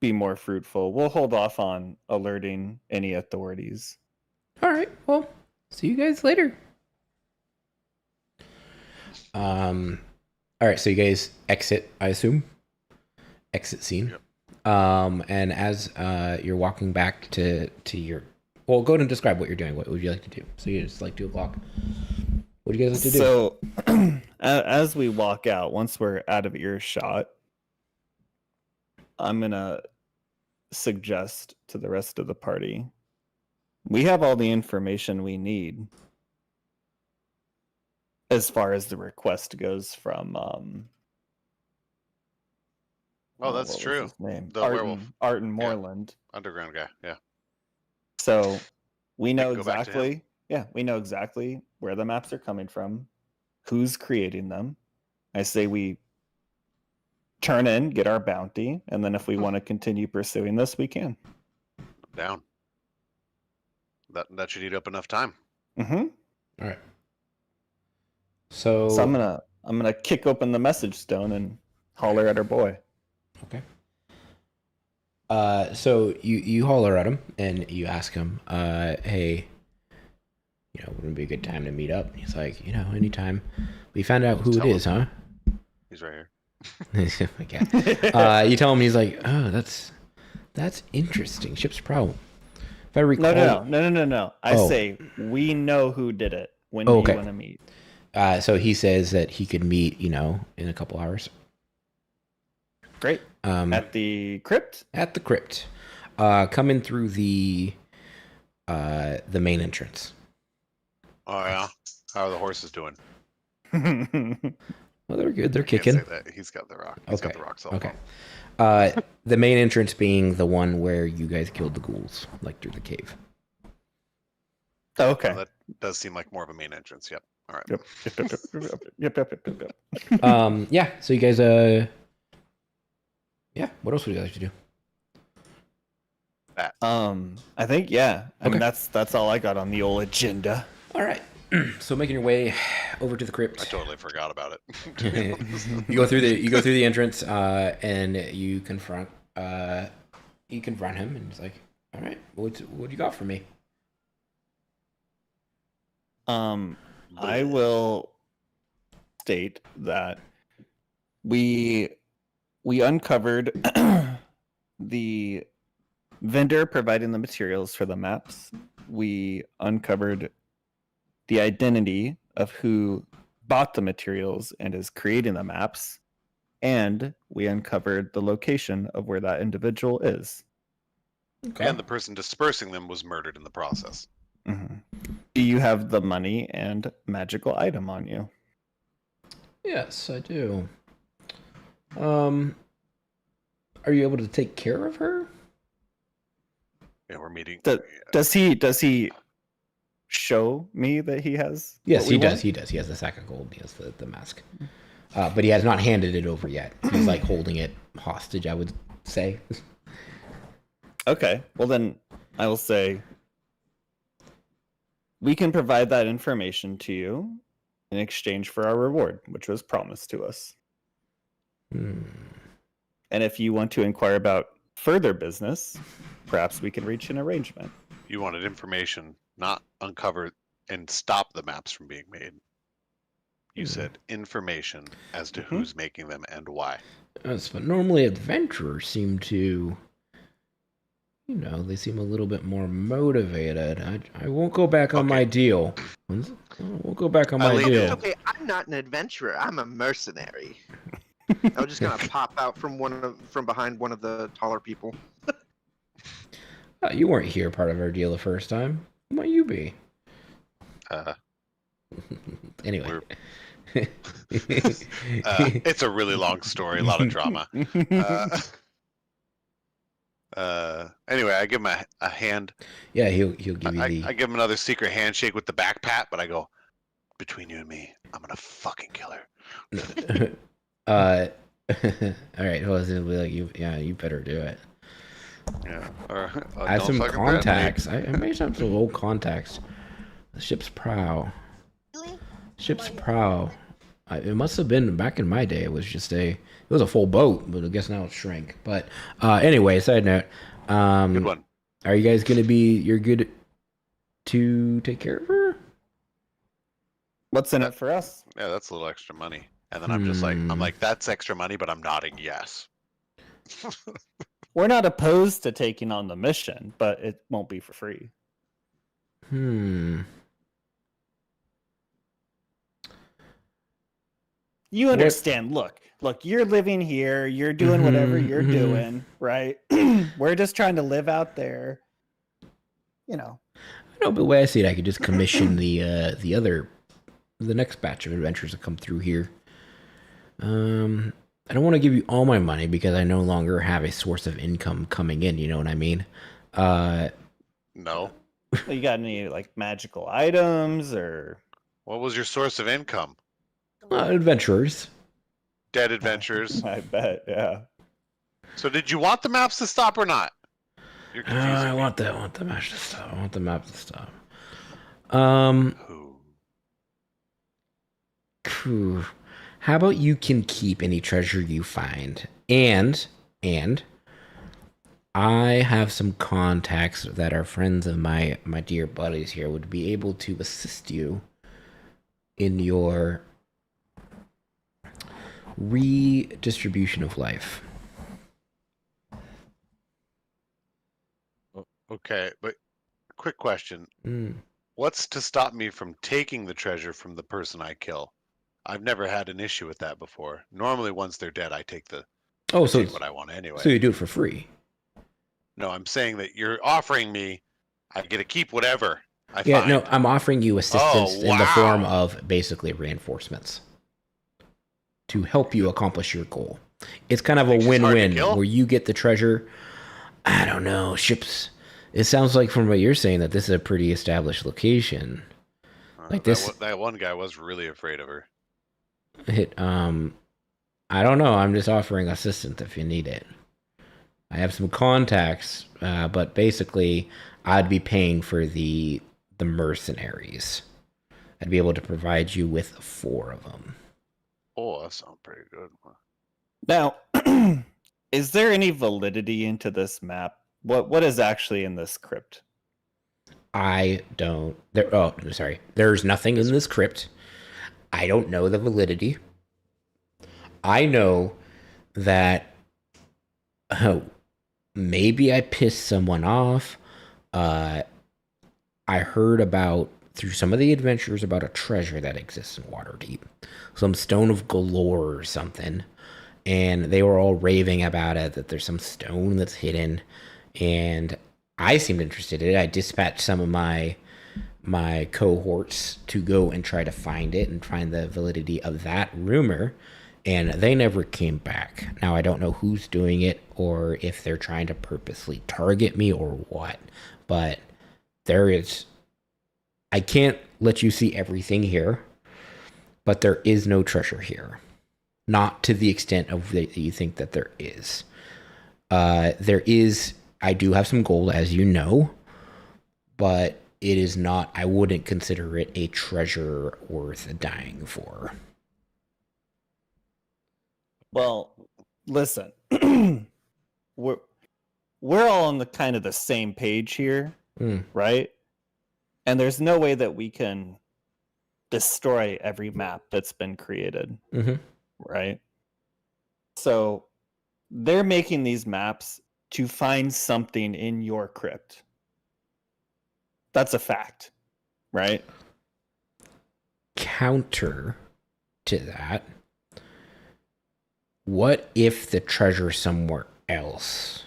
be more fruitful. We'll hold off on alerting any authorities. All right. Well, see you guys later. All right. So you guys exit, I assume. Exit scene. Yep. And as you're walking back to your, well, go ahead and describe what you're doing. What would you like to do? So it's like 2 o'clock. What do you guys like to do? So, as we walk out, once we're out of earshot, I'm gonna suggest to the rest of the party, we have all the information we need as far as the request goes from Oh, that's what was true. his name? The werewolf. Arden Moreland. Underground guy. Yeah. So we know can go back to him. exactly, we know exactly where the maps are coming from, who's creating them. I say we turn in, get our bounty, and then if we want to continue pursuing this, we can. Down. That should eat up enough time. Mm-hmm. All right. So So I'm gonna kick open the message stone and holler at our boy. Okay. So you holler at him and you ask him, hey, wouldn't it be a good time to meet up? And he's like, anytime. We found out who it is, huh? He's right here. Okay. You tell him, he's like, oh, that's interesting. Ship's problem. If I recall, No. I Oh. say we know who did it. When Oh, do okay. you want to meet? So he says that he could meet, in a couple hours. Great. At the crypt? At the crypt, coming through the main entrance. Oh yeah. How are the horses doing? Well, they're good. They're Can't kicking. say that. He's got the rock. He's got Okay. the rock cell Okay. phone. The main entrance being the one where you guys killed the ghouls, like through the cave. Okay. Well, that does seem like more of a main entrance. Yep. All right. Yep. Yeah. So you guys, yeah. What else would you guys like to do? I think I mean Okay. that's all I got on the old agenda. All right. So making your way over to the crypt. I totally forgot about it. to be honest. You go through the entrance, and you confront him, and he's like, "All right, what do you got for me?" I will state that we uncovered the vendor providing the materials for the maps. We uncovered the identity of who bought the materials and is creating the maps, and we uncovered the location of where that individual is. Okay. And the person dispersing them was murdered in the process. Mhm. Do you have the money and magical item on you? Yes, I do. Are you able to take care of her? Yeah, we're meeting. Does he show me that he has? Yes, what we he does. want? He does. He has the sack of gold. He has the mask. But he has not handed it over yet. He's like holding it hostage, I would say. Okay. Well, then I will say we can provide that information to you in exchange for our reward, which was promised to us. Hmm. And if you want to inquire about further business, perhaps we can reach an arrangement. You wanted information, not uncover and stop the maps from being made. You said information as to who's making them and why. Yes, but normally adventurers seem to, they seem a little bit more motivated. I won't go back on my deal. I won't go back on my Elite. deal. Okay, I'm not an adventurer. I'm a mercenary. I was just gonna pop out from behind one of the taller people. You weren't here part of our deal the first time. Who might you be? Anyway. It's a really long story, a lot of drama. Anyway, I give him a hand. Yeah, he'll give you I the. give him another secret handshake with the back pat, but I go, between you and me, I'm gonna fucking kill her. All right. Well, it'll be like you. Yeah, you better do it. Yeah. Or, I have don't some fucking threaten me. contacts. I made some old contacts. The ship's prow. Ship's prow. It must have been back in my day. It was just it was a full boat, but I guess now it's shrank. But anyway, side note. Good one. Are you guys gonna be? You're good to take care of her. What's in it for us? Yeah, that's a little extra money. And then I'm just like, Hmm. that's extra money, but I'm nodding yes. We're not opposed to taking on the mission, but it won't be for free. You understand. Look, you're living here. You're doing whatever you're doing, right? We're just trying to live out there. You know. No, but the way I see it, I could just commission the next batch of adventures that come through here. I don't want to give you all my money because I no longer have a source of income coming in. You know what I mean? No. You got any like magical items or? What was your source of income? Adventurers. Dead adventures. I bet, yeah. So did you want the maps to stop or not? You're confusing I me. want the map to stop. I want the map to stop. Who? How about you can keep any treasure you find, and I have some contacts that are friends of my dear buddies here would be able to assist you in your redistribution of life. Okay, but quick question. What's to stop me from taking the treasure from the person I kill? I've never had an issue with that before. Normally, once they're dead, I take take what I want anyway. So you do it for free. No, I'm saying that you're offering me, I get to keep whatever I Yeah, find. no, I'm offering you assistance Oh, in the form wow. of basically reinforcements to help you accomplish your goal. It's kind of a Think she's hard to win-win kill? where you get the treasure. I don't know, ships. It sounds like from what you're saying that this is a pretty established location. Like this, that one guy was really afraid of her. I don't know. I'm just offering assistance if you need it. I have some contacts, but basically, I'd be paying for the mercenaries. I'd be able to provide you with 4 of them. Oh, that sounds pretty good. Now, is there any validity into this map? What is actually in this crypt? I don't. Sorry. There's nothing in this crypt. I don't know the validity. I know that maybe I pissed someone off. I heard about through some of the adventures about a treasure that exists in Waterdeep, some stone of galore or something, and they were all raving about it. That there's some stone that's hidden, and I seemed interested in it. I dispatched some of my cohorts to go and try to find it and find the validity of that rumor, and they never came back. Now I don't know who's doing it or if they're trying to purposely target me or what, but I can't let you see everything here, but there is no treasure here. Not to the extent of that you think that there is. I do have some gold, as you know, but it is not, I wouldn't consider it a treasure worth dying for. Well, listen, we're all on the kind of the same page here, right? And there's no way that we can destroy every map that's been created, right? So they're making these maps to find something in your crypt. That's a fact, right? Counter to that, what if the treasure's somewhere else?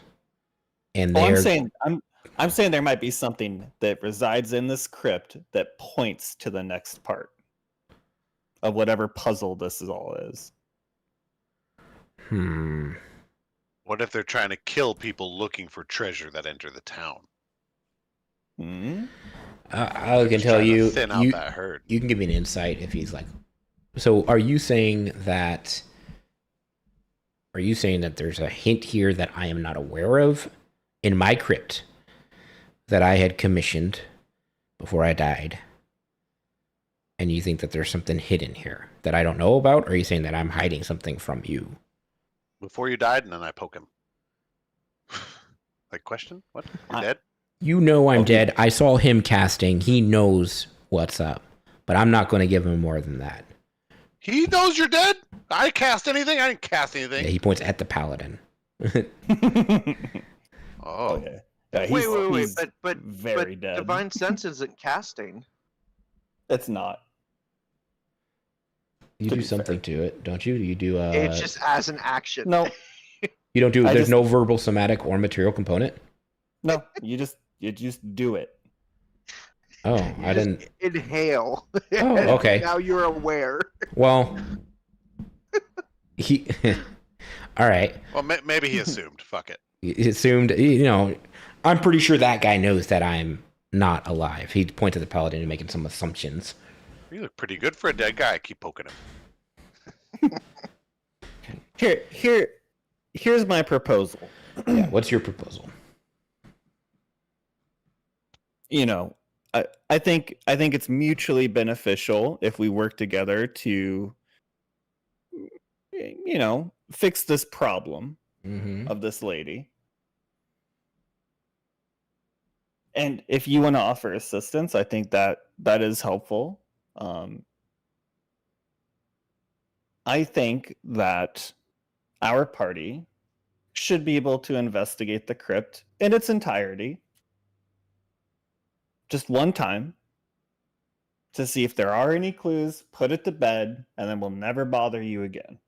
And I'm saying there might be something that resides in this crypt that points to the next part of whatever puzzle this is all is. What if they're trying to kill people looking for treasure that enter the town? I can Just tell trying to you, thin out that herd. you can give me an insight if he's like. So, are you saying that? Are you saying that there's a hint here that I am not aware of in my crypt that I had commissioned before I died? And you think that there's something hidden here that I don't know about? Or are you saying that I'm hiding something from you? Before you died, and then I poke him. Like, question? What? You're dead? You know I'm Oh, dead. I saw him casting. He knows what's up. But I'm not going to give him more than that. He knows you're dead? I cast anything? I didn't cast anything. Yeah, he points at the paladin. Oh. Okay. Yeah, Wait, he's but very dead. Divine Sense isn't casting. It's not. You To do be something to it, don't you? You do. It's just as an action. No, You don't do. I There's just- no verbal, somatic, or material component. no, you just do it. Oh, You I just didn't. inhale. Oh, okay. Now you're aware. Well, he. All right. Well, maybe he assumed. Fuck it. He assumed. You know, I'm pretty sure that guy knows that I'm not alive. He pointed at the paladin and making some assumptions. You look pretty good for a dead guy. I keep poking him. Here's my proposal. Yeah. What's your proposal? You know, I think it's mutually beneficial if we work together to, you know, fix this problem Mm-hmm. of this lady. And if you want to offer assistance, I think that is helpful. I think that our party should be able to investigate the crypt in its entirety, just one time, to see if there are any clues, put it to bed, and then we'll never bother you again.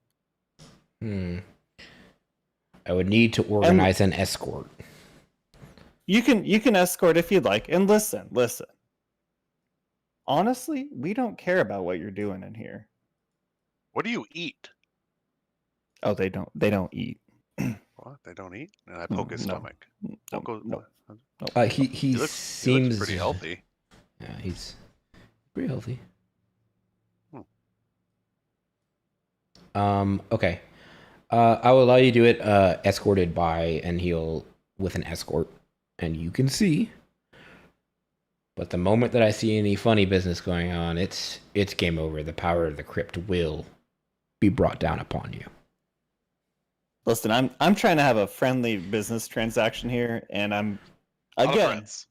I would need to organize an escort. You can escort if you'd like. And listen. Honestly, we don't care about what you're doing in here. What do you eat? Oh, they don't eat. What? They don't eat? And I poke his No. stomach. No. He He looks seems pretty healthy. Yeah, he's pretty healthy. Okay. I will allow you to do it escorted by, and he'll with an escort, and you can see. But the moment that I see any funny business going on, it's game over. The power of the crypt will be brought down upon you. Listen, I'm trying to have a friendly business transaction here, and I'm A lot of again friends.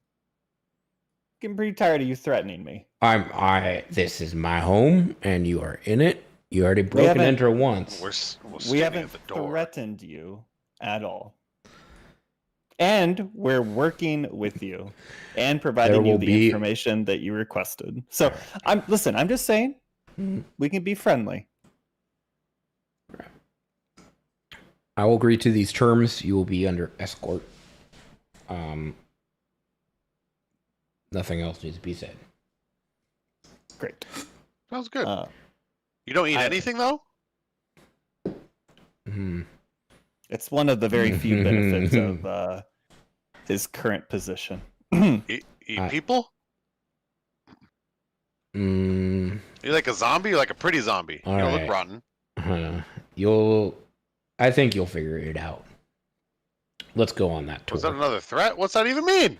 getting pretty tired of you threatening me. This is my home, and you are in it. You already broke and haven't- enter once. We're We standing haven't at the door. threatened you at all. And we're working with you and providing you will the be- information that you requested. So I'm just saying we can be friendly. I will agree to these terms. You will be under escort. Nothing else needs to be said. Great. Sounds good. Uh, You don't eat I- anything though? Mhm. it's one of the very few benefits of his current position. Eat I- people? Mm, You like a zombie? You're like a pretty zombie. You don't Alright. look rotten. I think you'll figure it out. Let's go on that tour. Was that another threat? What's that even mean?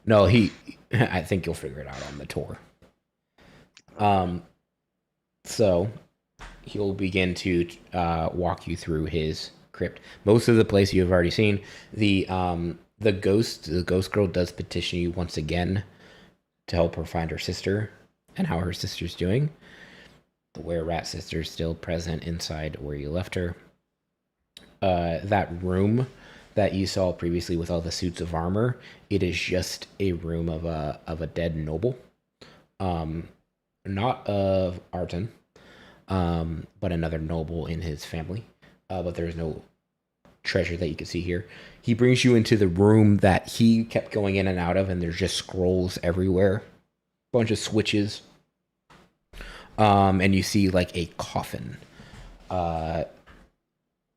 No, I think you'll figure it out on the tour. So he'll begin to walk you through his crypt. Most of the place you have already seen. The ghost girl does petition you once again to help her find her sister and how her sister's doing. The were-rat sister's still present inside where you left her. That room that you saw previously with all the suits of armor, it is just a room of a dead noble. Not of Arton, but another noble in his family. But there's no treasure that you can see here. He brings you into the room that he kept going in and out of, and there's just scrolls everywhere. Bunch of switches. And you see like a coffin.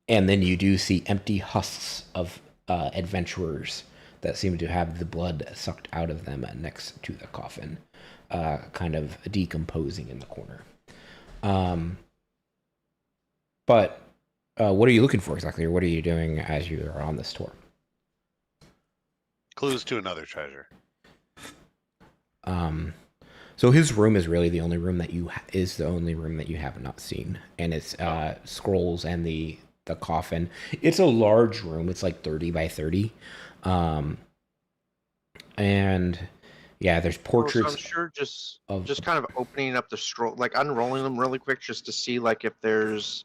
And then you do see empty husks of adventurers that seem to have the blood sucked out of them next to the coffin, kind of decomposing in the corner. But what are you looking for exactly, or what are you doing as you are on this tour? Clues to another treasure. So his room is really the only room that you have not seen, and it's scrolls and the coffin. It's a large room. It's like 30 by 30, and yeah, there's portraits. So I'm sure just kind of opening up the scroll, like unrolling them really quick, just to see like if there's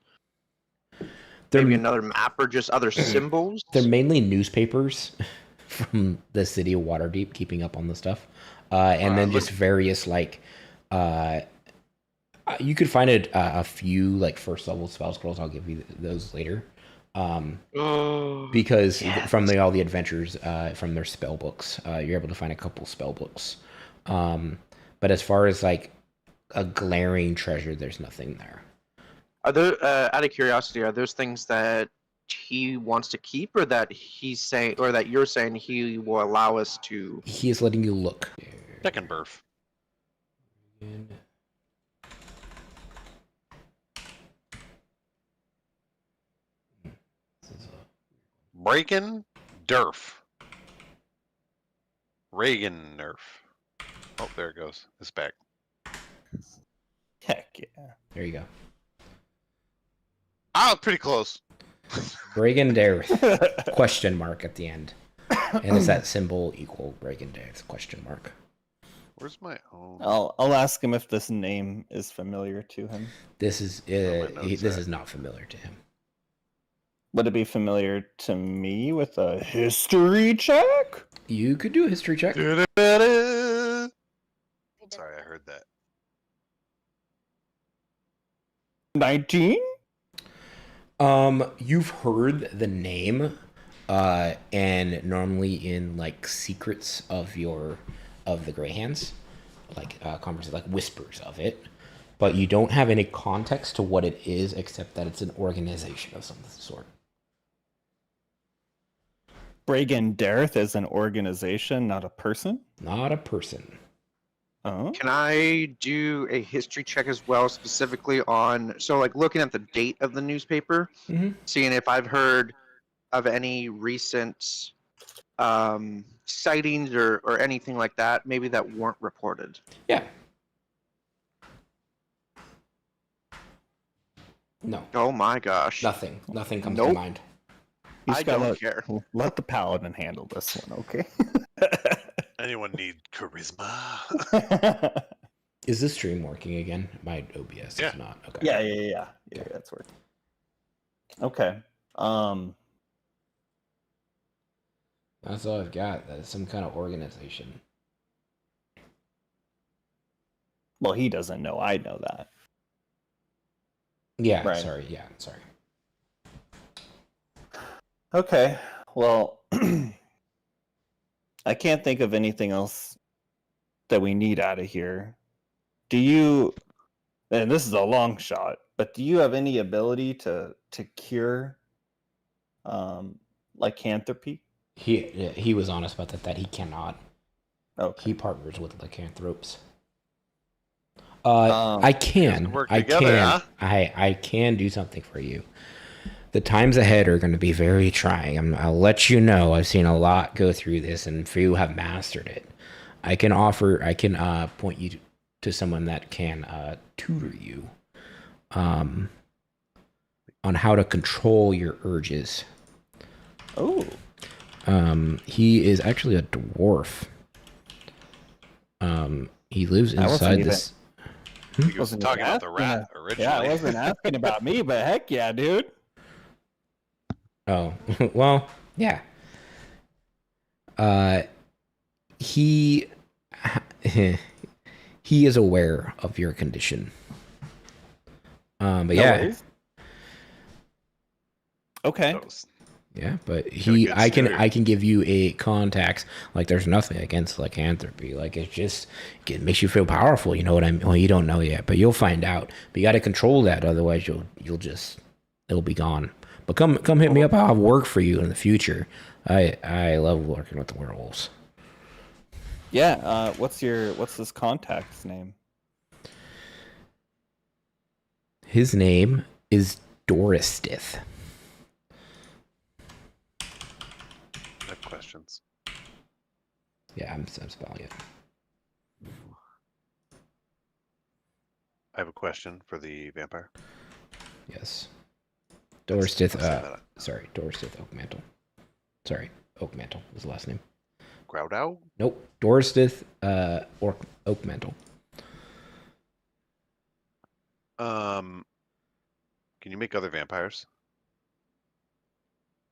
maybe another map or just other symbols. They're mainly newspapers from the city of Waterdeep, keeping up on the stuff, and then just various like. You could find a few like first level spell scrolls. I'll give you those later. Because from all the adventures from their spell books, you're able to find a couple spell books. But as far as like a glaring treasure, there's nothing there. Are there, out of curiosity, are those things that he wants to keep, or that he's saying, or that you're saying he will allow us to? He is letting you look. Second birth. Breaking Durf. Reagan Nerf. Oh, there it goes. It's back. Heck yeah. There you go. Ah, pretty close. Reagan Dareth. Question mark at the end. And is that symbol equal Reagan Dareth? Question mark. Where's my own? I'll ask him if this name is familiar to him. This is not familiar to him. Would it be familiar to me with a history check? You could do a history check. Sorry, I heard that. 19? You've heard the name, and normally in like secrets of the Greyhands, like conversations, like whispers of it, but you don't have any context to what it is except that it's an organization of some sort. Bragan Dareth is an organization, not a person? Not a person. Oh. Can I do a history check as well, specifically on, so like looking at the date of the newspaper, seeing if I've heard of any recent sightings or anything like that, maybe that weren't reported? Yeah. No. Oh my gosh. Nothing comes to mind. I don't care. Let the paladin handle this one, okay? Anyone need charisma? Is the stream working again? My OBS is not. Okay. Yeah, that's working. Okay. That's all I've got. That's some kind of organization. Well, he doesn't know. I know that. Yeah, right. Sorry. Okay. Well, I can't think of anything else that we need out of here. Do you, and this is a long shot, but do you have any ability to cure lycanthropy? He was honest about that he cannot. Okay. He partners with lycanthropes. I can do something for you. The times ahead are going to be very trying. I'll let you know. I've seen a lot go through this, and few have mastered it. I can point you to someone that can tutor you on how to control your urges. Oh. He is actually a dwarf. He lives inside this. He was talking about the rat originally. Yeah, I wasn't asking about me, but heck yeah, dude. Oh, well, yeah. He is aware of your condition. But yeah. Okay. Yeah, but I can give you a contacts. Like, there's nothing against lycanthropy. Like, it makes you feel powerful. You know what I mean? Well, you don't know yet, but you'll find out. But you got to control that, otherwise it'll be gone. But come hit me up. I'll have work for you in the future. I love working with the werewolves. Yeah. What's this contact's name? His name is Doristith. I have questions. Yeah, I'm spelling it. I have a question for the vampire. Yes. Doristith. Let's say that. Sorry, Doristith Oakmantle. Sorry, Oakmantle was the last name. Growdow? Nope, Doristith Oakmantle. Can you make other vampires?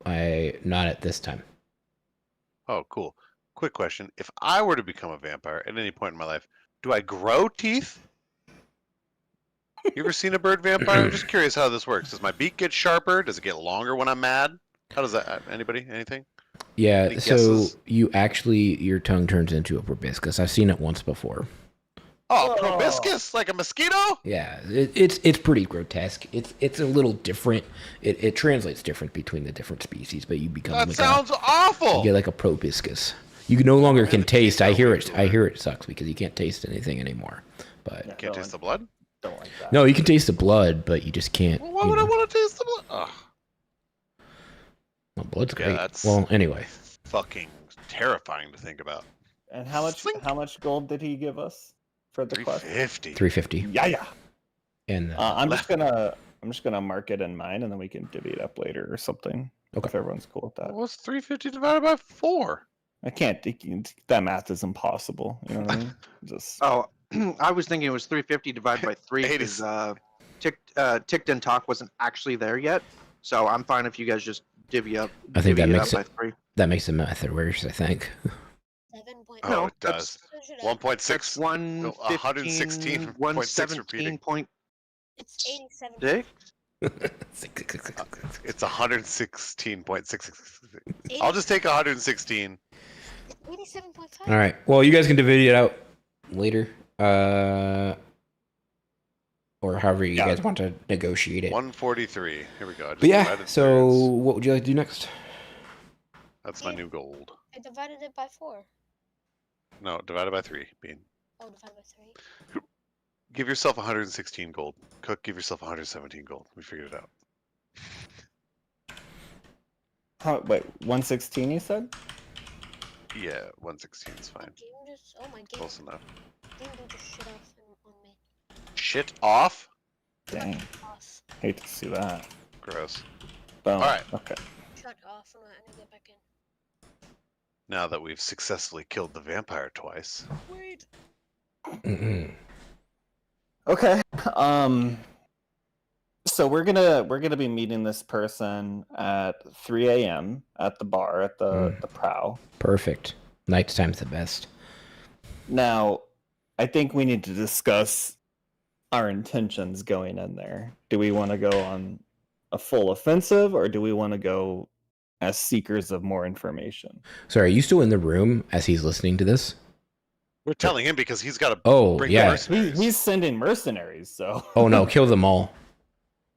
Not at this time. Oh, cool. Quick question. If I were to become a vampire at any point in my life, do I grow teeth? You ever seen a bird vampire? I'm just curious how this works. Does my beak get sharper? Does it get longer when I'm mad? How does that... Anybody? Anything? Yeah, Any so guesses? your tongue turns into a proboscis. I've seen it once before. Oh, proboscis? Like a mosquito? Yeah, it's pretty grotesque. It's a little different. It translates different between the different species, but you become That like sounds awful! you get like a proboscis. You no longer can the taste. teeth I are hear way it. I cooler. hear it sucks because you can't taste anything anymore. But Yeah. Can't taste the blood? Don't like that. no, you can taste the blood, but you just can't. Well, why would I want to taste the blood? Ugh. Well, blood's Yeah, great. that's- Well, anyway, Fucking terrifying to think about. And how much gold did he give us for the quest? 350. 350, Yeah. and I'm just gonna mark it in mine, and then we can divvy it up later or something. Okay. If everyone's cool with that. What's 350 divided by 4? I can't. That math is impossible. You know what I mean? Just Oh, I was thinking it was 350 divided by 3 because Ticked and Talk wasn't actually there yet. So I'm fine if you guys just divvy up. I think that divvy makes up it- by 3. that makes the method worse. I think. 7.5. Oh, No, it does. So should I- 1.6. That's 116, 117.6. repeating. It's 87. It's 116.666. I'll just take 116. 87.5. All right. Well, you guys can divvy it out later, or however you guys want to negotiate it. 143. Here we go. I just But yeah. divided So, thirds. what would you like to do next? That's my new gold. I divided it by 4. No, divided by 3. Bean. Oh, divided by 3. Give yourself 116 gold. Cook, give yourself 117 gold. We figured it out. wait, 116 you said? Yeah, 116 is fine. My game Close enough. just shut off on me. Shit off? Dang, Off. hate to see that. Gross. Boom. Alright. Okay. Shut off and I need to get back in. Now that we've successfully killed the vampire twice. Wait. Okay. So we're gonna be meeting this person at 3 a.m. at the bar at the Prow. Perfect. Nighttime's the best. Now, I think we need to discuss our intentions going in there. Do we want to go on a full offensive, or do we want to go as seekers of more information? Sorry, are you still in the room as he's listening to this? We're telling him because he's got to Oh, bring yeah. mercenaries. He's sending mercenaries, so. Oh no, kill them all.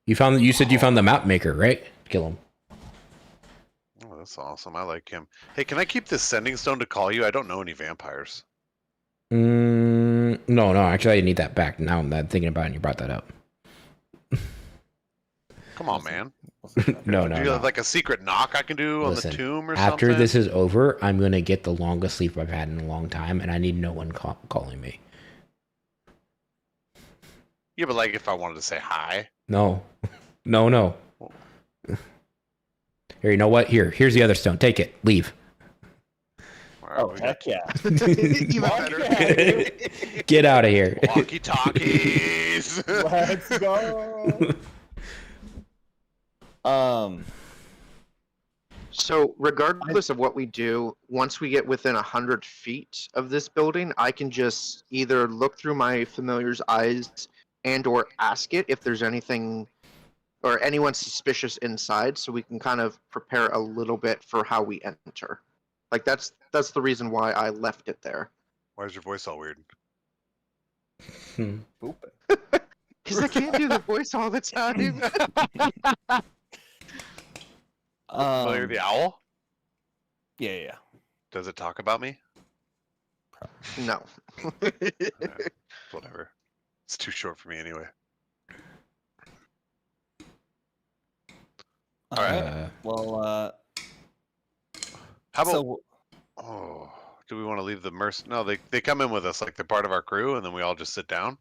You said you found the map maker, right? Kill him. Oh, that's awesome. I like him. Hey, can I keep this sending stone to call you? I don't know any vampires. No, actually I need that back now. I'm thinking about it and you brought that up. Come on, man. No. Do you have like a secret knock I can do on Listen, the tomb or After something? this is over, I'm going to get the longest sleep I've had in a long time, and I need no one calling me. Yeah, but like if I wanted to say hi. No. Here, you know what? Here's the other stone. Take it. Leave. All right, Oh, we heck yeah. Even better. Get out of here. got walkie talkies. Let's go. So, regardless of what we do, once we get within 100 feet of this building, I can just either look through my familiar's eyes and/or ask it if there's anything or anyone suspicious inside, so we can kind of prepare a little bit for how we enter. Like that's the reason why I left it there. Why is your voice all weird? Because I can't do the voice all the time. Familiar with the owl? Yeah. Does it talk about me? No. Whatever. It's too short for me anyway. All right. Well, How about? so Oh, do we want to leave the No, they come in with us like they're part of our crew, and then we all just sit down.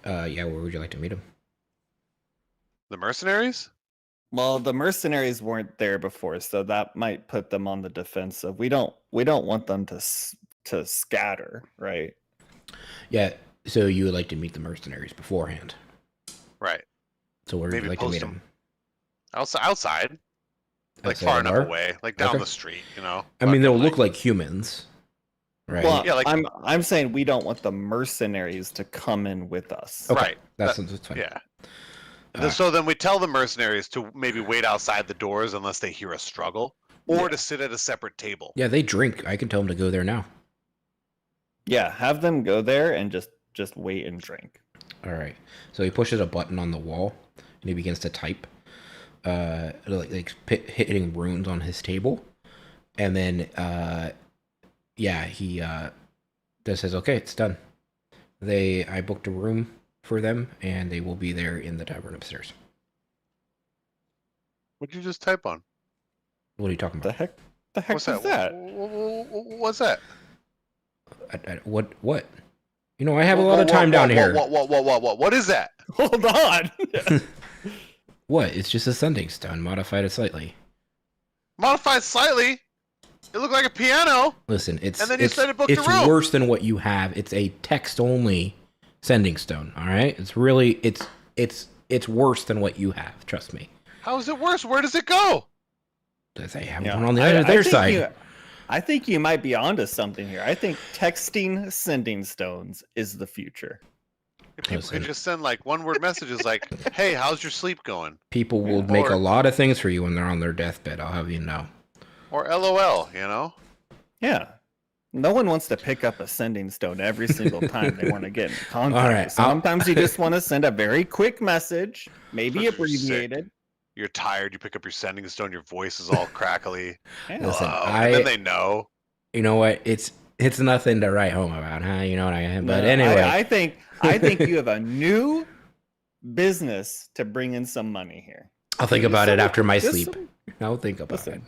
Yeah, where would you like to meet him? The mercenaries? well, the mercenaries weren't there before, so that might put them on the defensive. We don't want them to scatter, right? Yeah, so you would like to meet the mercenaries beforehand. Right. So where would Maybe you like to post meet them. them? Outside. Like Outside far the enough bar? away, like down Okay. the street, you know. I mean, Fucking, they'll look like humans, right? Well, Yeah, like- I'm saying we don't want the mercenaries to come in with us. Okay. Right. That's fine. Yeah. Uh, So then we tell the mercenaries to maybe wait outside the doors unless they hear a struggle, or to sit at a separate table. Yeah, they drink. I can tell them to go there now. Yeah, have them go there and just wait and drink. All right. So he pushes a button on the wall, and he begins to type, hitting runes on his table, and then he just says, "Okay, it's done." I booked a room for them, and they will be there in the tavern upstairs. What'd you just type on? What are you talking The about? heck? The heck What's was that? What's that? What? You know, I have a lot of time down here. What is that? Hold on. What? It's just a sending stone, modified it slightly. Modified slightly. It looked like a piano. Listen, it's And then you it's, said it booked it's a room. worse than what you have. It's a text only sending stone. All right, it's really it's worse than what you have. Trust me. How is it worse? Where does it go? They have Yeah, one on the I other think side. I think you might be onto something here. I think texting sending stones is the future. If people Listen. could just send like one-word messages like, "Hey, how's your sleep going?" People will Yeah. make Or- a lot of things for you when they're on their deathbed. I'll have you know. Or LOL, you know? Yeah. No one wants to pick up a sending stone every single time they want to get in contact. All right, Sometimes you just want to send a very quick message, maybe Especially if you're sick. abbreviated. You're tired, you pick up your sending stone, your voice is all crackly. Yeah. Listen, Hello. I- And then they know. You know what? It's nothing to write home about, huh? You know what I mean? But No, anyway, I think you have a new business to bring in some money here. I'll think about it after my Just sleep. some- I'll think about Listen, it.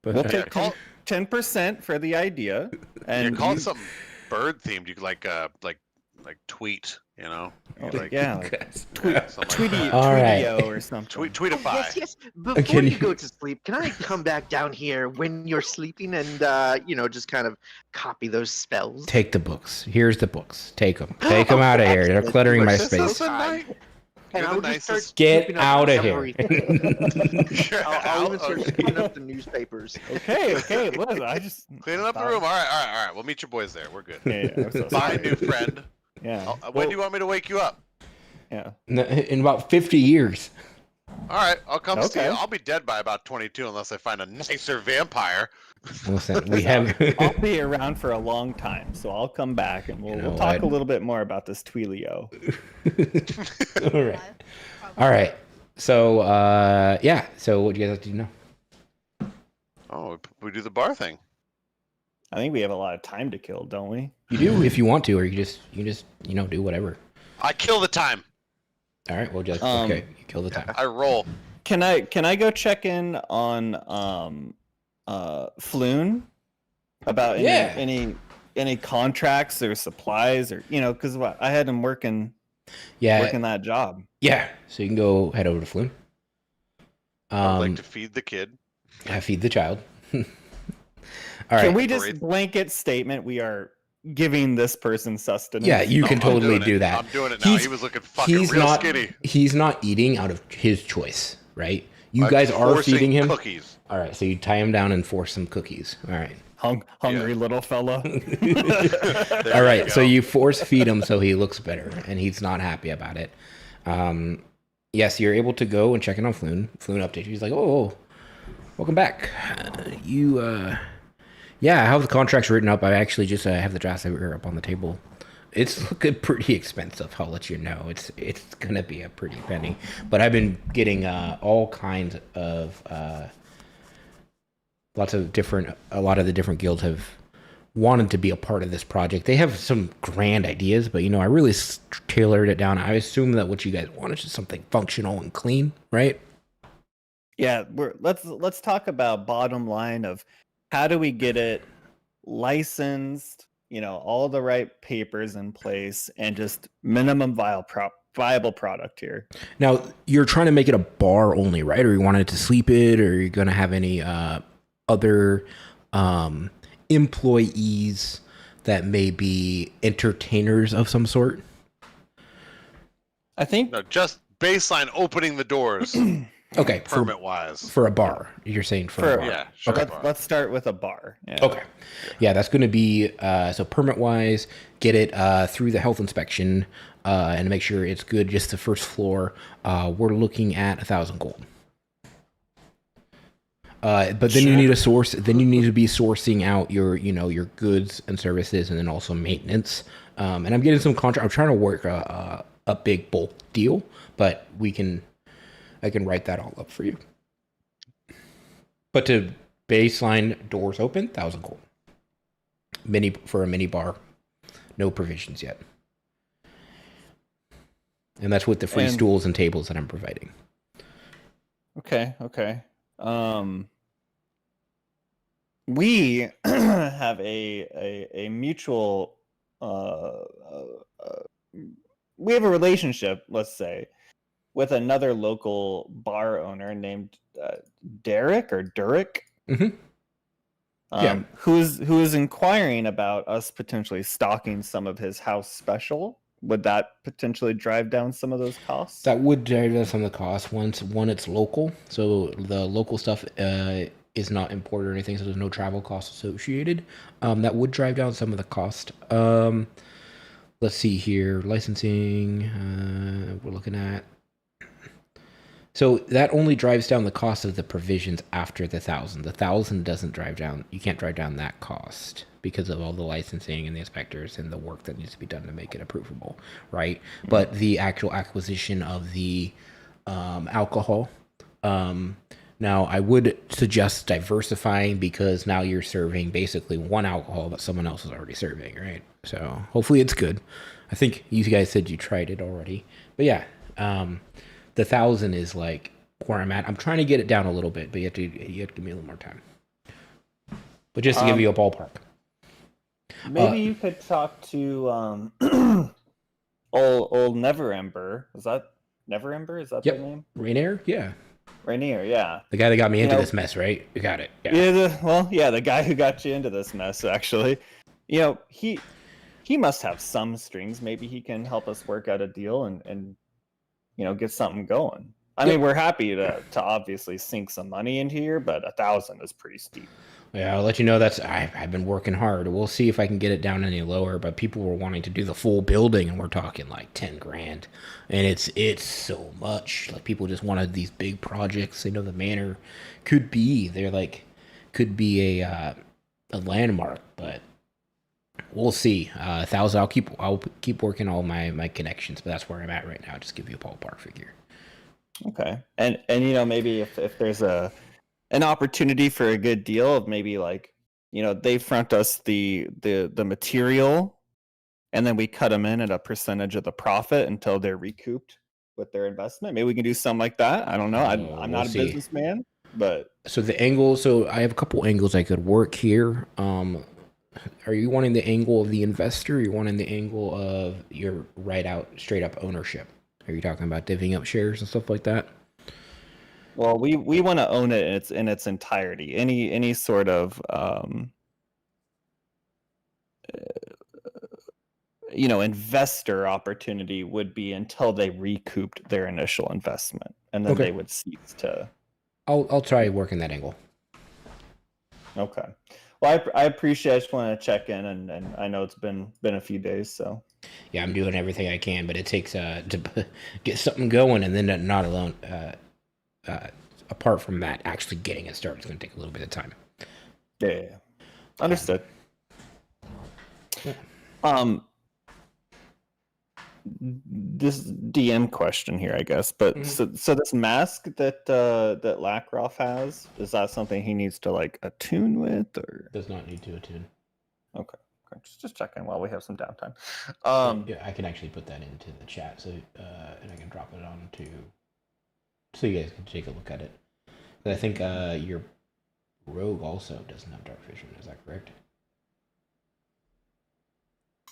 But We'll Yeah, take call, 10% for the idea, and you call you- it something bird themed. You could like tweet, you know? oh, like- yeah, like Something Tweety, like that. All right. Tweetio or something. Tweetify. Yes, yes. Before Can you you- go to sleep, can I come back down here when you're sleeping and just kind of copy those spells? take the books. Here's the books. Take them. Take them out of here. They're Excellent. cluttering my This This space. is a nice. And You're I'll the just start nicest. Get scooping up out of here. everything. You're I'll even out. start Okay. scooping up the newspapers. Okay, listen, I just Cleaning up the room. All right. We'll meet your boys there. We're good. Yeah, I'm so Bye, sorry. new friend. Yeah. When do you want me to wake you up? Yeah. In about 50 years. All right, I'll come see Okay. you. I'll be dead by about 22 unless I find a nicer vampire. Listen, we have. I'll be around for a long time, so I'll come back and we'll, You know we'll talk what? a little bit more about this Tweelio. All right. All right. So, So, what do you guys like to do now? Oh, we do the bar thing. I think we have a lot of time to kill, don't we? You do if you want to, or you just do whatever. I kill the time. All right. Well, just Um, okay. You kill the time. I roll. Can I go check in on Floon about Yeah. any contracts or supplies or because I had him working Yeah. that job. Yeah. So you can go head over to Flume. I would like to feed the kid. Feed the child. All right. Can we just Great. blanket statement we are giving this person sustenance? Yeah, you No, can I'm totally doing do it. that. I'm doing it now. He's- He was looking fucking He's real not. skinny. He's not eating out of his choice, right? You I'm guys are forcing feeding him. cookies. All right. So you tie him down and force some cookies. All right. Hungry little fella. There All right. So go. you force feed him so he looks better, and he's not happy about it. Yes, you're able to go and check in on Floon. Floon updates you. He's like, "Oh, welcome back. Yeah, I have the contracts written up. I actually just have the drafts that were up on the table. It's looking pretty expensive. I'll let you know. It's gonna be a pretty penny. But I've been getting all kinds of a lot of the different guilds have wanted to be a part of this project. They have some grand ideas, but I really tailored it down. I assume that what you guys want is just something functional and clean, right? Yeah, let's talk about bottom line of how do we get it licensed, all the right papers in place, and just minimum viable product here. Now, you're trying to make it a bar only, right? Or you wanted to sleep it, or are you going to have any other employees that may be entertainers of some sort? I think No, just baseline opening the doors. Okay, permit wise. For a bar. You're saying for a bar. Yeah, sure. Okay. Let's start with a bar. Yeah. Okay. Yeah, that's going to be, so permit wise, get it through the health inspection and make sure it's good, just the first floor. We're looking at 1,000 gold. But then you need a source. Then you need to be sourcing out your goods and services, and then also maintenance. And I'm getting some contract. I'm trying to work a big bulk deal, but I can write that all up for you. But to baseline doors open, 1,000 gold. For a mini bar, no provisions yet. And that's with the free stools and tables that I'm providing. Okay. We have a mutual we have a relationship, let's say, with another local bar owner named Derek or Durek. Yeah. Who is inquiring about us potentially stocking some of his house special. Would that potentially drive down some of those costs? That would drive down some of the costs. One, it's local, so the local stuff is not imported or anything, so there's no travel costs associated. That would drive down some of the cost. Let's see here, licensing. We're looking at. So that only drives down the cost of the provisions after the 1,000. The 1,000 doesn't drive down. You can't drive down that cost because of all the licensing and the inspectors and the work that needs to be done to make it approvable, right? Mm-hmm. But the actual acquisition of the alcohol. Now, I would suggest diversifying because now you're serving basically one alcohol that someone else is already serving, right? So hopefully it's good. I think you guys said you tried it already. But yeah, the 1,000 is like where I'm at. I'm trying to get it down a little bit, but you have to give me a little more time. But just to give you a ballpark. Maybe you could talk to old Never Ember. Is that Never Ember? Is that their name? Rainier? Yeah. Rainier, yeah. The guy that got me into this mess, right? You got it. Yeah. The guy who got you into this mess, actually. He must have some strings. Maybe he can help us work out a deal and get something going. I mean, we're happy to obviously sink some money into here, but 1,000 is pretty steep. Yeah, I'll let you know I've been working hard. We'll see if I can get it down any lower, but people were wanting to do the full building, and we're talking like 10 grand. And it's so much. Like, people just wanted these big projects. They know the manor could be a landmark, but we'll see. 1,000. I'll keep working all my connections, but that's where I'm at right now. Just give you a ballpark figure. Okay, and maybe if there's an opportunity for a good deal of maybe like they front us the material, and then we cut them in at a percentage of the profit until they're recouped with their investment. Maybe we can do something like that. I don't know. I'm not a businessman, but so I have a couple angles I could work here. Are you wanting the angle of the investor, or are you wanting the angle of your straight up ownership? Are you talking about divvying up shares and stuff like that? Well, we want to own it in its entirety. Any sort of investor opportunity would be until they recouped their initial investment, and then they would cease to. I'll try working that angle. Okay. Well, I appreciate. I just want to check in, and I know it's been a few days, so. Yeah, I'm doing everything I can, but it takes to get something going, and then not alone. Apart from that, actually getting it started is going to take a little bit of time. Yeah. Understood. this DM question here, I guess. But so this mask that that Lackroff has, is that something he needs to like attune with, or Does not need to attune. okay, just checking while we have some downtime. Yeah, I can actually put that into the chat, so and I can drop it on to, so you guys can take a look at it. But I think your rogue also doesn't have dark vision. Is that correct?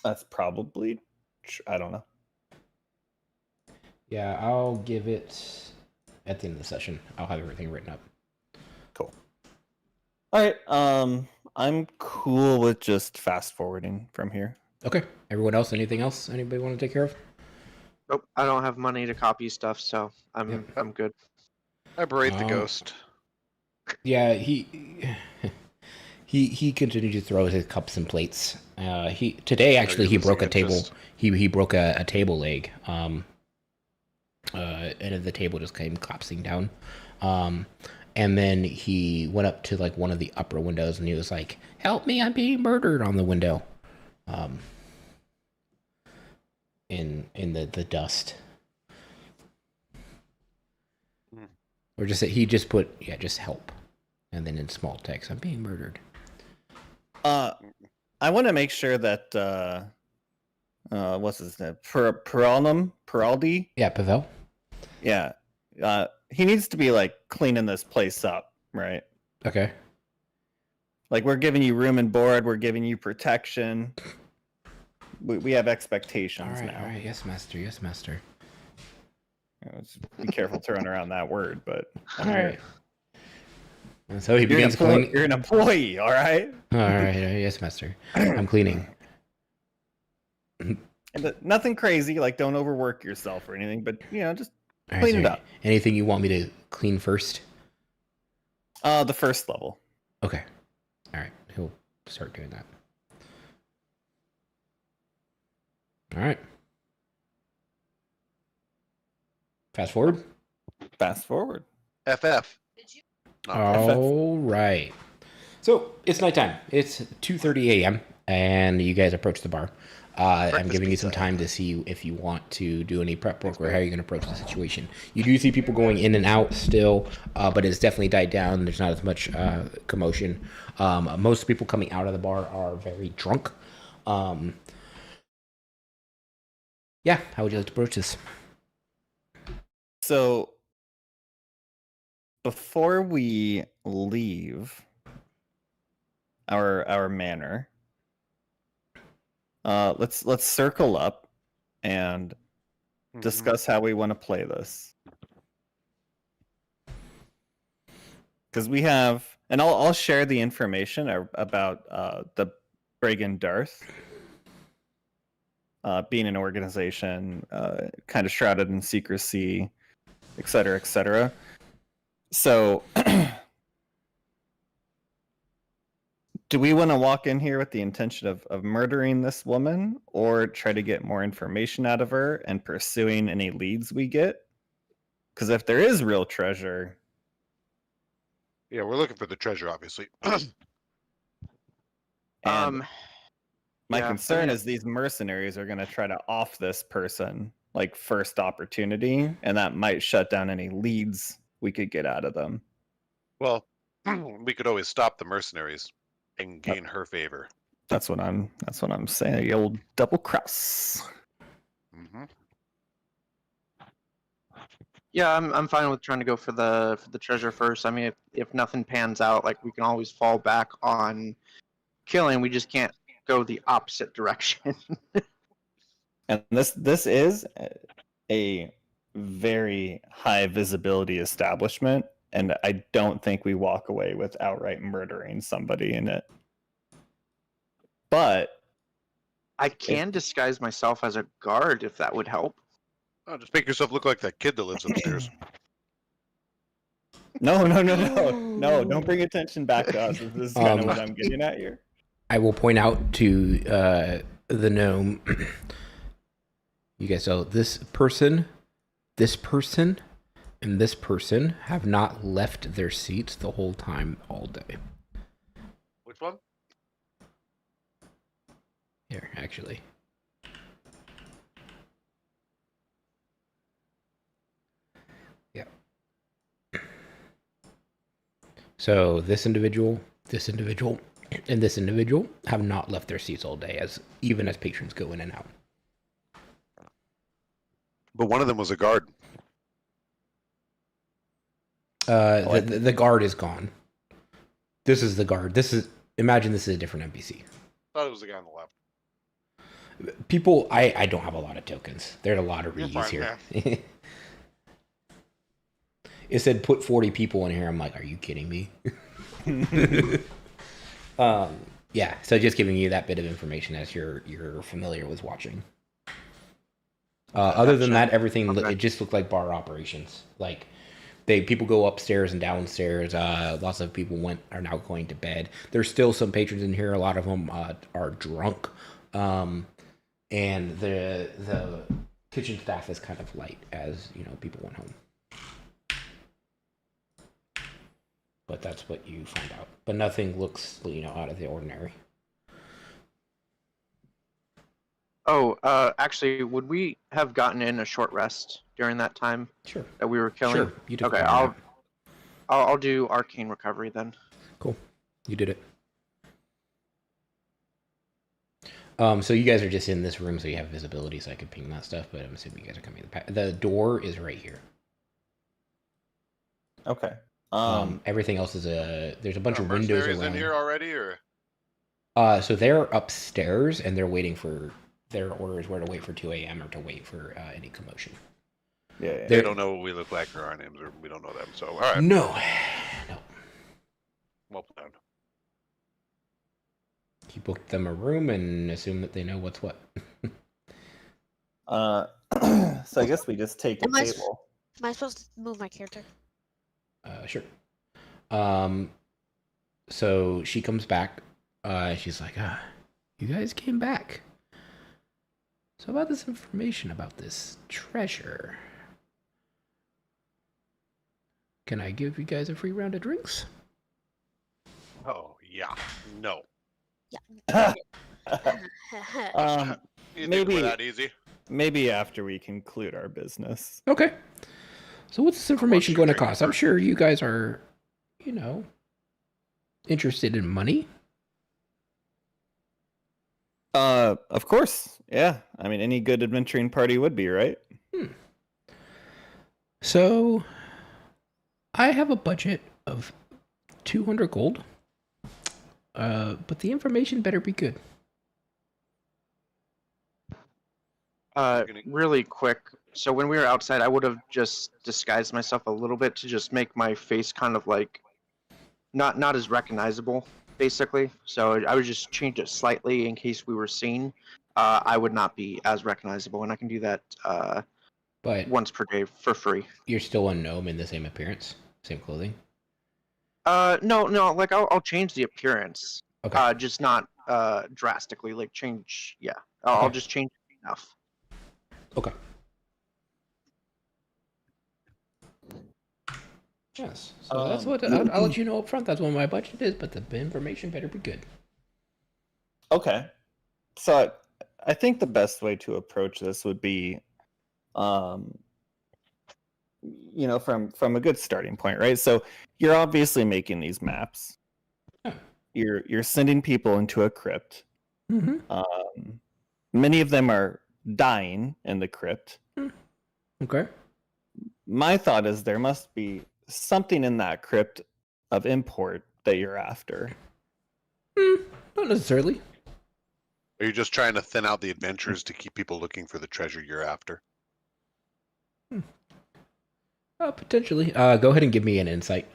That's probably, I don't know. Yeah, I'll give it at the end of the session. I'll have everything written up. Cool. All right. I'm cool with just fast forwarding from here. Okay. Everyone else? Anything else? Anybody want to take care of? Nope, I don't have money to copy stuff, so I'm good. I berate the Oh. ghost. Yeah, he continued to throw his cups and plates. Today actually he broke a table. He broke a table leg. And the table just came collapsing down. And then he went up to like one of the upper windows and he was like, "Help me, I'm being murdered," on the window. In the dust. Or he just put, just help. And then in small text, "I'm being murdered." I want to make sure that what's his name? Peraldi? Yeah, Pavel. Yeah. He needs to be like cleaning this place up, right? Okay. Like, we're giving you room and board, we're giving you protection. We have expectations now. All right, yes, master, yes, master. Let's be careful throwing around that word, but All right. And so he you're begins cleaning. You're an employee, all right? All right, yes, master. I'm cleaning. And nothing crazy, like don't overwork yourself or anything, but just All right, clean it up. Anything you want me to clean first? The first level. Okay. All right, he'll start doing that. All right. Fast forward. Fast forward. FF. All right. So it's nighttime. It's 2:30 a.m. and you guys approach the bar. I'm giving you some time to see if you want to do any prep work or how you're going to approach the situation. You do see people going in and out still, but it's definitely died down. There's not as much commotion. Most people coming out of the bar are very drunk. Yeah, how would you like to approach this? So before we leave our manor, let's circle up and discuss how we want to play this. Because we have, and I'll share the information about the Brigand Darth being an organization kind of shrouded in secrecy, et cetera, et cetera. So do we want to walk in here with the intention of murdering this woman, or try to get more information out of her and pursuing any leads we get? Because if there is real treasure... Yeah, we're looking for the treasure, obviously. My concern is these mercenaries are going to try to off this person, like, first opportunity, and that might shut down any leads we could get out of them. Well, we could always stop the mercenaries and gain her favor. That's what I'm saying. The old double cross. Mm-hmm. Yeah, I'm fine with trying to go for the treasure first. I mean, if nothing pans out, like, we can always fall back on killing. We just can't go the opposite direction. And this is a very high visibility establishment, and I don't think we walk away with outright murdering somebody in it. But I can disguise myself as a guard if that would help. Oh, just make yourself look like that kid that lives upstairs. No, don't bring attention back to us. This is kind of what I'm getting at here. I will point out to the gnome. You guys know this person, and this person have not left their seats the whole time, all day. Which one? Here, actually. So this individual, and this individual have not left their seats all day, even as patrons go in and out. But one of them was a guard. The guard is gone. This is the guard. Imagine this is a different NPC. Thought it was the guy on the left. People, I don't have a lot of tokens. There are a lot of You're reuse fine, here. It said put 40 people in here. I'm like, are you kidding me? Yeah, so just giving you that bit of information as you're familiar with watching. Other than that, everything it just looked like bar operations. Like people go upstairs and downstairs. Lots of people are now going to bed. There's still some patrons in here. A lot of them are drunk, and the kitchen staff is kind of light as people went home. But that's what you find out. But nothing looks out of the ordinary. Oh, actually, would we have gotten in a short rest during that time? Sure. That we were killing? Sure. You took Okay, care of I'll do arcane recovery then. Cool. You did it. So you guys are just in this room, so you have visibility, so I could ping that stuff. But I'm assuming you guys are coming. The door is right here. Okay. Everything else is there's a bunch of windows Mercenaries around. in here already, or? So they're upstairs and they're waiting for their orders where to wait for 2 a.m. or to wait for any commotion. Yeah. They don't know what we look like or our names, or we don't know them. So all right. No. Well planned. You booked them a room and assume that they know what's what. So I guess we just take a table. Am I supposed to move my character? Sure. So she comes back. She's like, you guys came back. So about this information about this treasure. Can I give you guys a free round of drinks? Oh yeah. No. Yeah. You Maybe- think we're that easy? Maybe after we conclude our business. Okay. So what's this information you going to drink cost? I'm first? sure you guys are, interested in money. Of course. Yeah. I mean, any good adventuring party would be, right? So I have a budget of 200 gold. But the information better be good. Really quick. So when we were outside, I would have just disguised myself a little bit to just make my face kind of like not as recognizable, basically. So I would just change it slightly in case we were seen. I would not be as recognizable, and I can do that But once per day for free. you're still a gnome in the same appearance, same clothing. No, like I'll change the appearance. Okay. Just not drastically. Like change. Yeah, I'll Okay. just change it enough. Okay. Yes. So that's what I'll let you know up front. That's what my budget is, but the information better be good. Okay. So I think the best way to approach this would be, from a good starting point, right? So you're obviously making these maps. Yeah. You're sending people into a crypt. Mm-hmm. Many of them are dying in the crypt. Okay. My thought is there must be something in that crypt of import that you're after. Not necessarily. Are you just trying to thin out the adventures to keep people looking for the treasure you're after? Potentially. Go ahead and give me an insight.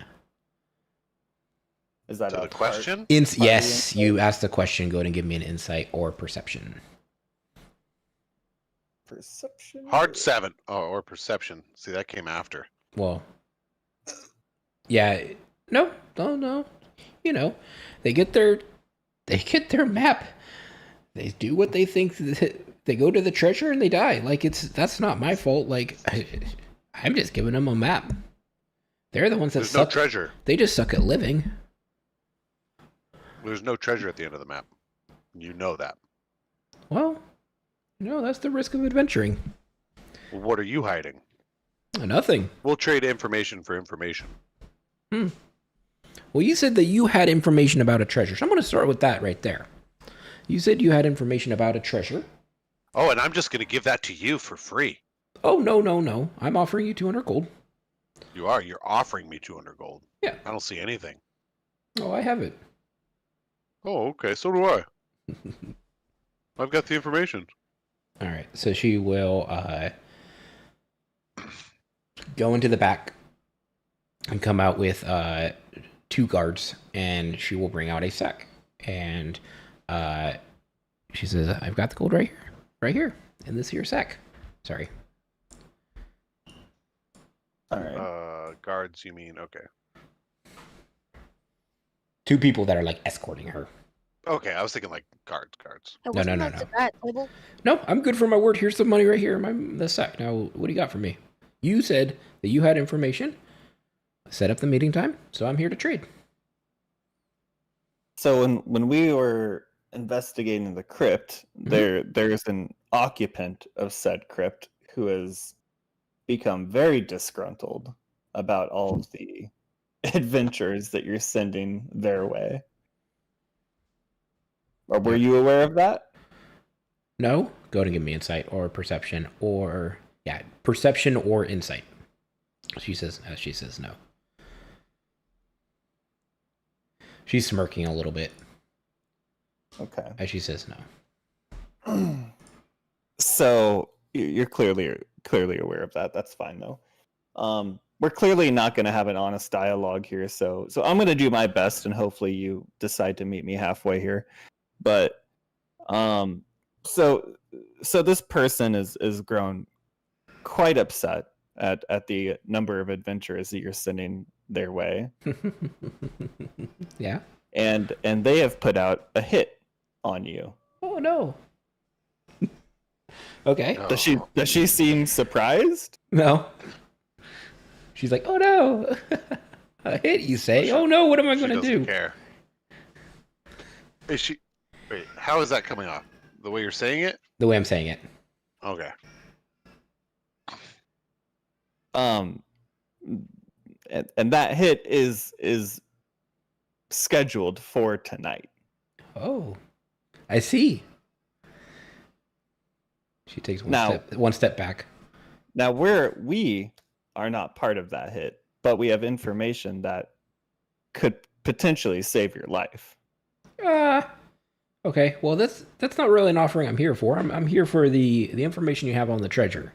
Is that To a the question? Yes, insight? you asked the question. Go ahead and give me an insight or perception. Perception? Hard 7. Oh, or perception. See, that came after. Well, yeah, no. They get their map. They do what they think. They go to the treasure and they die. Like that's not my fault. Like I'm just giving them a map. They're the ones that There's no suck. treasure. They just suck at living. There's no treasure at the end of the map. You know that. Well, that's the risk of adventuring. Well, what are you hiding? Nothing. We'll trade information for information. Well, you said that you had information about a treasure. So I'm going to start with that right there. You said you had information about a treasure. Oh, and I'm just going to give that to you for free. Oh, no, no, no. I'm offering you 200 gold. You are. You're offering me 200 gold. Yeah. I don't see anything. Oh, I have it. Oh, okay. So do I. I've got the information. All right. So she will go into the back and come out with 2 guards, and she will bring out a sack. And she says, I've got the gold right here. Right here. In this here sack. Sorry. All right. Guards, you mean? Okay. 2 people that are like escorting her. Okay, I was thinking like guards. Hey, No, wasn't no, that no, the no. guy at the table? No, I'm good for my word. Here's the money right here in the sack. Now, what do you got for me? You said that you had information. Set up the meeting time, so I'm here to trade. So when we were investigating the crypt, there's an occupant of said crypt who has become very disgruntled about all of the adventures that you're sending their way. Or were you aware of that? No? Go ahead and give me insight or perception or... Yeah, perception or insight. She says no. She's smirking a little bit Okay. as she says no. So you're clearly aware of that. That's fine though. We're clearly not going to have an honest dialogue here, so I'm going to do my best, and hopefully you decide to meet me halfway here. But so this person is grown quite upset at the number of adventurers that you're sending their way. Yeah. And they have put out a hit on you. Oh no. Okay. No. Does she seem surprised? No. She's like, oh no. A hit, you say? Oh no, what am I She going to doesn't do? care. Is she? Wait, how is that coming off? The way you're saying it? The way I'm saying it. Okay. And that hit is scheduled for tonight. Oh, I see. She takes one step back. Now we are not part of that hit, but we have information that could potentially save your life. Okay. Well, that's not really an offering I'm here for. I'm here for the information you have on the treasure.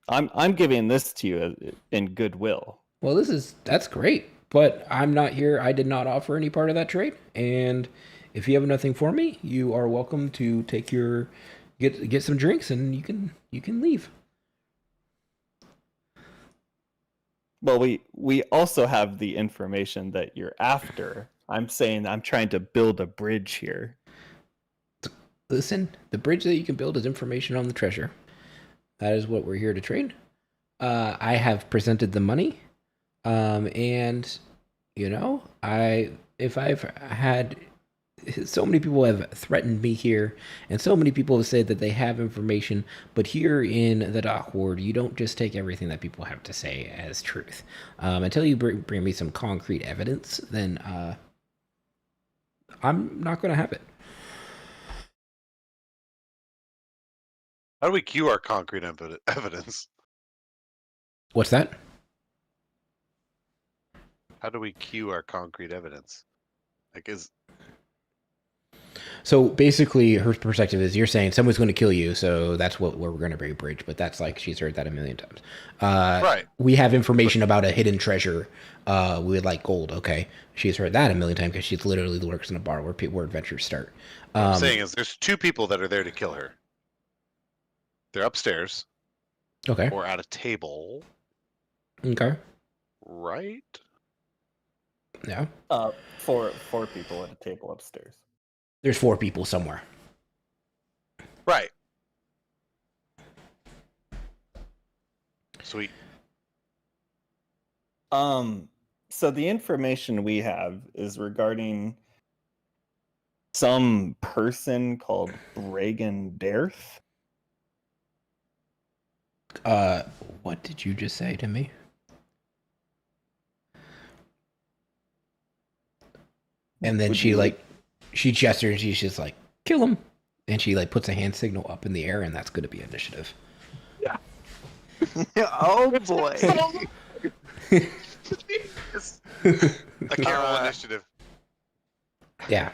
I'm giving this to you in goodwill. Well, that's great, but I'm not here. I did not offer any part of that trade, and if you have nothing for me, you are welcome to take get some drinks, and you can leave. Well, we also have the information that you're after. I'm saying I'm trying to build a bridge here. Listen, the bridge that you can build is information on the treasure. That is what we're here to trade. I have presented the money, and if I've had so many people have threatened me here, and so many people have said that they have information, but here in the Dock Ward, you don't just take everything that people have to say as truth. Until you bring me some concrete evidence, then I'm not going to have it. How do we cue our concrete evidence? What's that? How do we cue our concrete evidence? So basically, her perspective is you're saying someone's going to kill you, so that's where we're going to bring a bridge. But that's like she's heard that a million times. Right. We have information about a hidden treasure. We would like gold. Okay, she's heard that a million times because she's literally works in a bar where adventures start. What I'm saying is there's 2 people that are there to kill her. They're upstairs. Okay. Or at a table. Okay. Right? Yeah. Four people at a table upstairs. There's 4 people somewhere. Right. Sweet. So the information we have is regarding some person called Reagan Darth. What did you just say to me? And then she gestures and she's just like, kill him. And she like puts a hand signal up in the air, and that's going to be initiative. Oh boy. A Carol initiative. Yeah.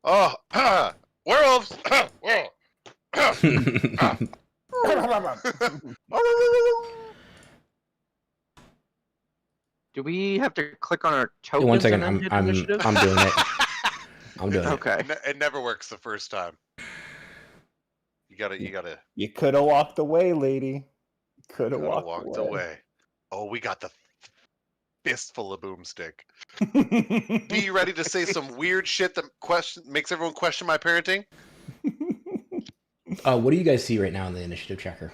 Oh, werewolves! Do we have to click on our tokens? One second, and then hit I'm initiative? doing it. I'm doing it. Okay. It never works the first time. You gotta. You could have walked away, lady. Could have Coulda walked away. Oh, we got the fistful of boomstick. Be you ready to say some weird shit that makes everyone question my parenting? What do you guys see right now in the initiative tracker?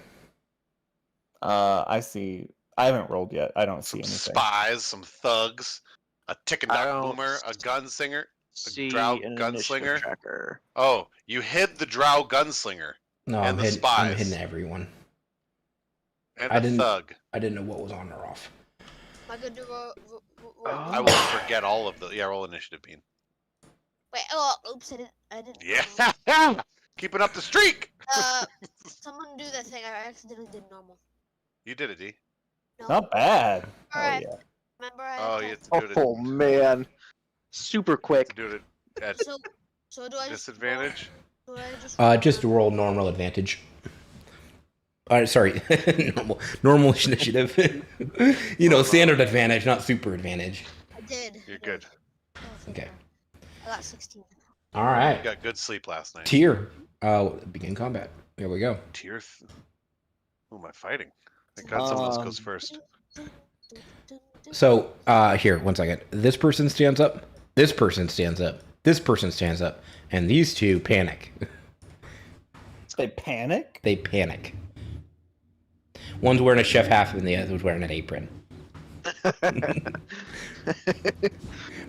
I see. I haven't rolled yet. I don't see anything. Spies, some thugs, a tick and I duck don't boomer, a gunslinger. See drow an gunslinger? initiative tracker. Oh, you hid the drow gunslinger No, And I'm the hitting, spies. I'm hitting everyone. and I the didn't- thug. I didn't know what was on or off. Am I good to roll? I won't forget all of the. Yeah, roll initiative, Bean. Wait. Oh, oops! I didn't. Yeah, keeping up the streak. Someone do that thing. I accidentally did normal. You did it, D. No. Not bad. All Oh, right. yeah. Remember I. Oh, had you to- have to do it. Oh man. Super quick. Do it at So do I just disadvantage. roll- do I just Just roll normal advantage. Sorry, normal initiative. Standard advantage, not super advantage. I did. You're good. Oh, thank Okay. God. I got 16. All right. You got good sleep last night. Tier. Begin combat. Here we go. Tier. Who am I fighting? Thank God someone else goes Um, first. So, here, one second. This person stands up. This person stands up. This person stands up. And these two panic. They panic? They panic. One's wearing a chef hat and the other's wearing an apron.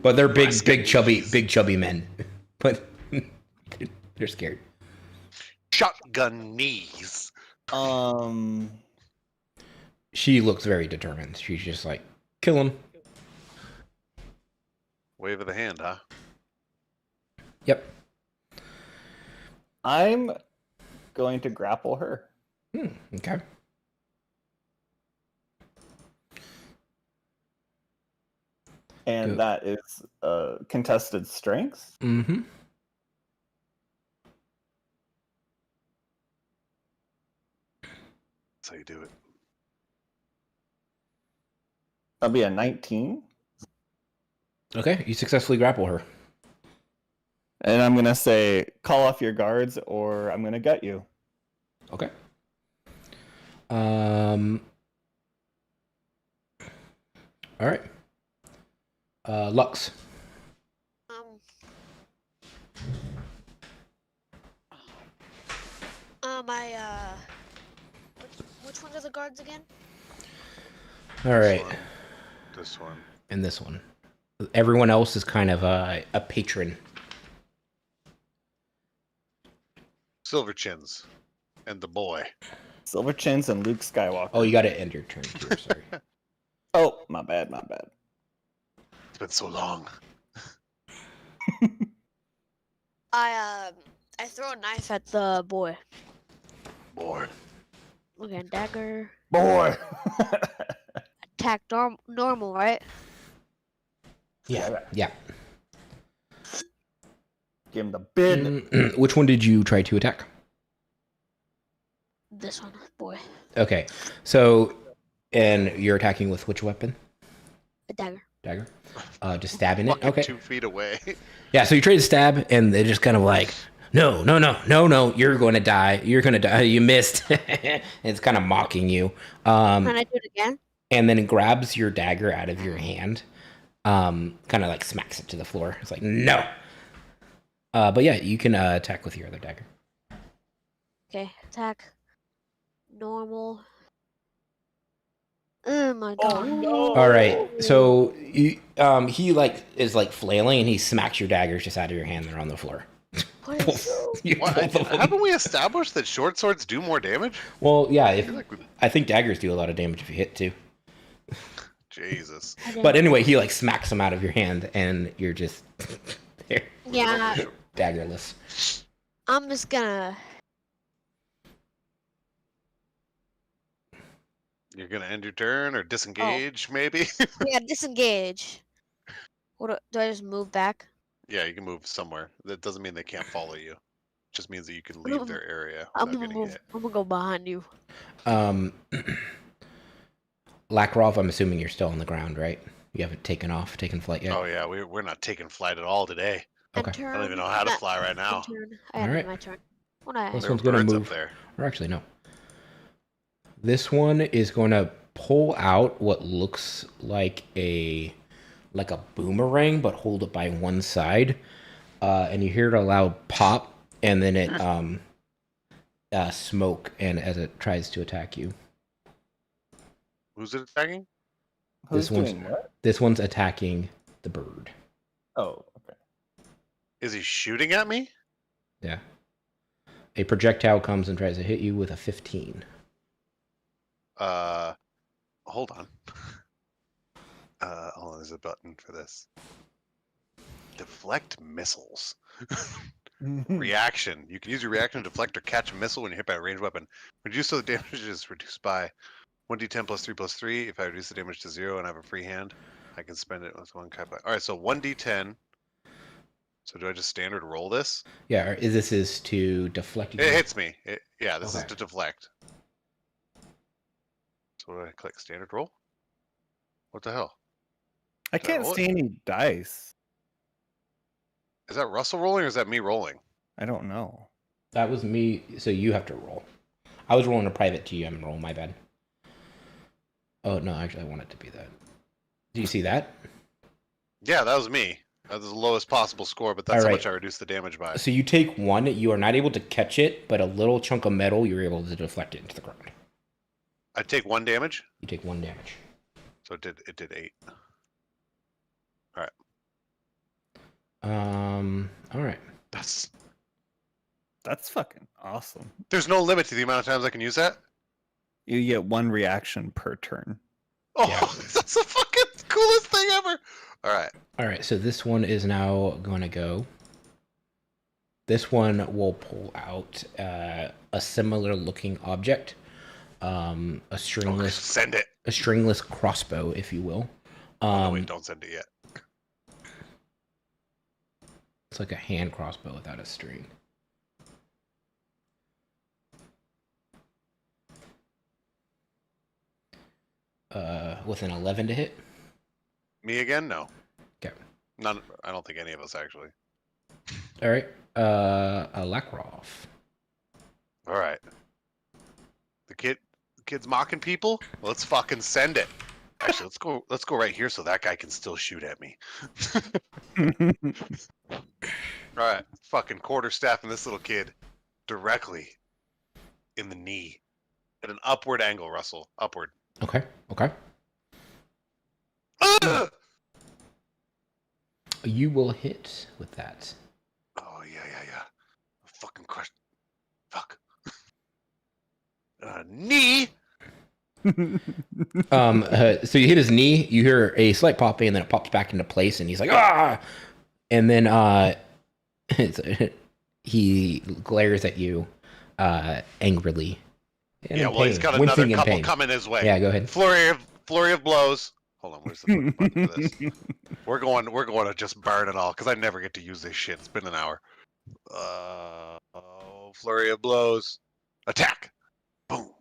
But they're big, chubby men. But they're scared. Shotgun knees. She looks very determined. She's just like, kill him. Wave of the hand, huh? Yep. I'm going to grapple her. Okay. And Good. that is contested strength. Mm-hmm. That's how you do it. That'll be a 19. Okay, you successfully grapple her. And I'm going to say, call off your guards or I'm going to gut you. Okay. All right. Lux. Which ones are the guards again? All right. This one. And this one. Everyone else is kind of a patron. Silver Chins. And the boy. Silver Chins and Luke Skywalker. Oh, you got to end your turn here. Sorry. Oh, my bad. It's been so long. I throw a knife at the boy. Boy. Okay, dagger. Boy. Attack normal, right? Yeah. Give him the bid. Which one did you try to attack? This one, boy. Okay. So, and you're attacking with which weapon? A dagger. Dagger? Just stabbing it? Fucking Okay. 2 feet away. Yeah, so you try to stab, and they're just kind of like, no, you're going to die. You're going to die. You missed. And it's kind of mocking you. Can I do it again? And then it grabs your dagger out of your hand, kind of like smacks it to the floor. It's like, no. But yeah, you can attack with your other dagger. Okay, attack. Normal. Oh my god. no. All right, so he is like flailing, and he smacks your daggers just out of your hand. They're on the floor. What is You What? both of them. Haven't we established that short swords do more damage? Well, yeah. I feel like we- I think daggers do a lot of damage if you hit too. Jesus. But anyway, he like smacks him out of your hand, and you're just there, Yeah, daggerless. I'm just gonna. You're gonna end your turn or disengage, maybe? Yeah, disengage. Do I just move back? Yeah, you can move somewhere. That doesn't mean they can't follow you. It just means that you can I'm leave gonna- their area I'm without gonna getting move. hit. I'm gonna go behind you. Lakrov, I'm assuming you're still on the ground, right? You haven't taken flight yet. Oh yeah, we're not taking flight at all today. Okay. And turn. I don't even know how to fly right now. Turn. All I right. need my turn. When I This There are one's gonna birds move. up there. Or actually, no. This one is going to pull out what looks like a boomerang, but hold it by one side, and you hear a loud pop, and then it smoke, and as it tries to attack you. Who's it attacking? Who's This one's doing what? This one's attacking the bird. Oh, okay. Is he shooting at me? Yeah. A projectile comes and tries to hit you with a 15. Hold on. Hold on, there's a button for this. Deflect missiles. Reaction. You can use your reaction to deflect or catch a missile when you're hit by a ranged weapon. When you do so, the damage is reduced by 1d10 plus 3. If I reduce the damage to 0 and I have a free hand, I can spend it with one cut by. Alright, so 1d10. So do I just standard roll this? Yeah, this is to deflect you. It hits me. Yeah, this is Okay. to deflect. So what do I click? Standard roll? What the hell? I can't roll it? see any dice. Is that Russell rolling or is that me rolling? I don't know. That was me, so you have to roll. I was rolling a private TM roll, my bad. Oh, no, actually, I want it to be that. Do you see that? Yeah, that was me. That was the lowest possible score, but that's All how right. much I reduced the damage by. So you take one, you are not able to catch it, but a little chunk of metal, you're able to deflect it into the ground. I take 1 damage, You take 1 damage. so it did 8. All right. That's fucking awesome. There's no limit to the amount of times I can use that. You get one reaction per turn. Oh, Yeah. that's the fucking coolest thing ever. All right. All right, so this one is now going to go. This one will pull out a similar looking object, a Oh, stringless send it. Crossbow, if you will. Oh, no, wait, don't send it yet. It's like a hand crossbow without a string. With an 11 to hit. Me again? No. Okay. None. I don't think any of us actually. All right. A Lakrov. All right. The kid's mocking people. Let's fucking send it. Actually, let's go right here so that guy can still shoot at me. All right, fucking quarterstaffing this little kid directly in the knee at an upward angle, Russell. Upward. Okay. Ugh! You will hit with that. Oh yeah. Fucking crush. Fuck. Knee. So you hit his knee. You hear a slight popping, and then it pops back into place, and he's like, ah! And then he glares at you angrily. and Yeah, in well, he's pain, got wincing another in couple pain. coming his way. Yeah, go ahead. Flurry of blows. Hold on, where's the fucking button for this? We're going to just burn it all because I never get to use this shit. It's been an hour. Flurry of blows. Attack. Boom.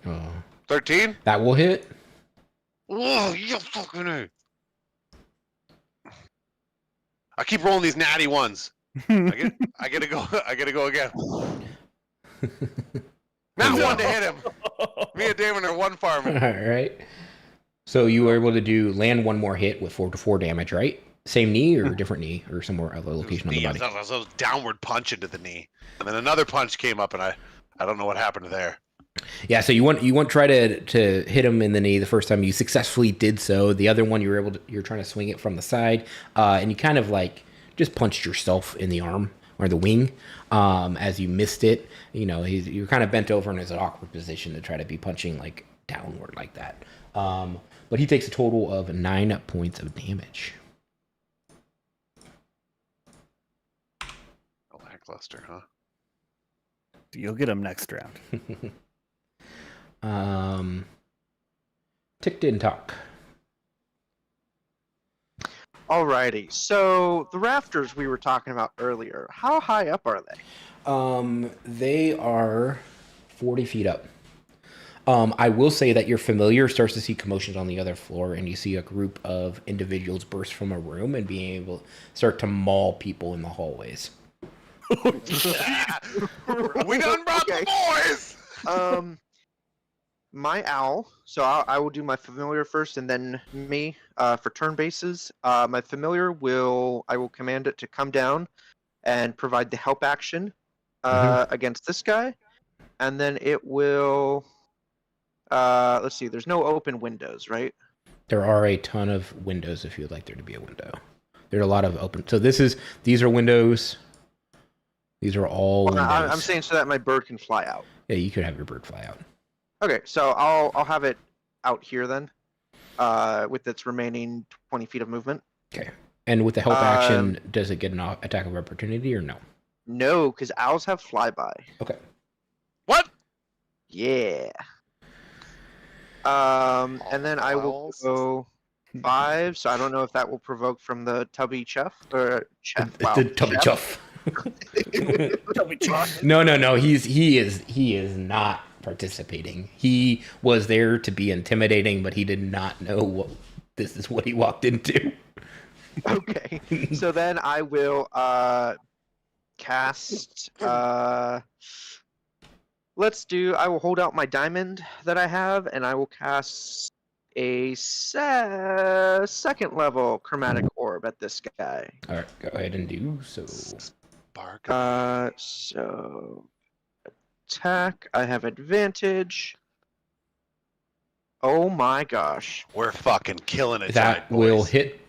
Oh. 13. That will hit. Oh, you fucking A. I keep rolling these natty ones. I gotta go again. Not one to hit him. Me and Damon are one farming. All right. So you were able to land one more hit with 4 damage, right? Same knee or different knee or somewhere other location on the body? That was a downward punch into the knee, and then another punch came up, and I don't know what happened there. Yeah, so you want try to hit him in the knee the first time. You successfully did so. The other one you're trying to swing it from the side, and you kind of like just punched yourself in the arm or the wing as you missed it. You know, you're kind of bent over in an awkward position to try to be punching like downward like that. But he takes a total of 9 points of damage. Lackluster, huh? You'll get him next round. Tick didn't talk. Alrighty. So the rafters we were talking about earlier, how high up are they? They are 40 feet up. I will say that your familiar starts to see commotions on the other floor, and you see a group of individuals burst from a room and being able to start to maul people in the hallways. We done brought Okay. the boys! My owl. So I will do my familiar first, and then me for turn bases. My familiar I will command it to come down and provide the help action against this guy, and then it will. Let's see. There's no open windows, right? There are a ton of windows if you would like there to be a window. There are a lot of open. So these are windows. These are all windows. I'm saying so that my bird can fly out. Yeah, you could have your bird fly out. Okay, so I'll have it out here then, with its remaining 20 feet of movement. Okay. And with the help action, does it get an attack of opportunity or no? No, because owls have flyby. Okay. What? Yeah. And then I will Owls? go 5. So I don't know if that will provoke from the tubby chuff or chef. Wow, The tubby chef. chuff. Tubby chuff. No. He is not participating. He was there to be intimidating, but he did not know this is what he walked into. Okay. So then I will cast. I will hold out my diamond that I have, and I will cast a second level chromatic orb at this guy. All right, go ahead and do so. Bark. So attack. I have advantage. Oh my gosh. We're fucking killing it That tonight, boys. will hit.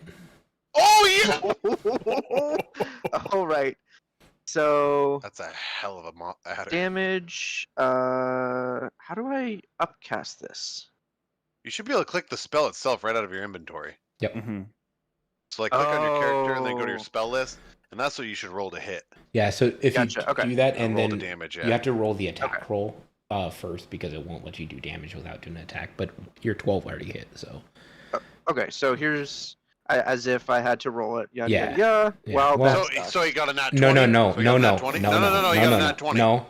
Oh, yeah! All right. So That's a hell of a adder. damage. How do I upcast this? You should be able to click the spell itself right out of your inventory. Mm-hmm. So like click on your character and then go to your Oh. spell list, and that's what you should roll to hit. Yeah, so if Gotcha, you okay. do that and roll then the damage. you Yeah. have to roll the attack Okay. roll first because it won't let you do damage without doing an attack. But your 12 already hit, so Okay, so here's as if I had to roll it. Yeah. Yeah. Well, Well- that's So, sucks. so he got a nat 20. no. So he got a No. nat 20? No. You got a nat 20. No.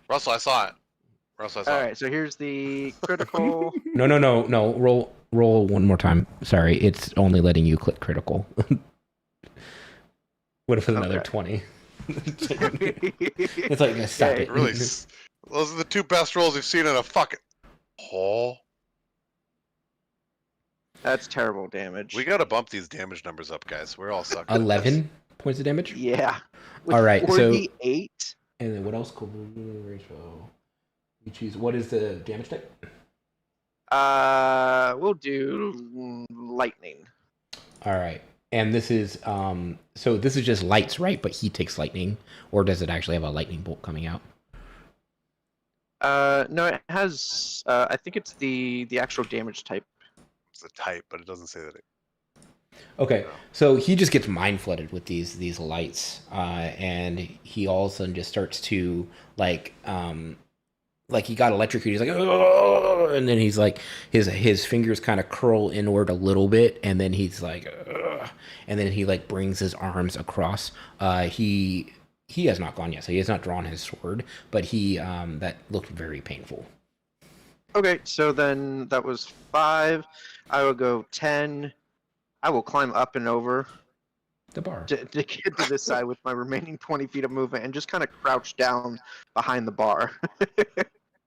Russell, I saw it. Russell, I saw All it. right, so here's the critical. No. Roll one more time. Sorry, it's only letting you click critical. What if it's another Okay. 20? It's like stop Okay. it. Really, those are the two best rolls we've seen in a fucking hole. That's terrible damage. We gotta bump these damage numbers up, guys. We're all suckers. 11 points of damage. Yeah. All right, so- 48. And then what else? You choose. What is the damage type? We'll do lightning. All right. And this is so this is just lights, right? But he takes lightning, or does it actually have a lightning bolt coming out? No, it has. I think it's the actual damage type. It's a type, but it doesn't say that. Okay, so he just gets mind flooded with these lights, and he all of a sudden just starts to like he got electrocuted. He's like, "Ugh!" And then he's like, his fingers kind of curl inward a little bit, and then he's like, "Ugh!" And then he like brings his arms across. He has not gone yet, so he has not drawn his sword, but he that looked very painful. Okay, so then that was 5. I will go 10. I will climb up and over The bar. to get to this side with my remaining 20 feet of movement and just kind of crouch down behind the bar.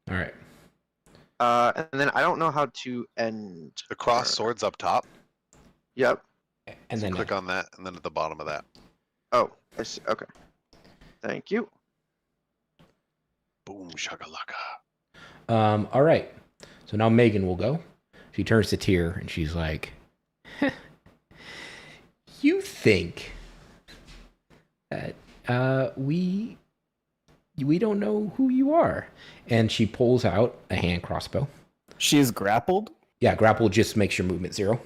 All right. And then I don't know how to end. The cross swords up top. Yep. And then Click on that, and then at the bottom of that. Oh, I see. Okay. Thank you. Boom, shakalaka. all right. So now Megan will go. She turns to Tyr and she's like, "You think that we don't know who you are?" And she pulls out a hand crossbow. She's grappled. Yeah, grapple just makes your movement 0.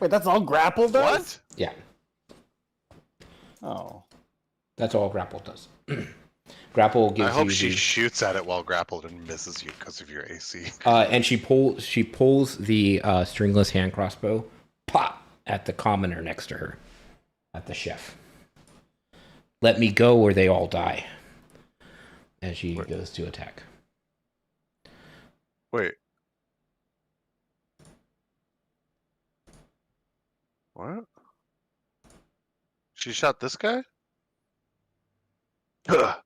Wait, that's all grapple does? What? Yeah, Oh. that's all grapple does. Grapple gives I hope you she the, shoots at it while grappled and misses you because of your AC. and she pulls the stringless hand crossbow, pop, at the commoner next to her, at the chef. Let me go or they all die. As she goes to attack. Wait. What? She shot this guy? Ugh.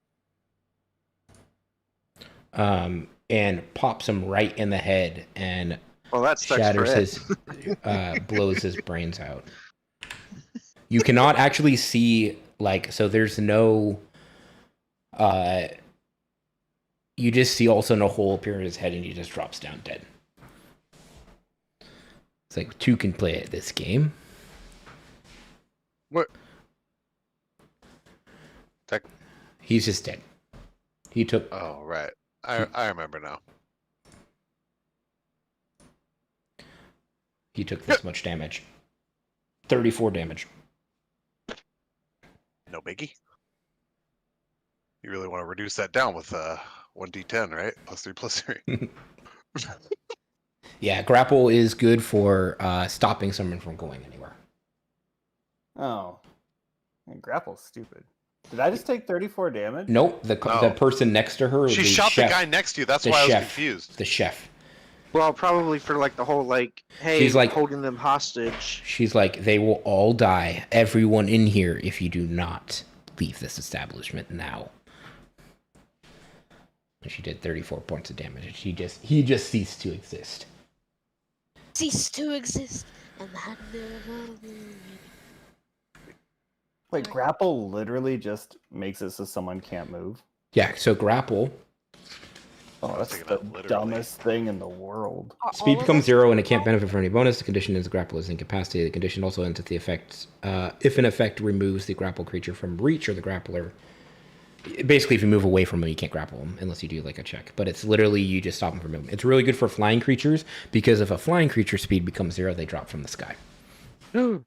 And pops him right in the head and Well, that sucks shatters for his, blows his brains out. You cannot actually see, like, so there's no, you just see also no hole appear in his head and he just drops down dead. It's like, 2 can play at this game. What? That... He's just dead. He took, Oh, right. I remember now. he took this much damage. 34 damage. No biggie. You really want to reduce that down with 1d10, right? +3/+3. Yeah, grapple is good for stopping someone from going anywhere. Oh. And grapple's stupid. Did I just take 34 damage? Nope, the No. person next to her. She the shot chef, the guy next to you. That's the why I was chef. confused. The chef. Well, probably for like the whole like, hey, She's like- holding them hostage. She's like, they will all die, everyone in here, if you do not leave this establishment now. And she did 34 points of damage. And he just ceased to exist. Cease to exist. And that never will. Wait, grapple literally just makes it so someone can't move? Yeah, so grapple. Oh, that's thinking the that literally. dumbest thing in the world. Are Speed all of becomes us 0 and it can't grapple? benefit from any bonus. The condition is grapple is incapacitated. The condition also ends at the effect, if an effect removes the grapple creature from reach or the grappler. Basically, if you move away from him, you can't grapple him unless you do like a check. But it's literally you just stop him from moving. It's really good for flying creatures because if a flying creature speed becomes 0, they drop from the sky. All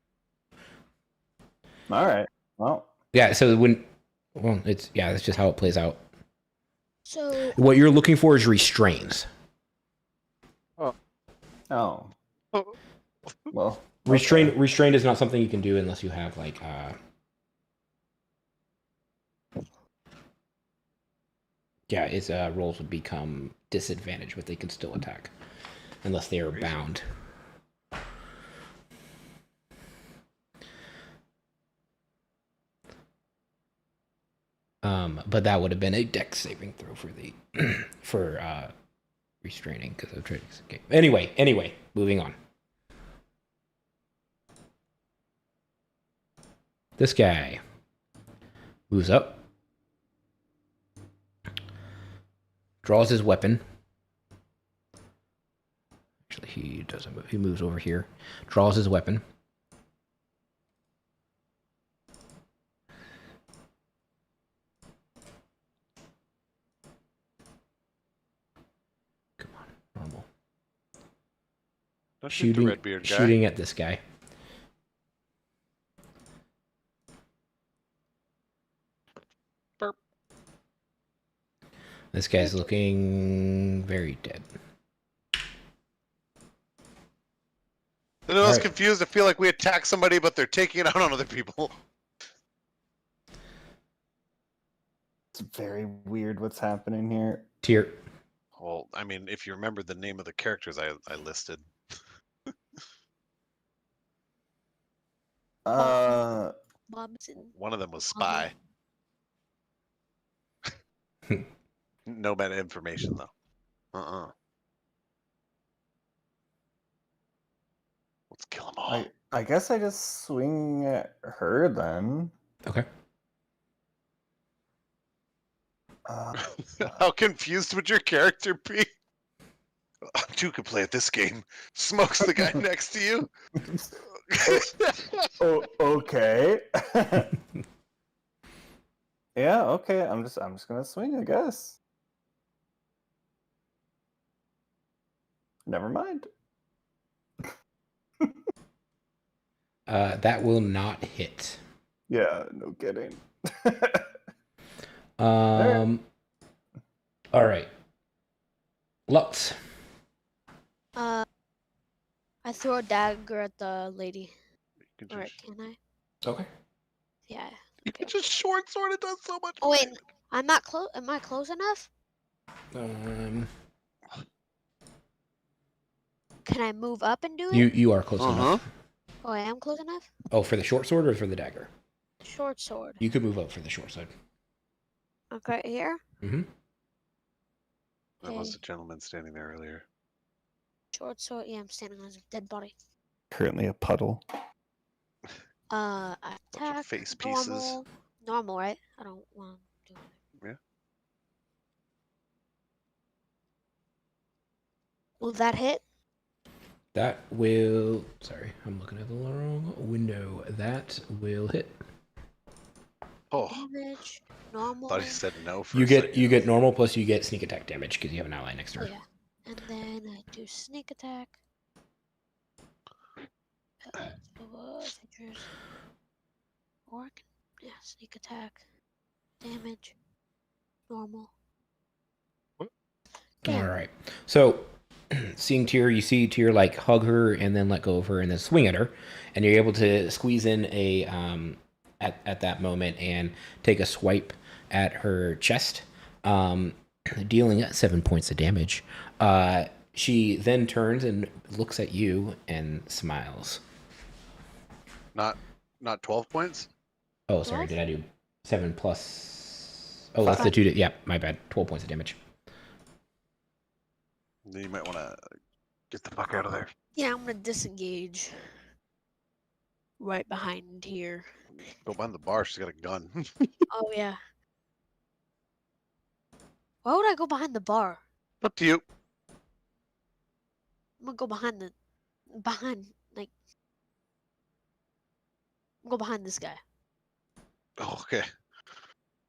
right. Well, Yeah, so that's just how it plays out. So What you're looking for is restrains. oh. Well, Restrained is not something you can do unless you have like its rolls would become disadvantaged, but they can still attack unless they are bound. But that would have been a dex saving throw for the for restraining because of trading escape. Anyway, moving on. This guy moves up, draws his weapon. Actually, he doesn't move. He moves over here, draws his weapon. Come on, normal. Don't shoot the Redbeard guy. Shooting at this guy. Burp. This guy's looking very dead. I was Alright. confused. I feel like we attack somebody, but they're taking it out on other people. it's very weird what's happening here. Tier. Well, I mean, if you remember the name of the characters I listed. Bobson. One of them was Spy. No meta information, though. Let's kill them all. I guess I just swing at her then. Okay. How confused would your character be? Two could play at this game. Smokes the guy next to you. Oh, okay. Yeah, okay. I'm just gonna swing, I guess. Never mind. That will not hit. Yeah, no kidding. All right. Lux. I throw a dagger at the lady. You can Or just, can I? Okay. Yeah. you can just short sword. It does so much. Oh wait, damage. I'm not close. Am I close enough? Can I move up and do it? You are close enough. Oh, I am close enough. Oh, for the short sword or for the dagger? Short sword. You could move up for the short sword. Okay, here. Mm-hmm. There was Okay. a gentleman standing there earlier. Short sword. Yeah, I'm standing on his dead body. Currently a puddle. Attack. face pieces. Normal. Normal, right? I don't want to do it. Yeah. Will that hit? That will. Sorry, I'm looking at the wrong window. That will hit. Oh, Damage. Normal. thought he said no for You a get second. you get normal plus you get sneak attack damage because you have an ally next to her. Yeah. And then I do sneak attack. Features. Orc. Yeah, sneak attack. Damage. Normal. All right. So, seeing Tyr, you see Tyr like hug her and then let go of her and then swing at her, and you're able to squeeze in a at that moment and take a swipe at her chest, dealing 7 points of damage. She then turns and looks at you and smiles. Not 12 points. Oh, sorry. 12? Did I do 7 plus? Oh, that's the 2. Yeah, my bad. 12 points of damage. Then you might want to get the fuck out of there. Yeah, I'm gonna disengage. Right behind here. Go behind the bar. She's got a gun. Oh yeah. Why would I go behind the bar? Up to you. I'm gonna go behind like go behind this guy. Oh, okay.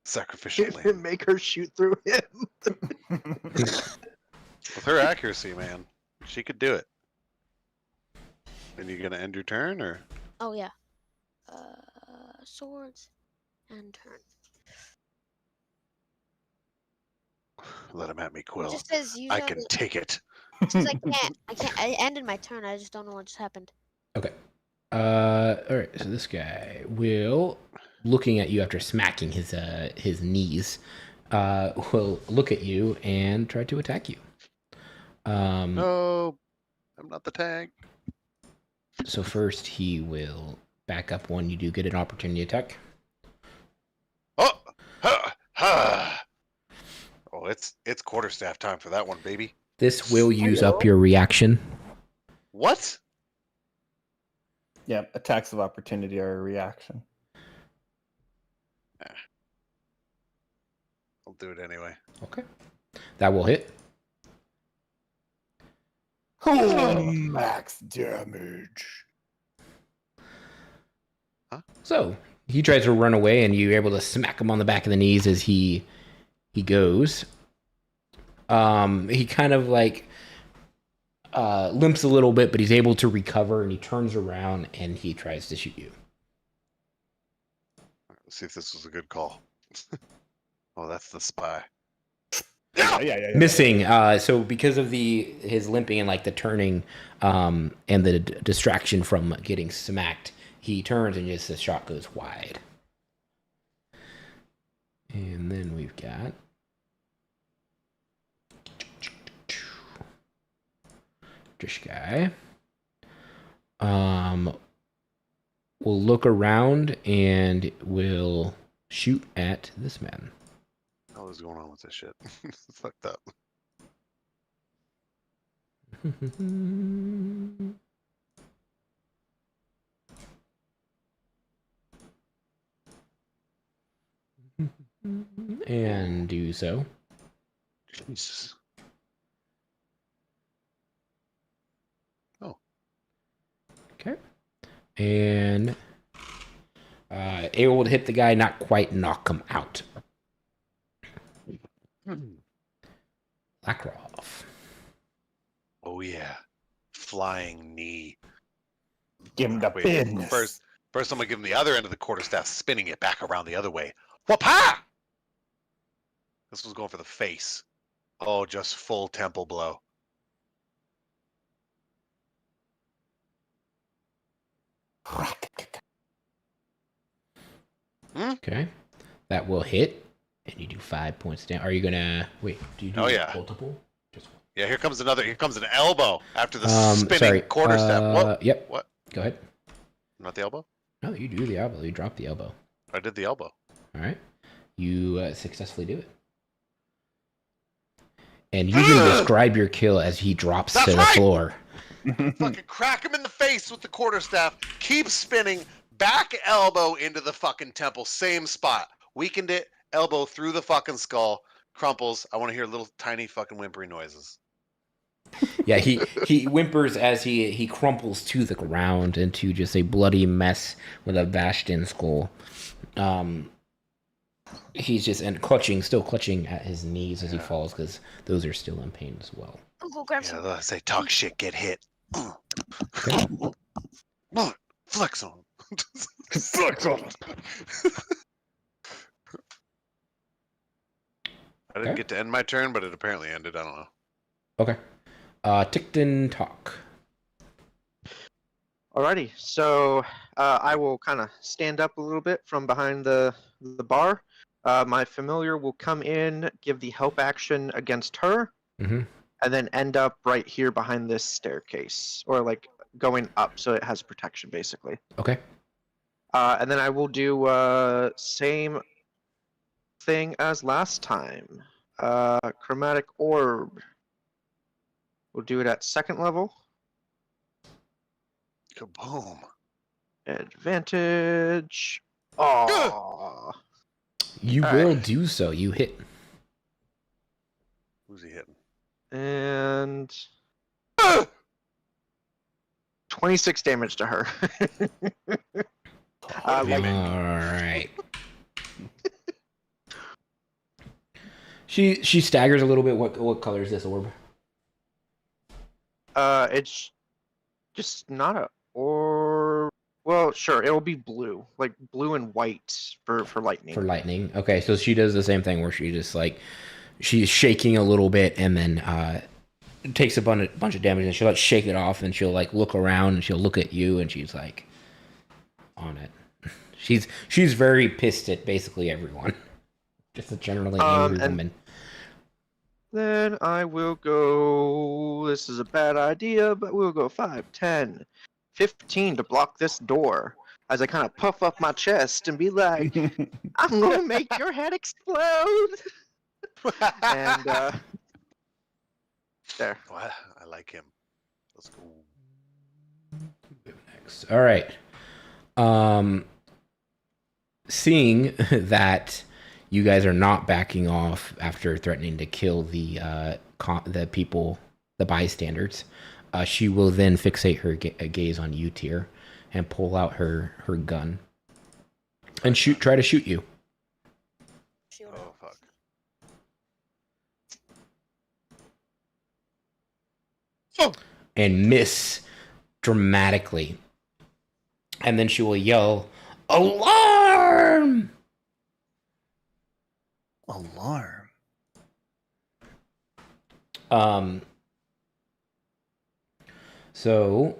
Sacrificial If lamb. make her shoot through him. With her accuracy, man, she could do it. And you gonna end your turn, or Oh yeah. Swords and turn. let him at me, Quill? It just says use I on can the- take it. it says I can't. I ended my turn. I just don't know what just happened. Okay. All right. So this guy will, looking at you after smacking his knees, will look at you and try to attack you. No, I'm not the tank. So first he will back up one. You do get an opportunity attack. Oh, ha, ha. Oh, it's quarterstaff time for that one, baby. This will use up your reaction. What? Yeah, attacks of opportunity are a reaction. I'll do it anyway. Okay. That will hit. Max damage. So he tries to run away, and you're able to smack him on the back of the knees as he goes. He kind of like limps a little bit, but he's able to recover, and he turns around and he tries to shoot you. Let's see if this was a good call. Oh, that's the spy. Yeah. Missing. So because of his limping and like the turning, and the distraction from getting smacked, he turns and just the shot goes wide. And then we've got this guy. We'll look around and we'll shoot at this man. What is going on with this shit? It's fucked up. And do so. Jesus. Oh. Okay. And able to hit the guy, not quite knock him out. Lakrov. Oh yeah, flying knee. Give him the Wait, business. First I'm gonna give him the other end of the quarterstaff, spinning it back around the other way. Whoop-ha! This was going for the face. Oh, just full temple blow. Okay. That will hit. And you do 5 points down. Are you gonna wait? Do you do Oh, yeah. multiple? Just one. Yeah, here comes an elbow after the spinning Sorry. quarterstaff. What? Yep. What? Go ahead. Not the elbow? No, you do the elbow. You drop the elbow. I did the elbow. All right. You successfully do it. And you can describe your kill as he drops That's to the right! floor. Fucking crack him in the face with the quarterstaff. Keep spinning. Back elbow into the fucking temple. Same spot. Weakened it. Elbow through the fucking skull. Crumples. I want to hear little tiny fucking whimpering noises. Yeah, he whimpers as he crumples to the ground into just a bloody mess with a bashed in skull. He's just still clutching at his knees as he falls because those are still in pain as well. I'll go grab Yeah, some. they say talk shit, get hit. Look, flex on him. Flex on him. I didn't get to end my turn, but it apparently ended. I don't know. Okay. Ticton talk. Alrighty, so I will kind of stand up a little bit from behind the bar. My familiar will come in, give the help action against her, Mhm. and then end up right here behind this staircase, or like going up, so it has protection basically. Okay. And then I will do same thing as last time. Chromatic orb. We'll do it at 2nd level. Kaboom. Advantage. Oh. You All will right. do so. You hit. Who's he hitting? And 26 damage to her. All right. She staggers a little bit. What color is this orb? It's just not a or. Well, sure, it'll be blue, like blue and white for lightning. For lightning. Okay, so she does the same thing where she just she's shaking a little bit and then takes a bunch of damage and she'll shake it off and she'll look around and she'll look at you and she's on it. She's very pissed at basically everyone. Just a generally angry woman. Then I will go. This is a bad idea, but we'll go 5, 10, 15 to block this door. As I kind of puff up my chest and be like, "I'm gonna make your head explode." And there. Well, I like him. Let's go. Next. All right. Seeing that you guys are not backing off after threatening to kill the people, the bystanders, she will then fixate her gaze on you, Tyr, and pull out her gun and try to shoot you. Oh, fuck. And miss dramatically. And then she will yell, "Alarm!" Alarm. So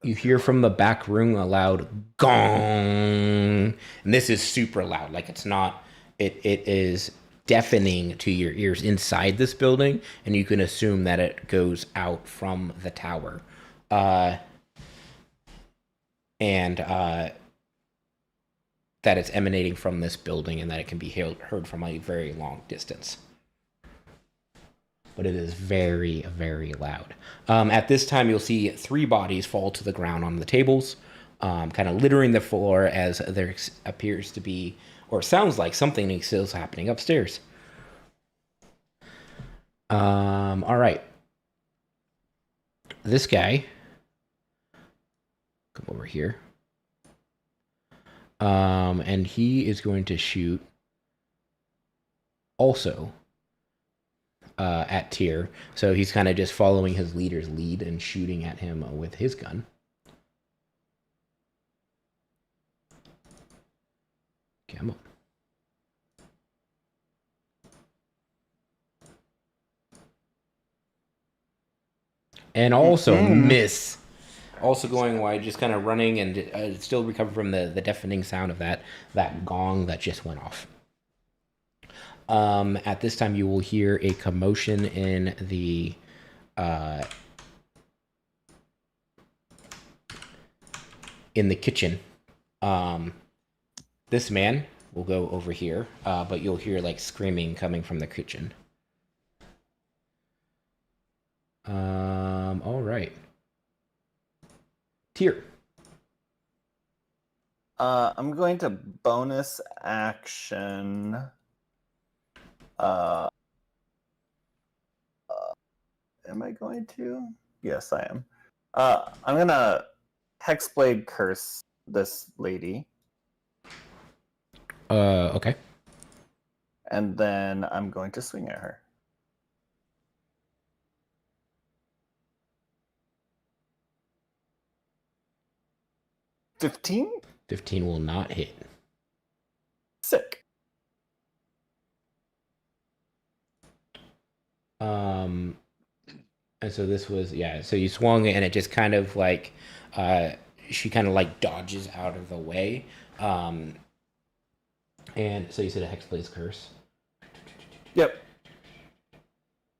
you hear from the back room a loud gong, and this is super loud. It is deafening to your ears inside this building, and you can assume that it goes out from the tower. And that it's emanating from this building and that it can be heard from a very long distance. But it is very, very loud. At this time, you'll see 3 bodies fall to the ground on the tables, kind of littering the floor as there appears to be, or sounds like, something is happening upstairs. All right. This guy, come over here. And he is going to shoot also at Tyr. So he's kind of just following his leader's lead and shooting at him with his gun. Come on. And also miss. Also going wide, just kind of running and still recover from the deafening sound of that gong that just went off. At this time, you will hear a commotion in the kitchen. This man will go over here, but you'll hear like screaming coming from the kitchen. All right. Tyr. I'm going to bonus action. Am I going to? Yes, I am. I'm gonna Hexblade curse this lady. Okay. And then I'm going to swing at her. 15? 15 will not hit. Sick. And so this was, so you swung and it just kind of like, she kind of like dodges out of the way. And so you said a Hexblade's curse. Yep.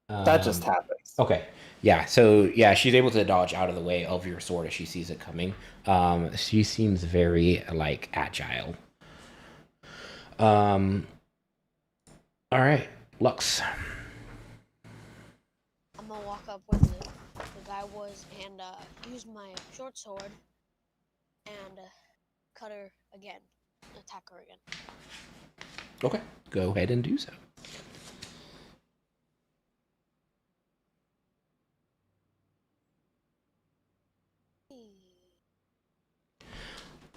That just happens. Okay. Yeah, so yeah, she's able to dodge out of the way of your sword as she sees it coming. She seems very like agile. All right, Lux. I'm gonna walk up where the guy was and use my short sword and cut her again, attack her again. Okay, go ahead and do so.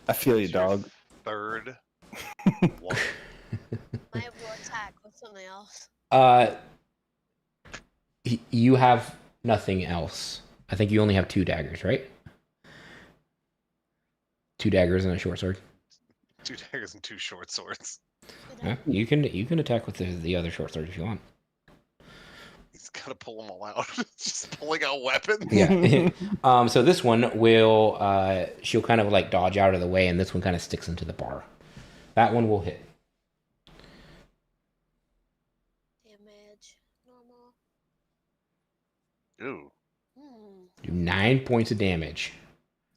I feel you, dog. Third one. I have one attack with something else. You have nothing else. I think you only have 2 daggers, right? 2 daggers and a short sword. 2 daggers and 2 short swords. Yeah, you can attack with the other short sword if you want. He's gotta pull them all out. Just pulling out weapons. Yeah. So this one will she'll kind of like dodge out of the way, and this one kind of sticks into the bar. That one will hit. Damage. Normal. Ooh. Do 9 points of damage.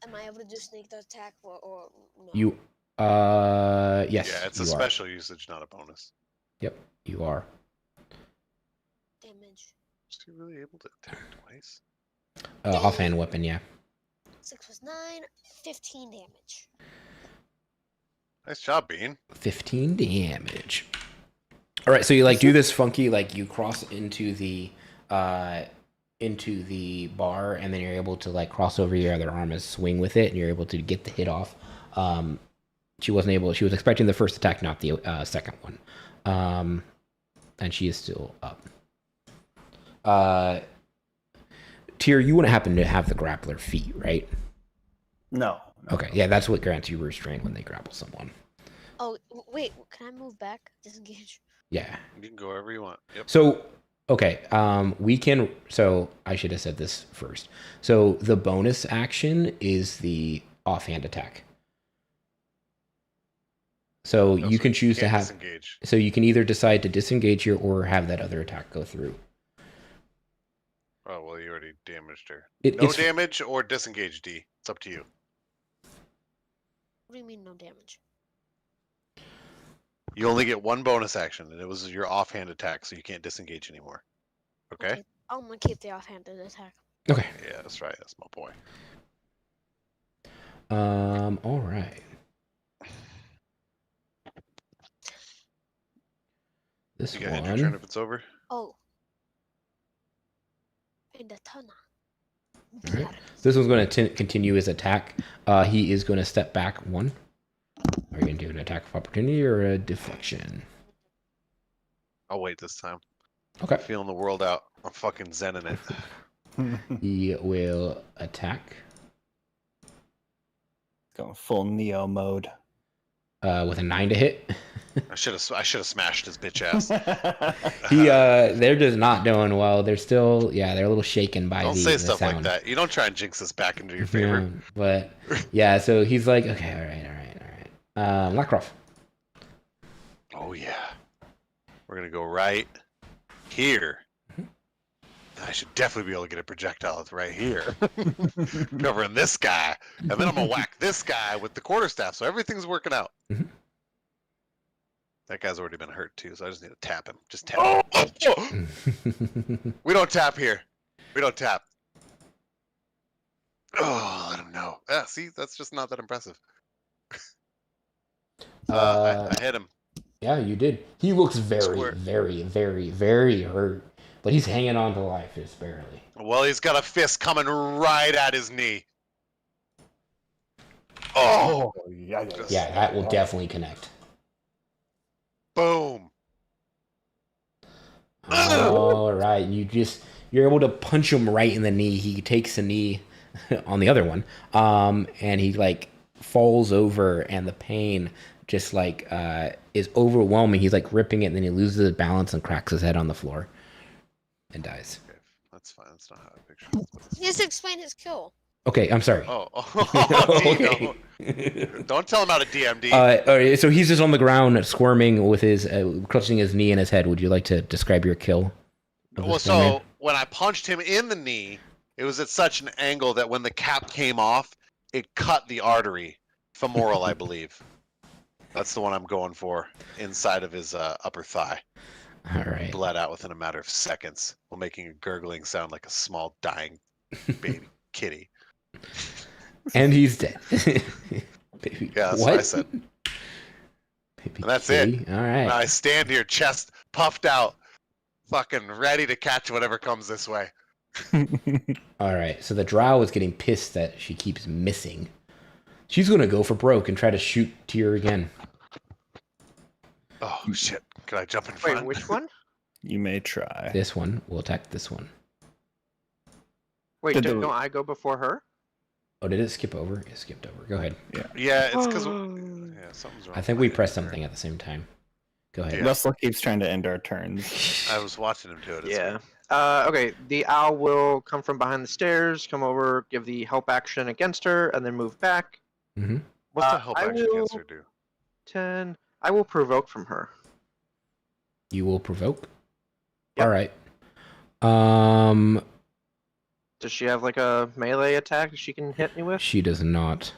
Am I able to do sneak attack or no? You yes. Yeah, it's a you are. special usage, not a bonus. Yep, you are. Damage. Is he really able to attack twice? Offhand weapon, yeah. 6 was 9, 15 damage. Nice job, Bean. 15 damage. All right, so you like do this funky, like you cross into the bar, and then you're able to like cross over your other arm and swing with it, and you're able to get the hit off. She wasn't able. She was expecting the first attack, not the second one. And she is still up. Tyr, you wouldn't happen to have the grappler feat, right? No. Okay, yeah, that's what grants you restraint when they grapple someone. Oh, wait, can I move back? Disengage. Yeah. You can go wherever you want. Yep. So, okay, so I should have said this first. So the bonus action is the offhand attack. So you can choose to have, disengage. so you can either decide to disengage here or have that other attack go through. Oh, well, you already damaged her. It- No it's- damage or disengage, D. It's up to you. What do you mean no damage? You only get 1 bonus action, and it was your offhand attack, so you can't disengage anymore. Okay? I'm gonna keep the offhanded attack. Okay. Yeah, that's right. That's my boy. All right. This You got end your turn one. if it's over? Oh. In the tunnel. All right. This one's going to continue his attack. He is going to step back 1. Are you going to do an attack of opportunity or a deflection? I'll wait this time. Okay. Feeling the world out. I'm fucking zenning it. He will attack Going full Neo mode. with a 9 to hit. I should have smashed his bitch ass. They're just not doing well. They're still, they're a little shaken by Don't the say stuff sound. like that. You don't try and jinx us back into your favor. Yeah, but yeah, so he's like, okay, all right. Lockroff. Oh yeah. We're gonna go right here. I should definitely be able to get a projectile right here. Covering this guy. And then I'm gonna whack this guy with the quarterstaff, so everything's working out. Mhm. That guy's already been hurt too, so I just need to tap him. Just tap him. We don't tap here. We don't tap. Oh, let him know. Yeah, see, that's just not that impressive. I hit him. Yeah, you did. He looks very, Square. very, very, very hurt, but he's hanging on to life just barely. Well, he's got a fist coming right at his knee. Oh, Yeah, that will definitely connect. boom. All right, you're able to punch him right in the knee. He takes a knee on the other one, and he like falls over, and the pain just like is overwhelming. He's like ripping it, and then he loses his balance and cracks his head on the floor and dies. Okay, that's fine. That's not how I picture it. He has to explain his kill. Okay, I'm sorry. Oh, Okay. Don't tell him how to DMD. All right, so he's just on the ground squirming with his clutching his knee and his head. Would you like to describe your kill? Well, so when I punched him in the knee, it was at such an angle that when the cap came off, it cut the artery, femoral, I believe. That's the one I'm going for, inside of his upper thigh. All right. Bled out within a matter of seconds, while making a gurgling sound like a small dying baby kitty. And he's dead. Baby, Yeah, that's what? what I said. Baby And that's kitty? it. All And right. I stand here, chest puffed out, fucking ready to catch whatever comes this way. All right. So the drow is getting pissed that she keeps missing. She's gonna go for broke and try to shoot Tyr again. Oh shit! Can I jump in Wait, front? which one? You may try. This one will attack this one. Wait, Did don't the- I go before her? Oh, did it skip over? It skipped over. Go ahead. Yeah, it's because yeah, something's wrong. I think with we my pressed editor. something at the same time. Go ahead. Yeah. Russell keeps trying to end our turns. I was watching him do it. It's Yeah. weird. Okay, the owl will come from behind the stairs, come over, give the help action against her, and then move back. Mm-hmm. What's the help I action against will- her do? 10. I will provoke from her. You will provoke. Yep. All right. Does she have like a melee attack she can hit me with? She does not.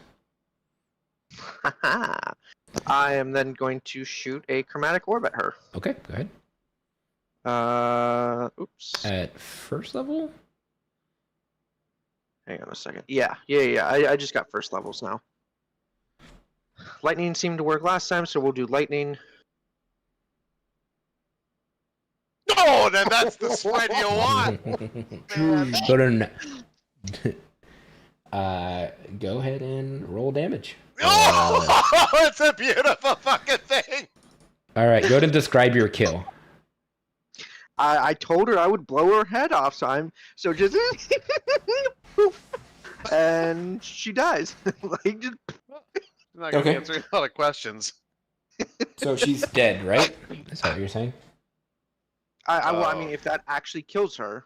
I am then going to shoot a chromatic orb at her. Okay, go ahead. Oops. At first level. Hang on a second. Yeah. I just got first levels now. Lightning seemed to work last time, so we'll do lightning. Oh, then that's the spread you want. Go to. Go ahead and roll damage. Oh, it's a beautiful fucking thing. All right, go ahead and describe your kill. I told her I would blow her head off, so just poof, and she dies. Like just I'm not gonna Okay. answer a lot of questions. So she's dead, right? Is that what you're saying? I Oh. mean, if that actually kills her,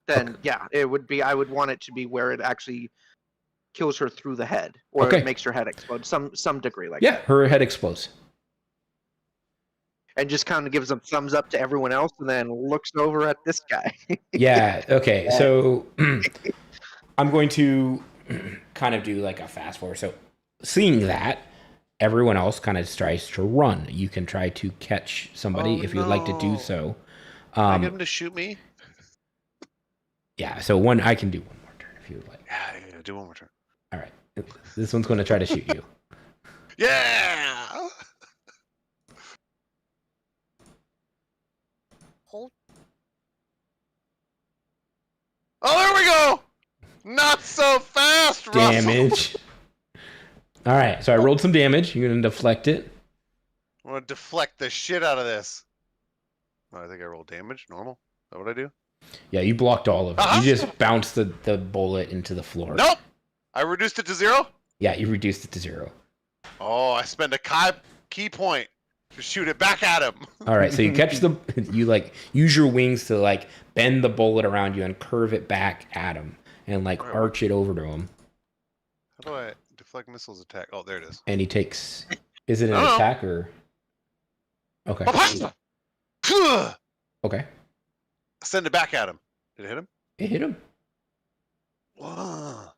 then Okay. yeah, it would be. I would want it to be where it actually kills her through the head, or Okay. it makes her head explode, some degree like Yeah, that, her head explodes. and just kind of gives a thumbs up to everyone else, and then looks over at this guy. Yeah, okay. So I'm going to kind of do like a fast forward. So seeing that, everyone else kind of tries to run. You can try to catch somebody Oh, if you'd like to do no. so. Can I get him to shoot me? Yeah, so I can do one more turn if you would like. Yeah, do one more turn. All right. This one's going to try to shoot you. Yeah. Hold. Oh, there we go. Not so fast, Russell. Damage. All right, so I rolled some damage. You're going to deflect it. I'm gonna deflect the shit out of this. I think I roll damage. Normal. Is that what I do? Yeah, you blocked all of it. Uh-huh. You just bounced the bullet into the floor. Nope. I reduced it to 0. Yeah, you reduced it to 0. Oh, I spend a key point to shoot it back at him. All right, so you catch you like use your wings to like bend the bullet around you and curve it back at him and like Alright. arch it over to him. How do I deflect missiles attack? Oh, there it is. And he takes. Is it an Oh. attack or? Okay. Okay. Send it back at him. Did it hit him? It hit him, Whoa.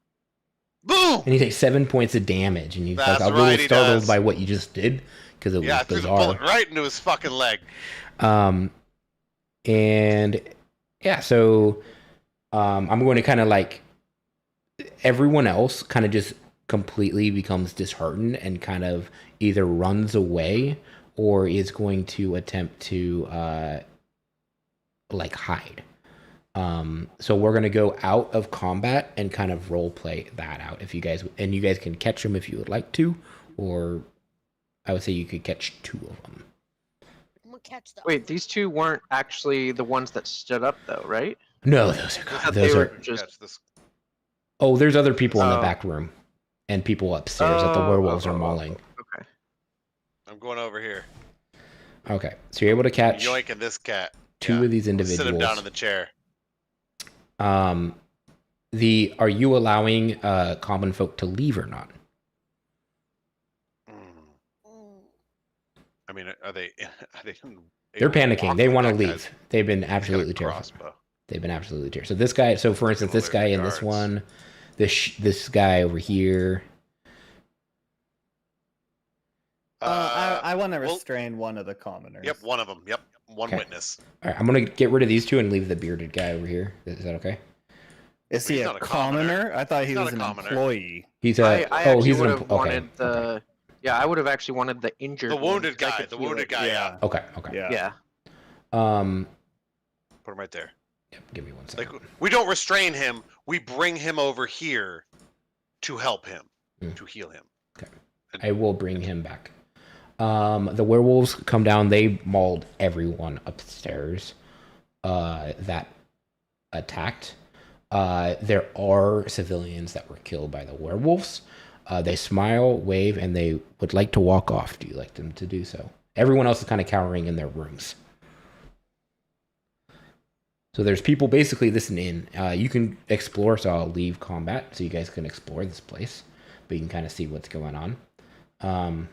Boom! and he takes 7 points of damage. And he's That's like a right, little he startled does. by what you just did because it Yeah, I was threw the bizarre. bullet right into his fucking leg. And yeah, so I'm going to kind of like everyone else kind of just completely becomes disheartened and kind of either runs away or is going to attempt to like hide. So we're going to go out of combat and kind of role play that out if you guys can catch them if you would like to, or I would say you could catch 2 of them. I'm gonna catch them. Wait, these 2 weren't actually the ones that stood up, though, right? No, those thought are they those were are. just. Catch this. Oh, there's other people in the Oh. back room, and people upstairs that the werewolves are mauling. Okay. I'm going over here. Okay, so you're able to catch Yoinking this cat. 2 of these Sit him down individuals. in the chair. Are you allowing common folk to leave or not? Mm, I mean, are they? They're panicking. They want to That leave. guy's- They've been he's got a absolutely terrified. crossbow. They've been absolutely terrified. So this guy. So for instance, all this their guy and this guards. one, this guy over here. I want to well- restrain one of the commoners. Yep, one of them. Yep, one Okay. witness. All right, I'm gonna get rid of these 2 and leave the bearded guy over here. Is that okay? Is He's he not a a commoner. commoner? I thought he He's not was a an commoner. employee. He's I a. actually he's would an. have Okay. wanted the. Yeah, I would have actually wanted the injured. The one, wounded 'cause I guy. could The feel wounded it. guy. Yeah. Okay. Okay. Yeah. Yeah. Put him right there. Yep, give me 1 second. Like we don't restrain him. We bring him over here to help him, to heal him. I will bring him back. The werewolves come down. They mauled everyone upstairs that attacked. There are civilians that were killed by the werewolves. They smile, wave, and they would like to walk off. Do you like them to do so? Everyone else is kind of cowering in their rooms. So there's people basically listening in. You can explore, so I'll leave combat so you guys can explore this place. But you can kind of see what's going on.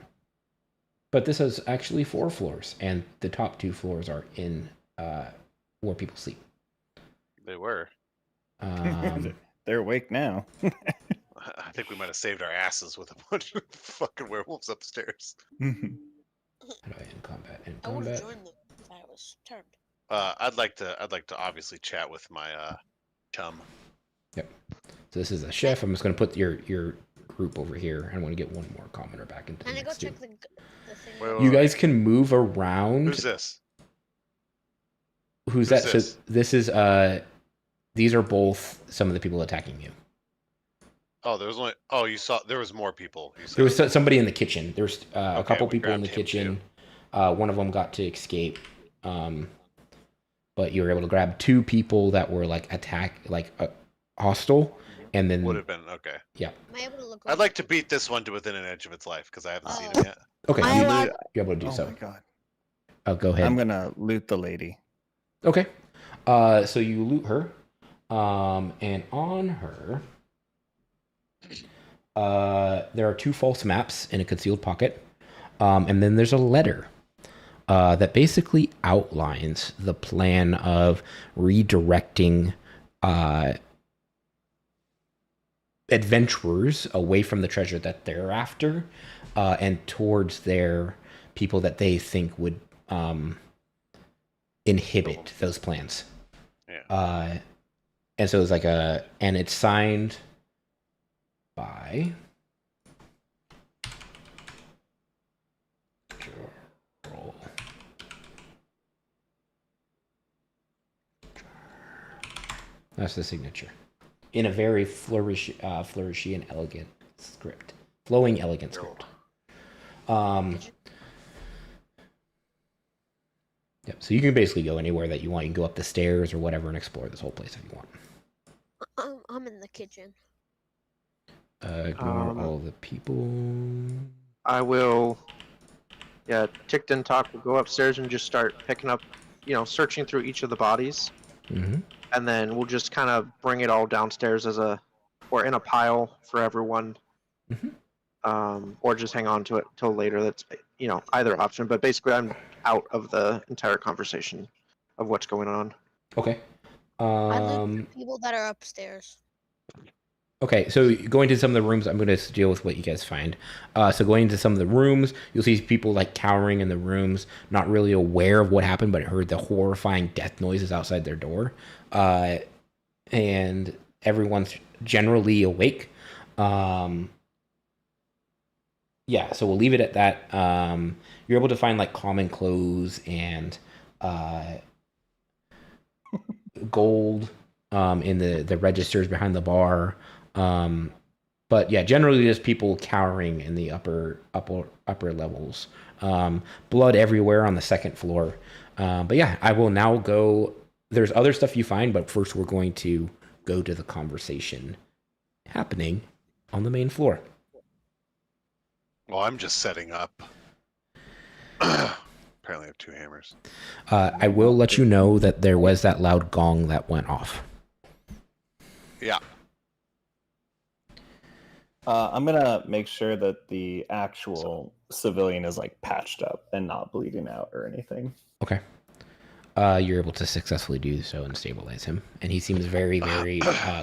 But this has actually 4 floors, and the top 2 floors are in where people sleep. They were. They're awake now. I think we might have saved our asses with a bunch of fucking werewolves upstairs. How do I end combat? End I would have combat. joined them if I was turned. I'd like to obviously chat with my chum. So this is a chef. I'm just going to put your group over here. I want to get one more commoner back into the Can I go mix too. check the thing? Wait, You guys can move around. Who's this? Who's who's that? this? So this is these are both some of the people attacking you. Oh, there was only. Oh, you saw. There was more people. You said. There was somebody in the kitchen. There's a Okay, couple we people in the grabbed him kitchen. One of them got to escape. But you were able to grab 2 people that were like hostile, and then Would have been okay. Am I able to look? I'd like to beat this one to within an edge of its life because I haven't seen him yet. okay, I you, like- you're able to do Oh so. my god. Oh, go ahead. I'm gonna loot the lady. Okay. So you loot her. And on her, there are 2 false maps in a concealed pocket. And then there's a letter that basically outlines the plan of redirecting adventurers away from the treasure that they're after and towards their people that they think would inhibit those plans. Yeah. And so it's like and it's signed by roll. That's the signature in a very flourishy and elegant script, flowing, elegant script. Yep. So you can basically go anywhere that you want. You can go up the stairs or whatever and explore this whole place if you want. I'm in the kitchen. Ignore all the people. I will. Yeah, Tick Didn't Talk will go upstairs and just start picking up, searching through each of the bodies, Mm-hmm. and then we'll just kind of bring it all downstairs or in a pile for everyone, or just hang on to it till later. That's either option. But basically, I'm out of the entire conversation of what's going on. Okay. I look for people that are upstairs. Okay, so going to some of the rooms, I'm going to deal with what you guys find. So going into some of the rooms, you'll see people like cowering in the rooms, not really aware of what happened, but heard the horrifying death noises outside their door. And everyone's generally awake. Yeah, so we'll leave it at that. You're able to find like common clothes and gold in the registers behind the bar. But yeah, generally just people cowering in the upper levels. Blood everywhere on the second floor. But yeah, I will now go. There's other stuff you find, but first we're going to go to the conversation happening on the main floor. Well, I'm just setting up. Apparently I have 2 hammers. I will let you know that there was that loud gong that went off. Yeah. I'm gonna make sure that the actual civilian is like patched up and not bleeding out or anything. Okay. You're able to successfully do so and stabilize him. And he seems very, very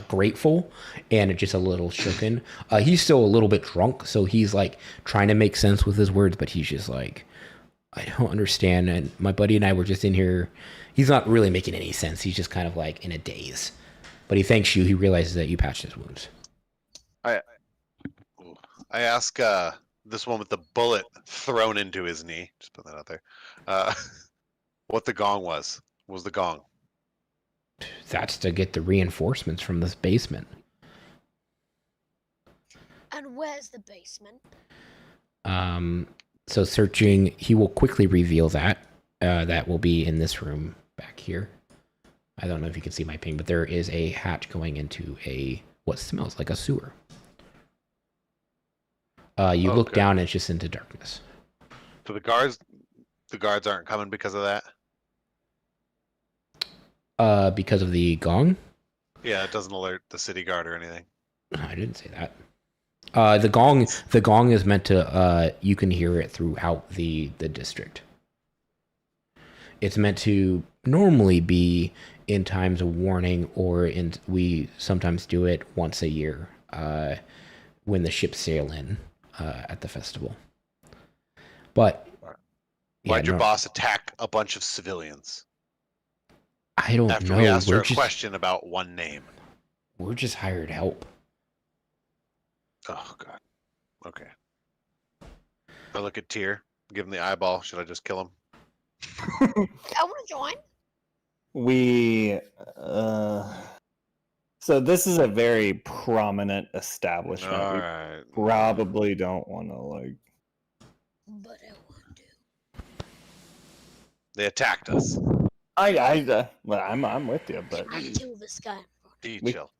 grateful and just a little shooken. He's still a little bit drunk, so he's like trying to make sense with his words, but he's just like, I don't understand. And my buddy and I were just in here. He's not really making any sense. He's just kind of like in a daze. But he thanks you. He realizes that you patched his wounds. I ask this one with the bullet thrown into his knee. Just put that out there. What the gong was. What was the gong? That's to get the reinforcements from this basement. And where's the basement? So searching, he will quickly reveal that. That will be in this room back here. I don't know if you can see my ping, but there is a hatch going into what smells like a sewer. You look down and it's just into darkness. So the guards aren't coming because of that? Because of the gong? Yeah, it doesn't alert the city guard or anything. I didn't say that. The gong is meant to you can hear it throughout the district. It's meant to normally be in times of warning, or we sometimes do it once a year when the ships sail in at the festival. But why'd your boss attack a bunch of civilians? I don't know. After we asked her a question about one name. We're just hired help. Oh god. Okay. I look at Tyr, give him the eyeball. Should I just kill him? I want to join. So this is a very prominent establishment. All We right. probably don't want to like. But I want to. They attacked us. I'm with you, but I kill this guy. You We- chill.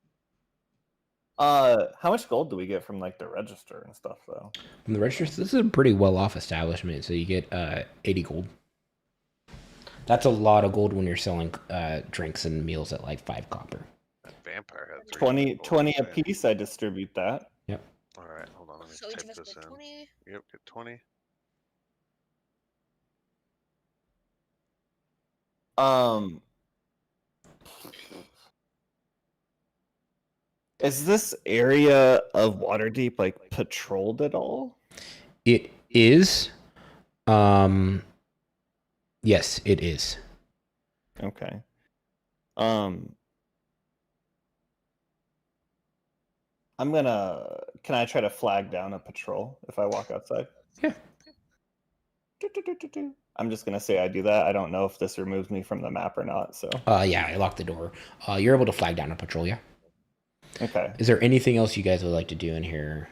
how much gold do we get from like the register and stuff though? From the registers, this is a pretty well-off establishment, so you get 80 gold. That's a lot of gold when you're selling drinks and meals at like 5 copper. That vampire had 20 a piece. I distribute that. Yep. All right, hold on. Let me So each type of us this get in. 20. Yep, get 20. Is this area of Waterdeep like patrolled at all? It is. Yes, it is. Okay. Can I try to flag down a patrol if I walk outside? Yeah. I'm just gonna say I do that. I don't know if this removes me from the map or not. So. Yeah, I locked the door. You're able to flag down a patrol, yeah. Okay. Is there anything else you guys would like to do in here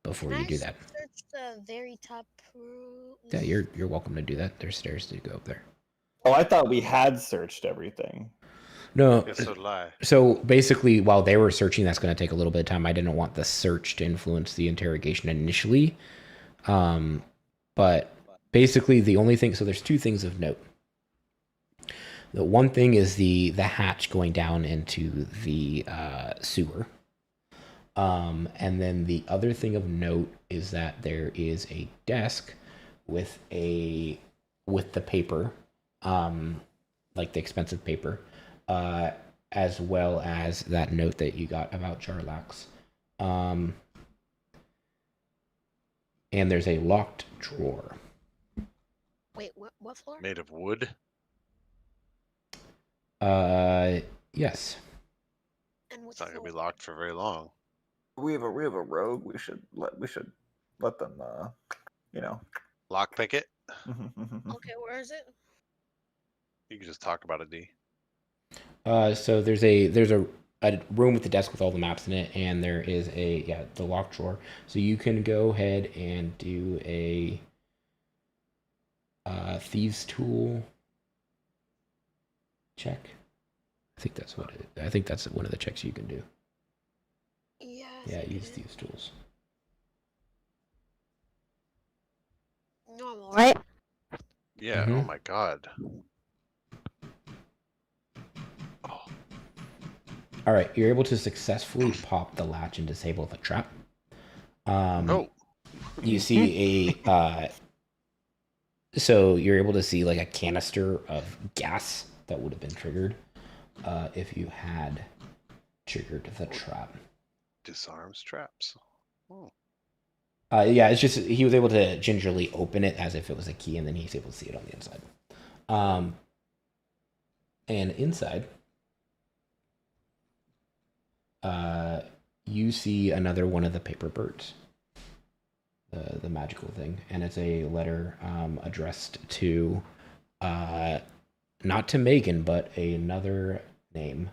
before you do that? Search the very top room. Yeah, you're welcome to do that. There's stairs to go up there. Oh, I thought we had searched everything. No. Yes, so did I. So basically, while they were searching, that's going to take a little bit of time. I didn't want the search to influence the interrogation initially. But basically, the only thing, so there's two things of note. The one thing is the hatch going down into the sewer. And then the other thing of note is that there is a desk with the paper, like the expensive paper, as well as that note that you got about Jarlax. And there's a locked drawer. Wait, what floor? Made of wood. Yes. And which It's not gonna be floor? locked for very long. We have a rogue. We should let them Lockpick it. Okay, where is it? You can just talk about it, D. So there's a room with the desk with all the maps in it, and there is the lock drawer. So you can go ahead and do a thieves tool check. I think that's one of the checks you can do. Yeah. Yeah, use thieves tools. Normal, right? Yeah. Mhm. Oh my god. Oh, All right, you're able to successfully pop the latch and disable the trap. no. You see so you're able to see like a canister of gas that would have been triggered if you had triggered the trap. Disarms traps. Oh. Yeah, it's just he was able to gingerly open it as if it was a key, and then he's able to see it on the inside. And inside, you see another one of the paper birds, the magical thing, and it's a letter addressed to, not to Megan, but another name.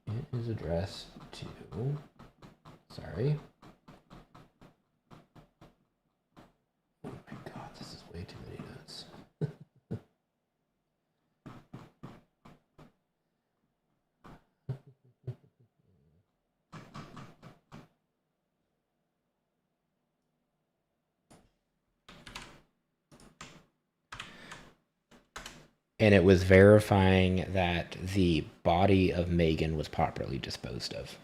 It is addressed to. Sorry. Oh my god, this is way too many notes. And it was verifying that the body of Megan was properly disposed of.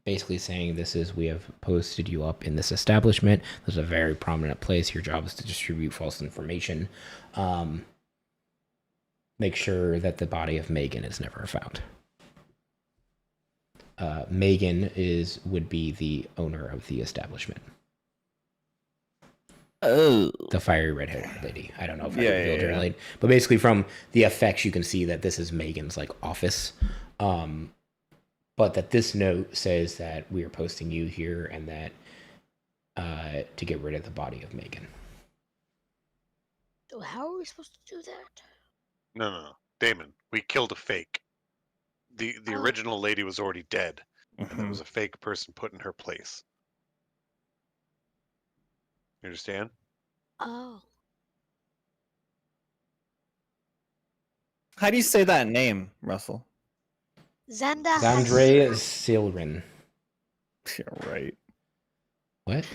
Basically saying we have posted you up in this establishment. This is a very prominent place. Your job is to distribute false information. Make sure that the body of Megan is never found. Megan would be the owner of the establishment. Oh, The fiery red-haired lady. I don't know if I Yeah, revealed her yeah. late, but basically from the effects you can see that this is Megan's like office. But that this note says that we are posting you here and that to get rid of the body of Megan. So how are we supposed to do that? No. Damon, we killed a fake. The Oh. original lady was already dead, and there Mhm. was a fake person put in her place. You understand? Oh. How do you say that name, Russell? Xander Zandre Silrin. Yeah, right. What?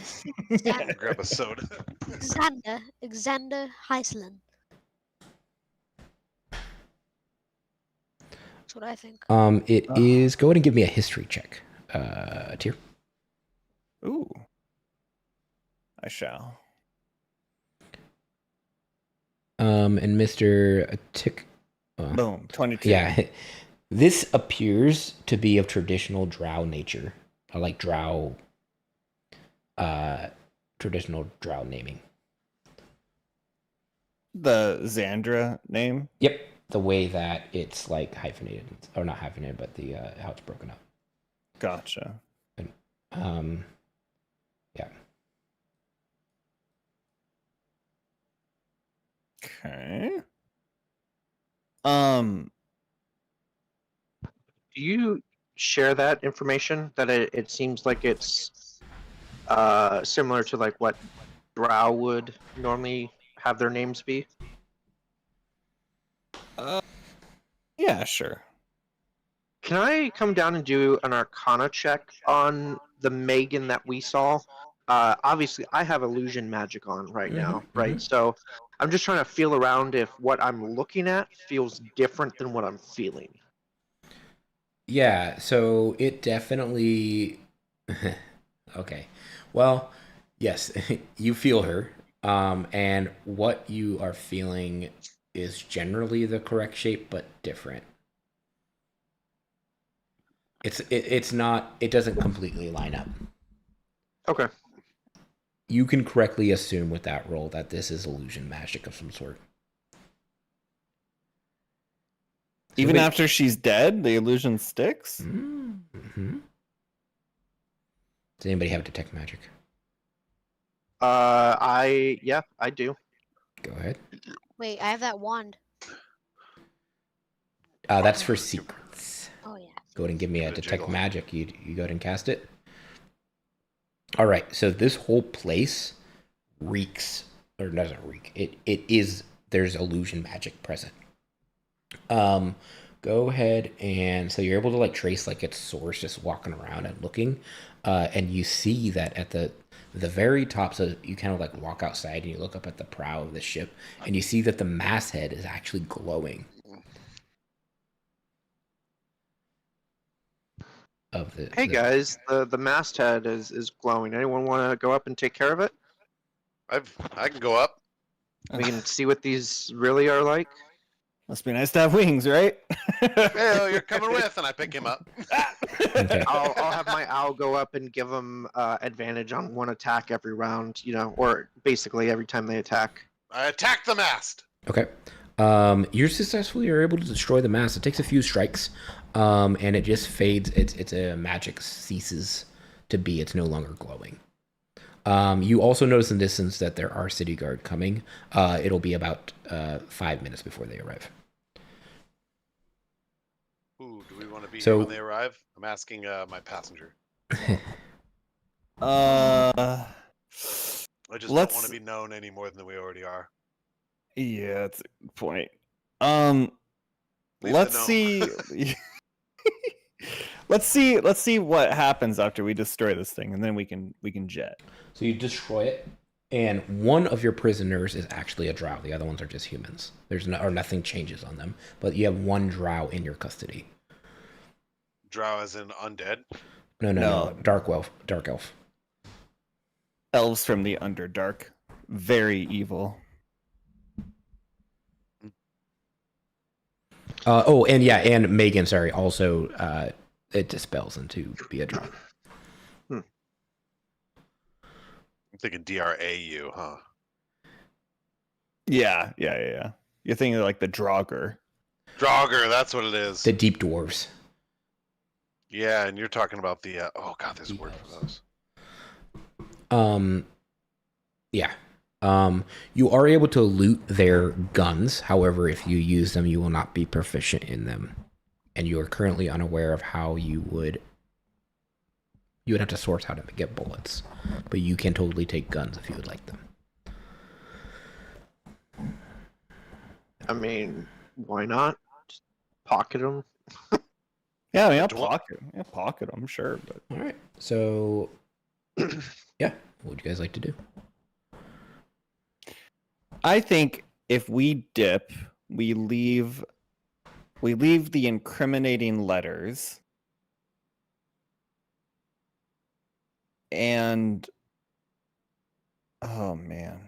Grab a soda. Xander Heisland. That's what I think. It is. Go ahead and give me a history check, Tier. Ooh. I shall. And Mr. Tick. Boom. 22. Yeah, this appears to be of traditional Drow nature, like Drow. Traditional Drow naming. The Xandra name? Yep, the way that it's like hyphenated, or not hyphenated, but the how it's broken up. Gotcha. Yeah. Okay. You share that information? That it seems like it's similar to like what Drow would normally have their names be. Yeah, sure. Can I come down and do an Arcana check on the Megan that we saw? Obviously, I have illusion magic on right now, right? So I'm just trying to feel around if what I'm looking at feels different than what I'm feeling. Yeah, so it definitely. Okay. Well, yes, you feel her. And what you are feeling is generally the correct shape, but different. It's not. It doesn't completely line up. Okay. You can correctly assume with that roll that this is illusion magic of some sort. Even after she's dead, the illusion sticks? Mm-hmm. Does anybody have detect magic? I do. Go ahead. Wait, I have that wand. That's for secrets. Oh yeah. Go ahead and give me a Good detect jiggle. magic. You go ahead and cast it. All right. So this whole place reeks, or doesn't reek. It is. There's illusion magic present. Go ahead and so you're able to like trace like its source, just walking around and looking, and you see that at the very top. So you kind of like walk outside and you look up at the prow of the ship, and you see that the masthead is actually glowing. Of the Hey guys, the masthead is glowing. Anyone want to go up and take care of it? I can go up. We can see what these really are like. Must be nice to have wings, right? Hey, you're coming with, and I pick him up. Okay. I'll have my owl go up and give them advantage on one attack every round, or basically every time they attack. I attack the mast. Okay. You're successfully are able to destroy the mast. It takes a few strikes, and it just fades. It's a magic ceases to be. It's no longer glowing. You also notice in the distance that there are city guard coming. It'll be about 5 minutes before they arrive. Ooh, do we want to be So- here when they arrive? I'm asking my passenger. uh, I just don't Let's- want to be known any more than we already are. yeah, that's a good point. Leave Let's the see. Let's see what happens after we destroy this thing, and then we can jet. So you destroy it, and one of your prisoners is actually a drow. The other ones are just humans. Nothing changes on them, but you have one drow in your custody. Drow as in undead. No. Dark elf. Elves from the Underdark, very evil. And Megan, sorry, also it dispels into be a drow. I'm thinking DRAU, huh? Yeah. You're thinking like the Draugr. Draugr, that's what it is. The deep dwarves. Yeah, and you're talking about the oh god, there's a word for those. Yeah. You are able to loot their guns. However, if you use them, you will not be proficient in them. And you are currently unaware of how you would have to source how to get bullets. But you can totally take guns if you would like them. I mean, why not? Just pocket them. Yeah, I mean, I'll Dwar- pocket them, sure, but All right. So, yeah. What would you guys like to do? I think if we dip, we leave the incriminating letters, and oh man,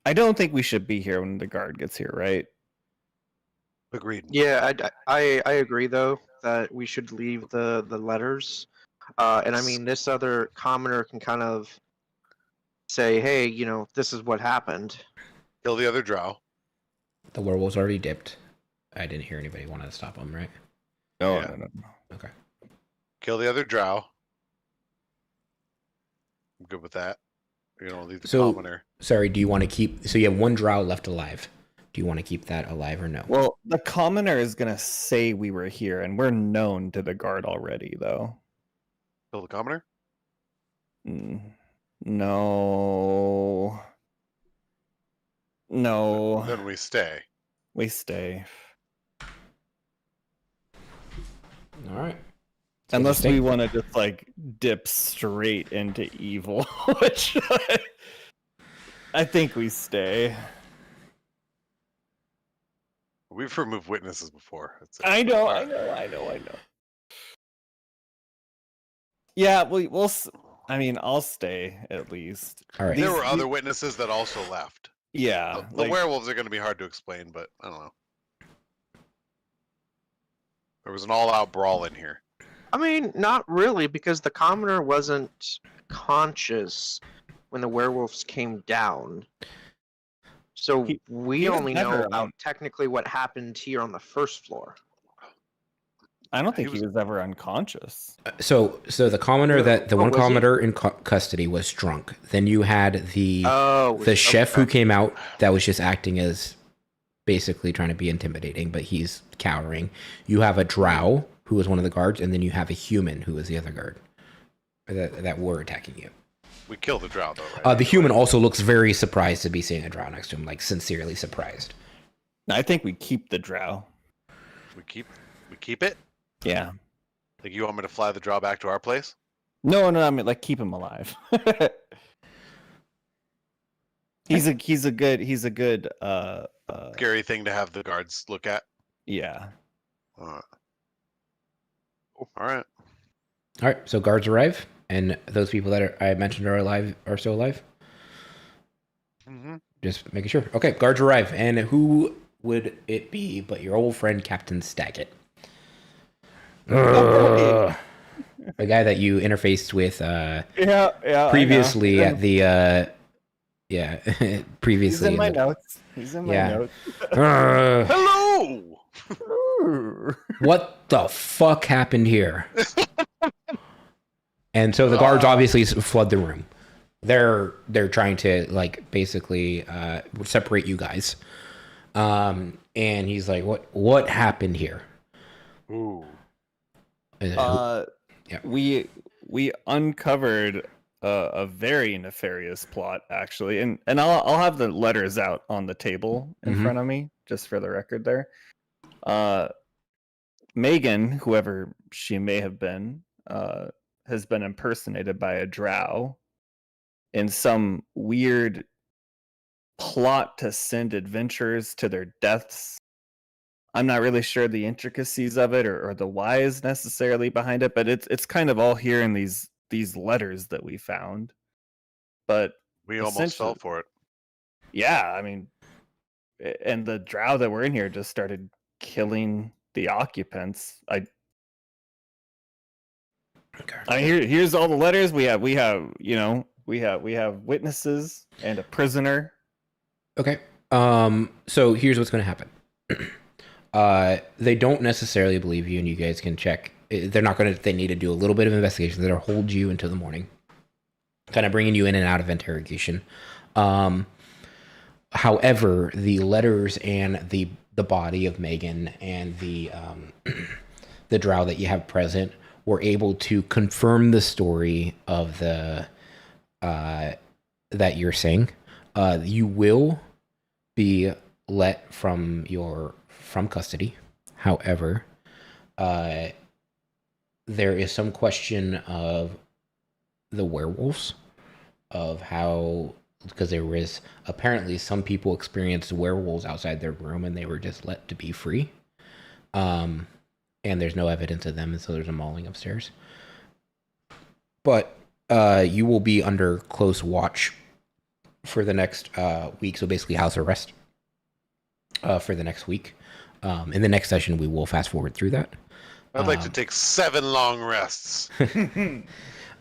I don't think we should be here when the guard gets here, right? Agreed. Yeah, I agree though that we should leave the letters, and I mean this other commoner can kind of say, hey, this is what happened. Kill the other drow. The werewolves already dipped. I didn't hear anybody want to stop them, right? Oh Yeah. no. Okay. Kill the other drow. I'm good with that. You're gonna leave the So- commoner. Sorry, do you want to keep... So you have one drow left alive. Do you want to keep that alive or no? Well, the commoner is gonna say we were here, and we're known to the guard already, though. Kill the commoner? No. No. Then we stay. We stay. All right. Unless we want to just like dip straight into evil, which I think we stay. We've removed witnesses before. I know. Yeah, I mean, I'll stay at least. All right. There were other witnesses that also left. Yeah, The werewolves are going to be hard to explain, but I don't know. There was an all-out brawl in here. I mean, not really, because the commoner wasn't conscious when the werewolves came down. So we only know about technically what happened here on the first floor. I don't think he was ever unconscious. So the commoner the one commoner in custody was drunk. Then you had the chef who came out that was just acting as basically trying to be intimidating, but he's cowering. You have a drow who was one of the guards, and then you have a human who was the other guard that were attacking you. We killed the drow, though, right? The human also looks very surprised to be seeing a drow next to him, like sincerely surprised. I think we keep the drow. We keep it? Yeah. Like, you want me to fly the drow back to our place? No, I mean, like, keep him alive. he's a good scary thing to have the guards look at. Yeah. All right. All right. So guards arrive, and those people that I mentioned are still alive. Mm-hmm. Just making sure. Okay, guards arrive, and who would it be but your old friend Captain Staggett? The guy that you interfaced with previously at the previously. He's in my notes. Notes. Hello! What the fuck happened here? And so the guards obviously flood the room. They're trying to like basically separate you guys. And he's like, what happened here? Ooh. Yeah. We uncovered a very nefarious plot, actually, and I'll have the letters out on the table in front of me, just for the record. There, Megan, whoever she may have been, has been impersonated by a drow in some weird plot to send adventurers to their deaths. I'm not really sure the intricacies of it or the whys necessarily behind it, but it's kind of all here in these letters that we found. But we almost fell for it. Yeah, I mean, and the drow that were in here just started killing the occupants. Here's all the letters we have. We have witnesses and a prisoner. Okay. So here's what's going to happen. They don't necessarily believe you, and you guys can check. They're not going to. They need to do a little bit of investigation. They'll hold you until the morning, kind of bringing you in and out of interrogation. However, the letters and the body of Megan and the drow that you have present were able to confirm the story of the that you're saying. You will be let from custody. However, there is some question of the werewolves, of how, because there was apparently some people experienced werewolves outside their room and they were just let to be free. And there's no evidence of them, and so there's a mauling upstairs. But you will be under close watch for the next week, so basically house arrest for the next week. In the next session, we will fast forward through that. I'd like to take 7 long rests.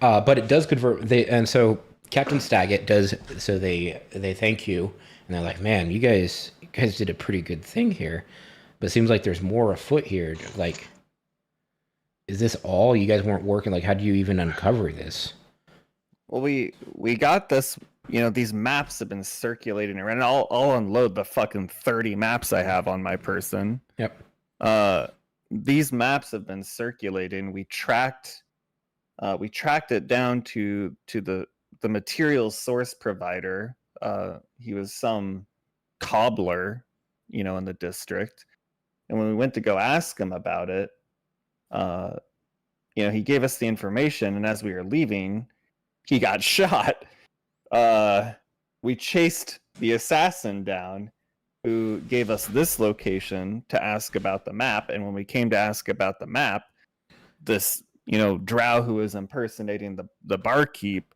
But it does convert. And so Captain Staggett does. So they thank you, and they're like, "Man, you guys did a pretty good thing here." But it seems like there's more afoot here. Like, is this all? You guys weren't working. Like, how do you even uncover this? Well, we got this these maps have been circulating around. And I'll unload the fucking 30 maps I have on my person. Yep. These maps have been circulating. We tracked it down to the materials source provider. He was some cobbler, in the district. And when we went to go ask him about it, he gave us the information, and as we were leaving, he got shot. We chased the assassin down, who gave us this location to ask about the map. And when we came to ask about the map, this drow who was impersonating the barkeep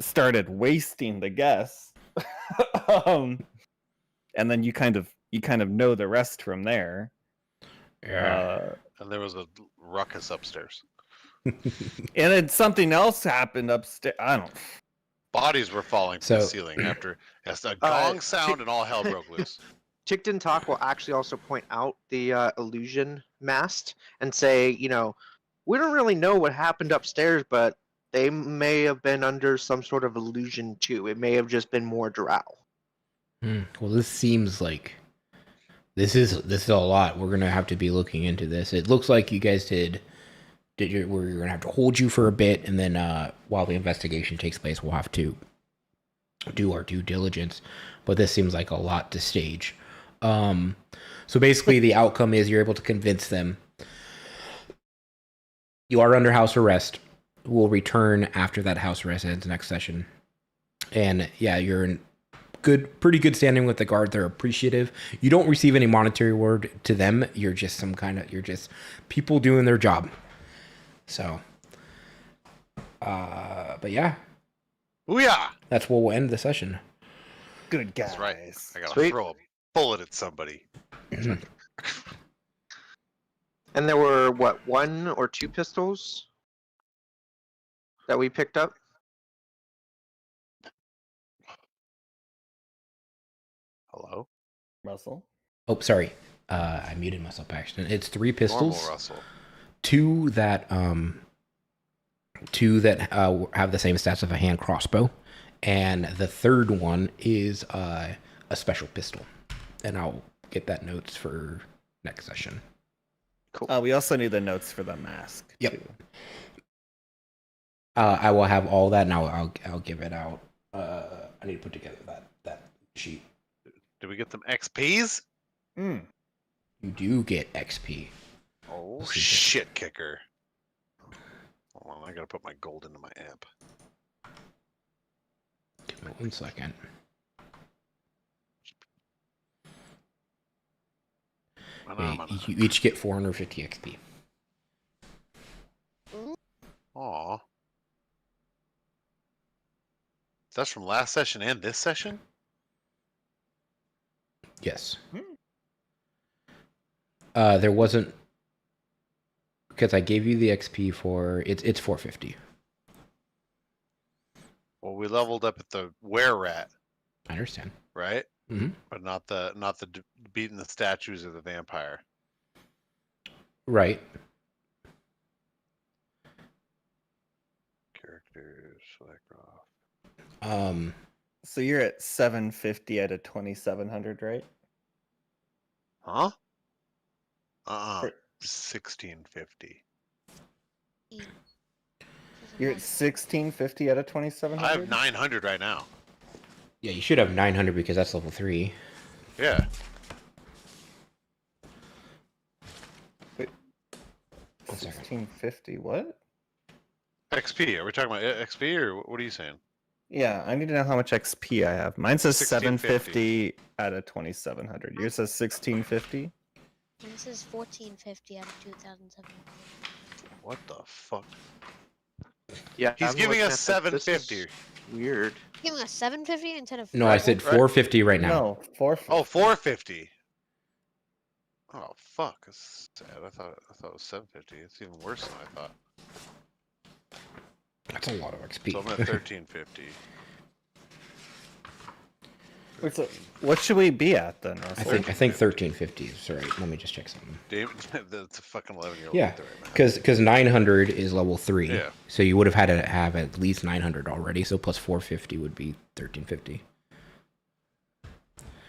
started wasting the guests. And then you kind of know the rest from there. Yeah. And there was a ruckus upstairs. And then something else happened upstairs. I don't. Bodies were falling from the ceiling after a gong sound and all hell broke loose. Tickton Talk will actually also point out the illusion mast and say, we don't really know what happened upstairs, but they may have been under some sort of illusion too. It may have just been more drow. Well, this seems like this is a lot. We're gonna have to be looking into this. It looks like you guys we're gonna have to hold you for a bit, and then while the investigation takes place, we'll have to do our due diligence. But this seems like a lot to stage. So basically, the outcome is you're able to convince them. You are under house arrest. We'll return after that house arrest ends next session. And yeah, you're in pretty good standing with the guard. They're appreciative. You don't receive any monetary reward to them. You're just you're just people doing their job. So, but yeah. Booyah! That's where we'll end the session. Good guys. That's right. I gotta Sweet. throw a bullet at somebody. And there were, what, 1 or 2 pistols that we picked up? Hello? Russell. Oh, sorry. I muted myself by accident. It's 3 pistols. Normal Russell. 2 that have the same stats of a hand crossbow, and the third one is a special pistol. And I'll get that notes for next session. Cool. We also need the notes for the mask. Yep. Too. I will have all that, and I'll give it out. I need to put together that sheet. Did we get them XPs? You do get XP. Oh, shit kicker. Hold on, I gotta put my gold into my amp. Give me 1 second. You each get 450 XP. Aw. That's from last session and this session? Yes. There wasn't, because I gave you the XP for it's 450. Well, we leveled up at the were-rat, I understand. right? Mm-hmm. But not the beating the statues of the vampire. Right. Characters, select off. So you're at 750 out of 2700, right? Huh? For- 1650. You're at 1650 out of 2700. I have 900 right now. Yeah, you should have 900 because that's level 3. Yeah. Wait. 1 second. 1650. What? XP. Are we talking about XP or what are you saying? Yeah, I need to know how much XP I have. Mine says 1650. 750 out of 2700. Yours says 1650. This is 1450 out of 2700. What the fuck? Yeah, He's I'm giving looking us at this. 750. Weird. Giving us 750 instead of. No, I said Right. 450 right now. No, 450. Oh, 450. Oh fuck! That's sad. I thought it was 750. It's even worse than I thought. That's a lot of XP. So I'm at 1350. Wait, so what should we be at then, I Russell? think 1350 is right. Let me just check something. That's a fucking 11-year-old. Yeah, right there, man. because 900 is level 3. Yeah. So you would have had to have at least 900 already. So plus 450 would be 1350.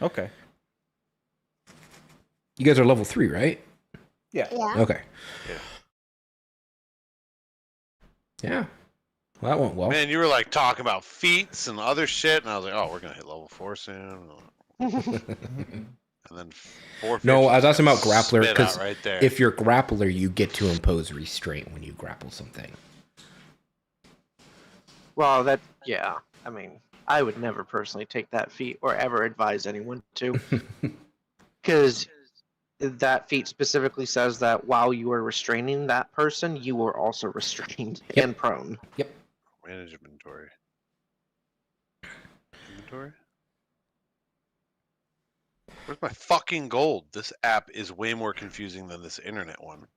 Okay. You guys are level 3, right? Yeah. Yeah. Okay. Yeah. Yeah. Well, that went well. Man, you were like talking about feats and other shit, and I was like, oh, we're gonna hit level 4 soon. And then 450. No, I was asking about grappler spit because out right there. if you're grappler, you get to impose restraint when you grapple something. Well, yeah. I mean, I would never personally take that feat or ever advise anyone to. Because that feat specifically says that while you are restraining that person, you are also restrained Yep. and prone. Manage inventory. Inventory? Where's my fucking gold? This app is way more confusing than this internet one.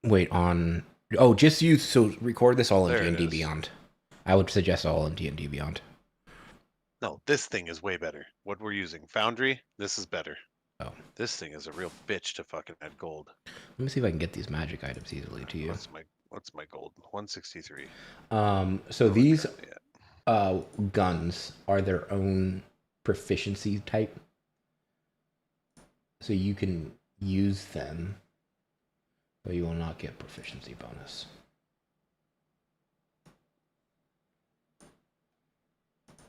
Wait, on... Oh, just use... So record this all in There it D&D is. Beyond. I would suggest all in D&D Beyond. No, this thing is way better. What we're using, Foundry, this is better. Oh. This thing is a real bitch to fucking add gold. Let me see if I can get these magic items easily to you. What's my gold? 163. So these Yeah. guns are their own proficiency type. So you can use them, but you will not get proficiency bonus.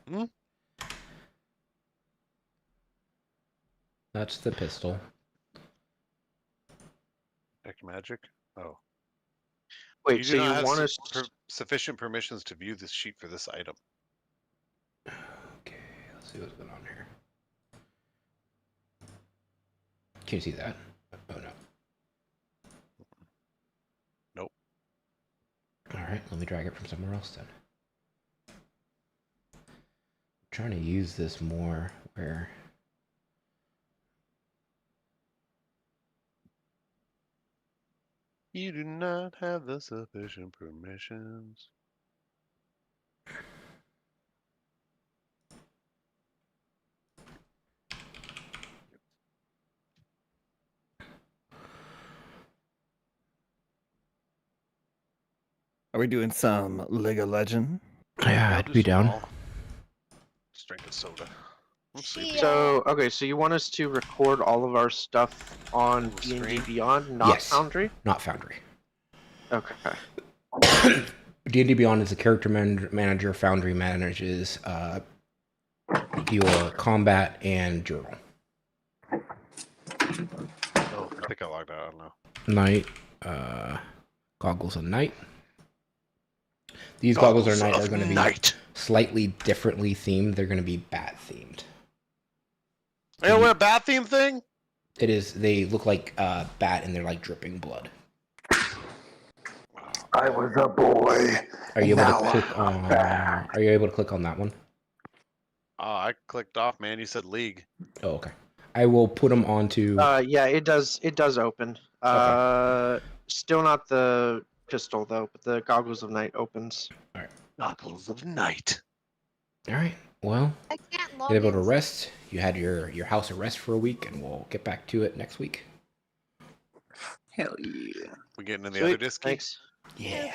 Hmm? That's the pistol. Deck magic? Oh. Wait, You so do you not have want us? sufficient permissions to view this sheet for this item. Okay, let's see what's going on here. Can you see that? Oh no. Nope. Alright, let me drag it from somewhere else then. I'm trying to use this more where... You do not have the sufficient permissions. Are we doing some League of Legends? Yeah, I'll I'd do be some down. all. Just drink a soda. I'm sleepy. Yeah. So okay, so you want us to record all of our stuff on The D&D stream? Beyond, not Yes. Foundry? Not Foundry. Okay. D&D Beyond is a character manager. Foundry manages your combat and journal. Oh, I think I logged out. I don't know. Night, goggles of night. These goggles of night are going to be slightly differently themed. They're going to be bat themed. I gotta wear a bat theme thing? It is. They look like bat and they're like dripping blood. I was a boy. Are you able Now to click on? back. Are you able to click on that one? Oh, I clicked off, man. You said league. Oh, okay. I will put them onto. Yeah, it does. It does open. Still not the pistol though, but the goggles of night opens. Knuckles of night. All right. Well, I can't log you're able to in. rest. You had your house arrest for a week, and we'll get back to it next week. Hell yeah. We getting in the Sweet, other disc? Thanks. Yeah.